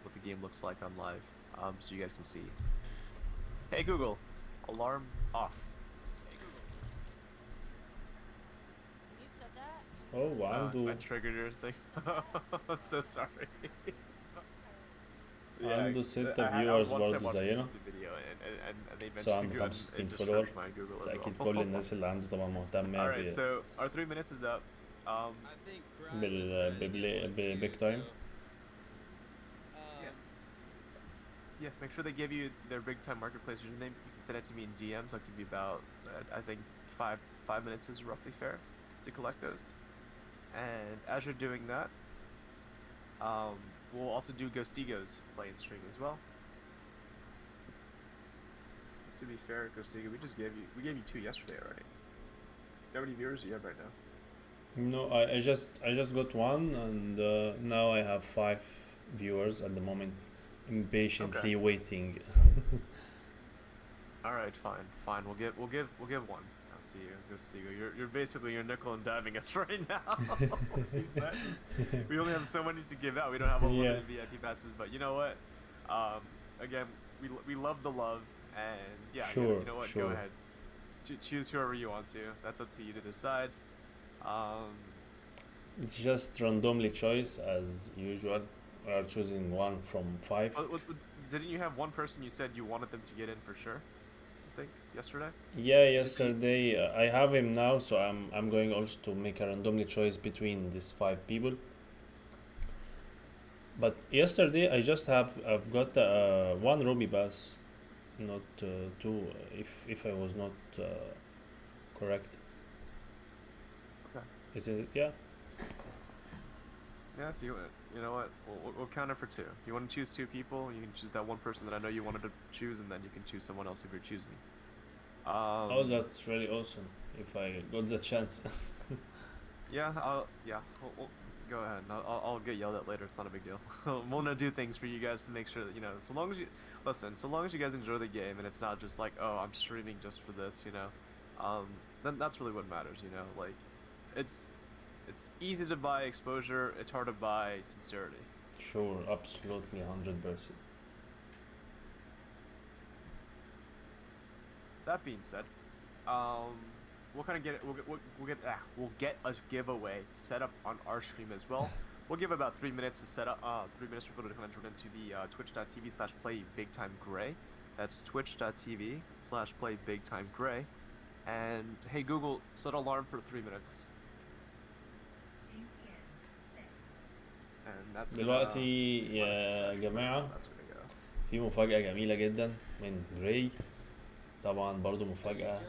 what the game looks like on live, so you guys can see. Hey Google, alarm off. When you said that, Oh وعنده I triggered your thing. I'm so sorry. عنده 6 I was viewers one time برضه watching a زينا. YouTube video and they So mentioned عنده Google 65 and just فولور searched my Google بس as أكيد well. كل الناس اللي عنده طبعا مهتمة Alright, so our 3 minutes is up. I think Brad was trying to get one too, Bigtime. so, Yeah, make sure they give you their Bigtime Marketplace username. You can send it to me in DMs. I'll give you about, I think, five minutes is roughly fair to collect those. And as you're doing that, we'll also do Ghostigo's play and stream as well. To be fair, Ghostigo, we gave you 2 yesterday already. How many viewers do you have right now? No, I just got 1 and now I have 5 viewers at the moment, impatiently waiting. All right, fine. We'll give 1 out to you, Ghostigo. You're basically nickel and diving us right now. These matches. We only have so many to give out. We don't have unlimited VIP passes, but you know what? Again, we love the love, and yeah, Sure, you know what? sure. Go ahead. Choose whoever you want to. That's up to you to decide. It's just randomly choice as usual. We are choosing 1 from 5. Didn't you have one person you said you wanted them to get in for sure? I think yesterday. Yeah, yesterday I have him now, so I'm going also to make a randomly choice between these 5 people. But yesterday I've got 1 Ruby Bass, not 2. If I was not correct. Okay. Is it? Yeah. Yeah, if you know what, we'll count it for 2. If you want to choose 2 people, you can choose that one person that I know you wanted to choose, and then you can choose someone else if you're choosing. Oh, that's really awesome. If I got the chance. Yeah, we'll go ahead. I'll get yelled at later. It's not a big deal. We'll know do things for you guys to make sure that, you know, so long as you listen, so long as you guys enjoy the game and it's not just like, oh, I'm streaming just for this, you know, then that's really what matters, you know. Like, it's easy to buy exposure. It's hard to buy sincerity. Sure, absolutely, 100%. That being said, we'll kind of we'll get a giveaway set up on our stream as well. We'll give about 3 minutes to set up, 3 minutes for people to kind of join into the twitch.tv/playbigtimegray. That's twitch.tv/playbigtimegray. And hey Google, set an alarm for 3 minutes. And that's دلوقتي يا جماعة that's gonna go. في مفاجأة جميلة جدا من جراي. طبعا برضو مفاجأة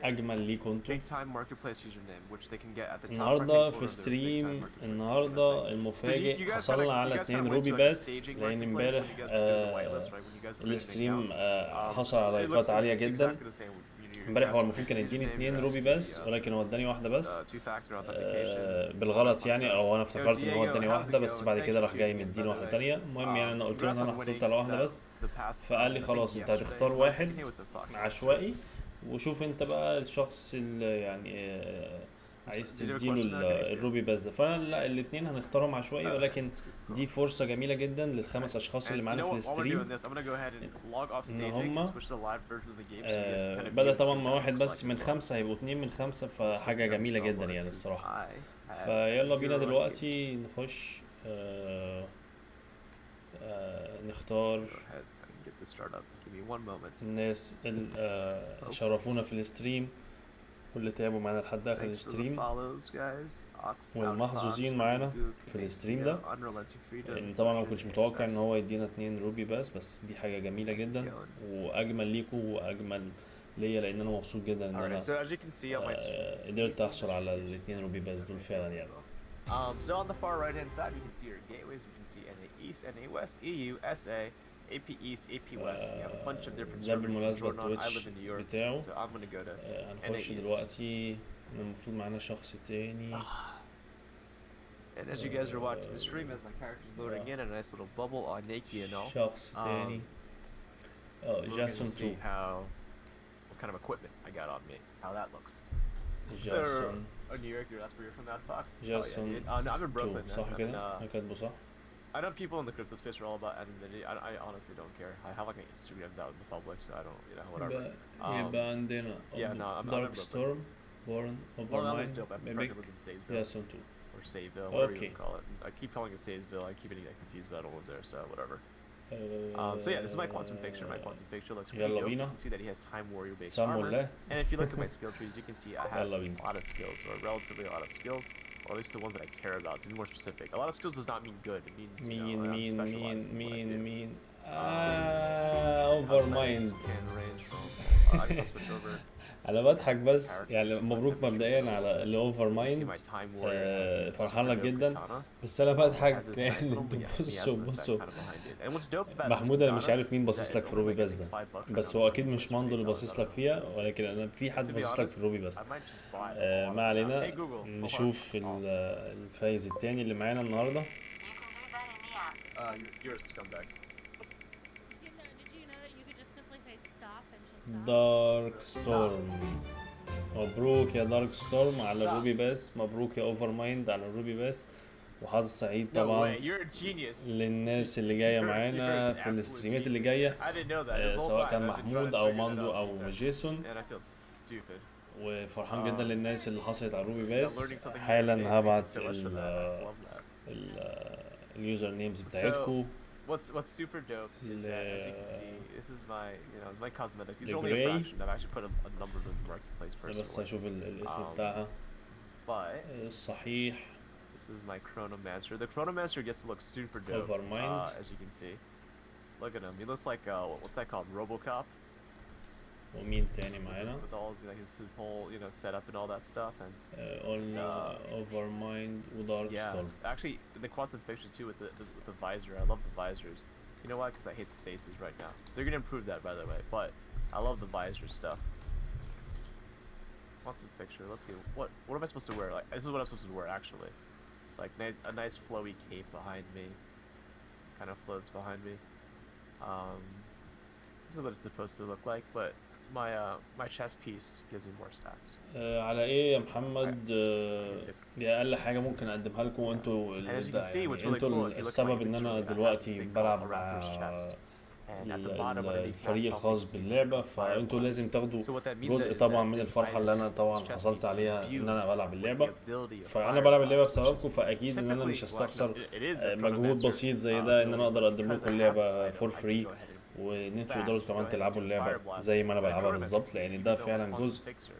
أجمل ليكم انتوا. Big Time Marketplace username, which they can get at the top النهاردة right-hand في corner of their Big Time ستريم Marketplace. النهاردة المفاجئ حصلنا على 2 روبي بس لأن امبارح الاستريم حصل على لايكات عالية جدا. امبارح هو المفروض كان يديني 2 روبي بس ولكن هو اداني واحدة بس بالغلط يعني، او انا افتكرت ان هو اداني واحدة بس بعد كده راح جاي مديني واحدة تانية. المهم يعني انا قلت له ان انا حصلت على واحدة بس، فقال لي خلاص انت هتختار واحد عشوائي وشوف انت بقى الشخص اللي يعني عايز تديله الروبي بس ده. فانا لا، الاثنين هنختارهم عشوائي، ولكن دي فرصة جميلة جدا للخمس اشخاص اللي معانا في الاستريم ان هم بدل طبعا ما واحد بس من 5 هيبقوا 2 من 5، فحاجة جميلة جدا يعني الصراحة. فيلا بينا دلوقتي نخش نختار الناس اللي شرفونا في الاستريم واللي تعبوا معانا لحد اخر الاستريم والمحظوظين معانا في الاستريم ده. يعني طبعا ما كنتش متوقع ان هو يدينا 2 روبي بس دي حاجه جميله جدا واجمل ليكوا واجمل ليا، لان انا مبسوط جدا ان انا قدرت احصل على ال2 روبي بس دول فعلا يعني. So on the far right hand side, you can see your gateways. You can see NA East, NA West, EU, SA, AP East, AP West. We have a bunch of different ده servers بالمناسبة going on. I التويتش live in New York, بتاعه. so I'm gonna go to NA هنخش East. دلوقتي. المفروض معانا شخص تاني. And as you guys are watching the stream, as my character's loading in a nice little bubble on Nakey and all. شخص تاني. We're gonna جاسون see 2. what kind of equipment I got on me, how that looks. جاسون Oh, New York, that's where you're from, that Fox? Jason Oh, yeah, no, I'm in Brooklyn. 2 صح man. كده؟ أنا كاتبه صح؟ I know people in the crypto space are all about anonymity. I honestly don't care. I have like my Instagrams out in the public, so I don't, you know, whatever. يبقى عندنا Yeah, no, I'm دارك in ستورم بورن Well, اوفر that was مايند dope. I prefer ميميك it was in Sayesville جاسون 2. or Sayville, whatever Okay. you call it. I keep calling it Sayesville. I keep getting confused, but I don't live there, so whatever. So yeah, this is my quantum fixture. My quantum fixture looks pretty يلا dope. You بينا. can see that he has time warrior based سموا armor. الله. And if you look at my skill trees, you can see I have يلا a بينا. lot of skills, or relatively a lot of skills, or at least the ones that I care about. To be more specific, a lot of skills does not mean good. It means you know, I'm specialized in what I do. مين اوفر مايند. Can range from. I guess I'll switch over. انا بضحك بس يعني مبروك مبدئيا على الاوفر See مايند. my time warrior. فرحان لك جدا بس انا بضحك يعني انتوا بصوا محمود انا مش عارف مين باصص لك في روبي بس ده، بس هو اكيد مش ماندو اللي باصص لك فيها، ولكن انا في حد باصص لك في روبي بس. ما علينا، نشوف الفايز التاني اللي معانا النهارده. You're a scumbag. Did you know that you could just simply say stop and she'll stop? دارك ستورم. مبروك يا دارك ستورم على الروبي باس، مبروك يا اوفر مايند على الروبي باس، وحظ سعيد No طبعا way, you're a genius. للناس اللي جايه معانا You're an في absolute الاستريمات اللي genius. جايه، I didn't know that. This whole سواء time كان I've been trying محمود to او figure that ماندو out او all the time. جيسون. And I feel stupid. وفرحان جدا للناس اللي حصلت على الروبي I'm باس. learning something new every day. حالا Thank you هبعت so much for that. I love that. اليوزر نيمز بتاعتكم. What's super dope is that, as you can see, this is my, you know, my cosmetic. These The are only a gray. fraction. I've actually put a number of them in the marketplace بس personally. هشوف الاسم بتاعها But الصحيح. this is my Chronomancer. The Chronomancer gets to look super dope. Overmind. As you can see. Look at him. He looks like what's that called? RoboCop. ومين تاني معانا؟ With all his whole, you know, setup and all that stuff. And قلنا اوفر مايند ودارك yeah, ستورم. actually the quantum fiction too with the visor. I love the visors. You know why? Because I hate the faces right now. They're gonna improve that, by the way. But I love the visor stuff. Want some picture? Let's see. What am I supposed to wear? Like, this is what I'm supposed to wear actually. Like a nice flowy cape behind me. Kind of floats behind me. This is what it's supposed to look like, but my chest piece gives me more stats. على ايه يا محمد؟ دي اقل حاجه ممكن اقدمها لكم، انتوا And as you can يعني see, what's really انتوا cool, if you look at my السبب ان inventory, انا I have this دلوقتي thing called بلعب a مع raptor's chest. And at the bottom underneath الفريق that's الخاص helping to باللعبه، keep fire فانتوا blast. لازم تاخدوا So what that means جزء is طبعا that من this الفرحه اللي انا item, طبعا this chest حصلت piece is عليها ان انا imbued بلعب with the اللعبه. ability of فانا fire بلعب اللعبه blast, which is بسببكم، فاكيد ان انا typically مش هستخسر well, it is a مجهود chronomancer, بسيط زي ده ان انا ability, اقدر but اقدم because لكم I have this اللعبه item, فور I can فري، go ahead and وان انتوا back, تقدروا go كمان ahead and تلعبوا do اللعبه fire blast. زي ما انا A بلعبها chronomancer, بالظبط، لان even ده though a فعلا quantum جزء fixer,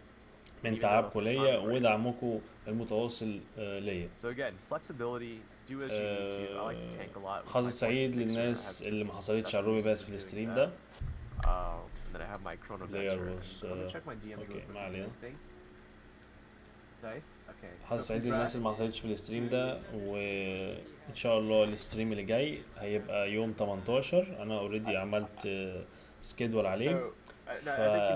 من even though a تعبكم photon ليا break. ودعمكم المتواصل ليا. So again, flexibility, do as you need to. I like to tank a lot with حظ my سعيد quantum fixer. I have للناس اللي ما specific حصلتش على الروبي specialties باس for في doing الاستريم that. ده. And then I have my Player chronomancer. was, Let me check my DMs okay, really quick. ما علينا. Anything? Nice. Okay. حظ So سعيد للناس اللي ما congrats. حصلتش في الاستريم ده، وان شاء الله الاستريم اللي جاي هيبقى يوم 18. انا اوريدي عملت سكيدول عليه. So I think he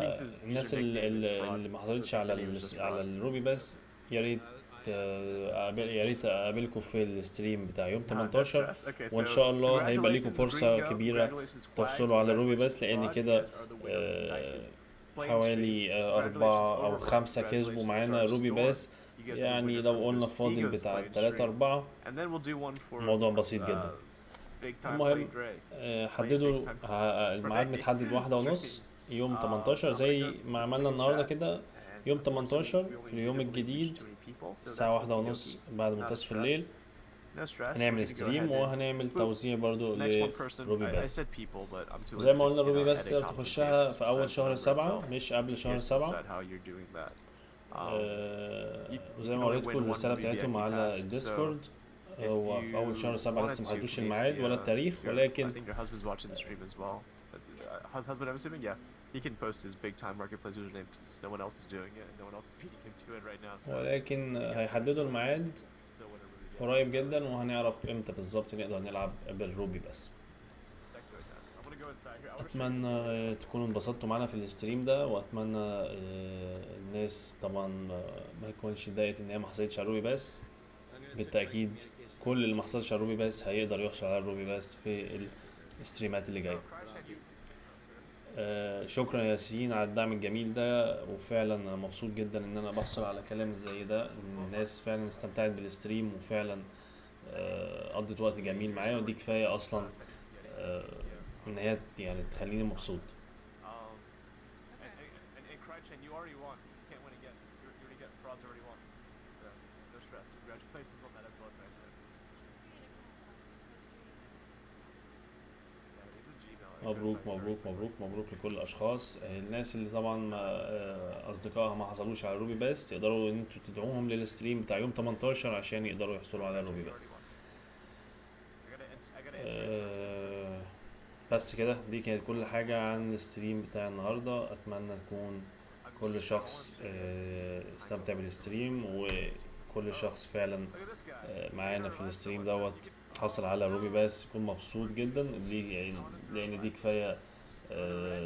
means his فالناس username is fraud. اللي ما So حصلتش the على name is just على fraud. الروبي باس، يا ريت يا ريت اقابلكم في الاستريم بتاع يوم No 18، stress. Okay, وان so شاء الله هيبقى ليكم congratulations, فرصة Gringo. كبيرة Congratulations, Quags. تحصلوا على الروبي Congratulations, باس، لان Fraud. You كده guys are the winner of the nicest playing stream. حوالي أربعة أو Congratulations, خمسة Overrun. كسبوا Congratulations, معانا Dark روبي Storm. باس. You guys are the يعني winner لو from قلنا the فاضل Stigo's بتاع playing 3 stream. 4، And then we'll do one for الموضوع بسيط جدا. Big Time المهم Play Dre. حددوا Big Time الميعاد Dre متحدد 1:30 يوم 18 I'm gonna زي go ما to عملنا the النهارده chat. كده. And يوم unfortunately, 18 we only في اليوم didn't reach الجديد too many people, so الساعة that's 1:30 okey-dokey. بعد Not a منتصف stress. الليل No stress. هنعمل We're gonna go ستريم ahead and وهنعمل boop. توزيع برضو Next one person. لروبي I باس. said people, but I'm too وزي lazy ما to قلنا روبي باس edit, تقدر copy, and تخشها paste في أول besides the شهر number 7 itself. مش قبل You شهر guys 7. decide how you're doing that. You وزي can ما only وريتكم win one الرسالة Ruby بتاعتهم VIP على pass. So الديسكورد. if هو في أول شهر you 7 wanted لسه to, ما حددوش Casey, الميعاد ولا التاريخ، I ولكن think your husband's watching the stream as well. Husband, I'm assuming, yeah. He can post his big time marketplace username because no one else is doing it. No one else is beating him to it right now. So ولكن هيحددوا الميعاد still win a Ruby VIP. قريب جدا، وهنعرف امتى بالظبط نقدر نلعب بالروبي بس. Sector test. I'm gonna go inside here. I wanna show you. اتمنى تكونوا انبسطتوا معانا في الاستريم ده، واتمنى الناس طبعا ما يكونش اتضايقت ان هي ما حصلتش على الروبي باس. بالتاكيد كل اللي ما حصلش على الروبي باس هيقدر يحصل على الروبي باس في الاستريمات اللي جايه. شكرا يا ياسين على الدعم الجميل ده، وفعلا انا مبسوط جدا ان انا بحصل على كلام زي ده، ان الناس فعلا استمتعت بالاستريم وفعلا قضت وقت جميل معايا، ودي كفايه اصلا ان هي يعني تخليني مبسوط. And Crychain, you already won. You can't win again. You already get frauds already won. So no stress. Congratulations on that upload, man. Yeah, it's a Gmail. مبروك مبروك مبروك مبروك لكل الاشخاص. الناس اللي طبعا اصدقائها ما حصلوش على الروبي باس تقدروا ان انتوا تدعوهم للستريم بتاع يوم 18 عشان يقدروا يحصلوا على الروبي باس. بس كده، دي كانت كل حاجة عن الستريم بتاع النهاردة. اتمنى يكون كل شخص استمتع بالستريم، وكل شخص فعلا معانا في الستريم دوت حصل على روبي باس يكون مبسوط جدا، لان دي كفاية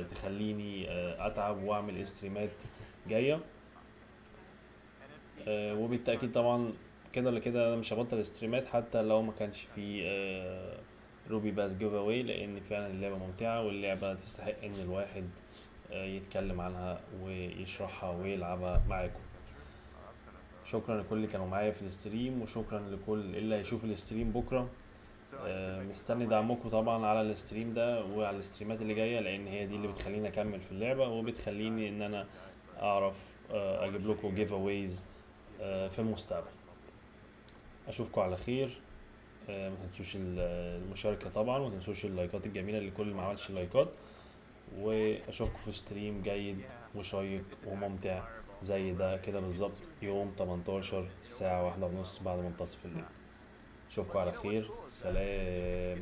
تخليني اتعب واعمل استريمات جاية. وبالتأكيد طبعا كده ولا كده انا مش هبطل استريمات حتى لو ما كانش في روبي باس جيف اواي، لان فعلا اللعبة ممتعة واللعبة تستحق ان الواحد يتكلم عنها ويشرحها ويلعبها معاكم. شكرا لكل اللي كانوا معايا في الاستريم، وشكرا لكل اللي هيشوف الاستريم بكرة. مستني دعمكم طبعا على الاستريم ده وعلى الاستريمات اللي جاية، لان هي دي اللي بتخليني اكمل في اللعبة وبتخليني ان انا اعرف اجيب لكم جيف اويز في المستقبل. اشوفكم على خير. ما تنسوش المشاركة طبعا، وما تنسوش اللايكات الجميلة لكل اللي ما عملش اللايكات، واشوفكم في ستريم جيد وشيق وممتع زي ده كده بالظبط يوم 18 الساعة 1:30 بعد منتصف الليل. اشوفكم على خير. سلام.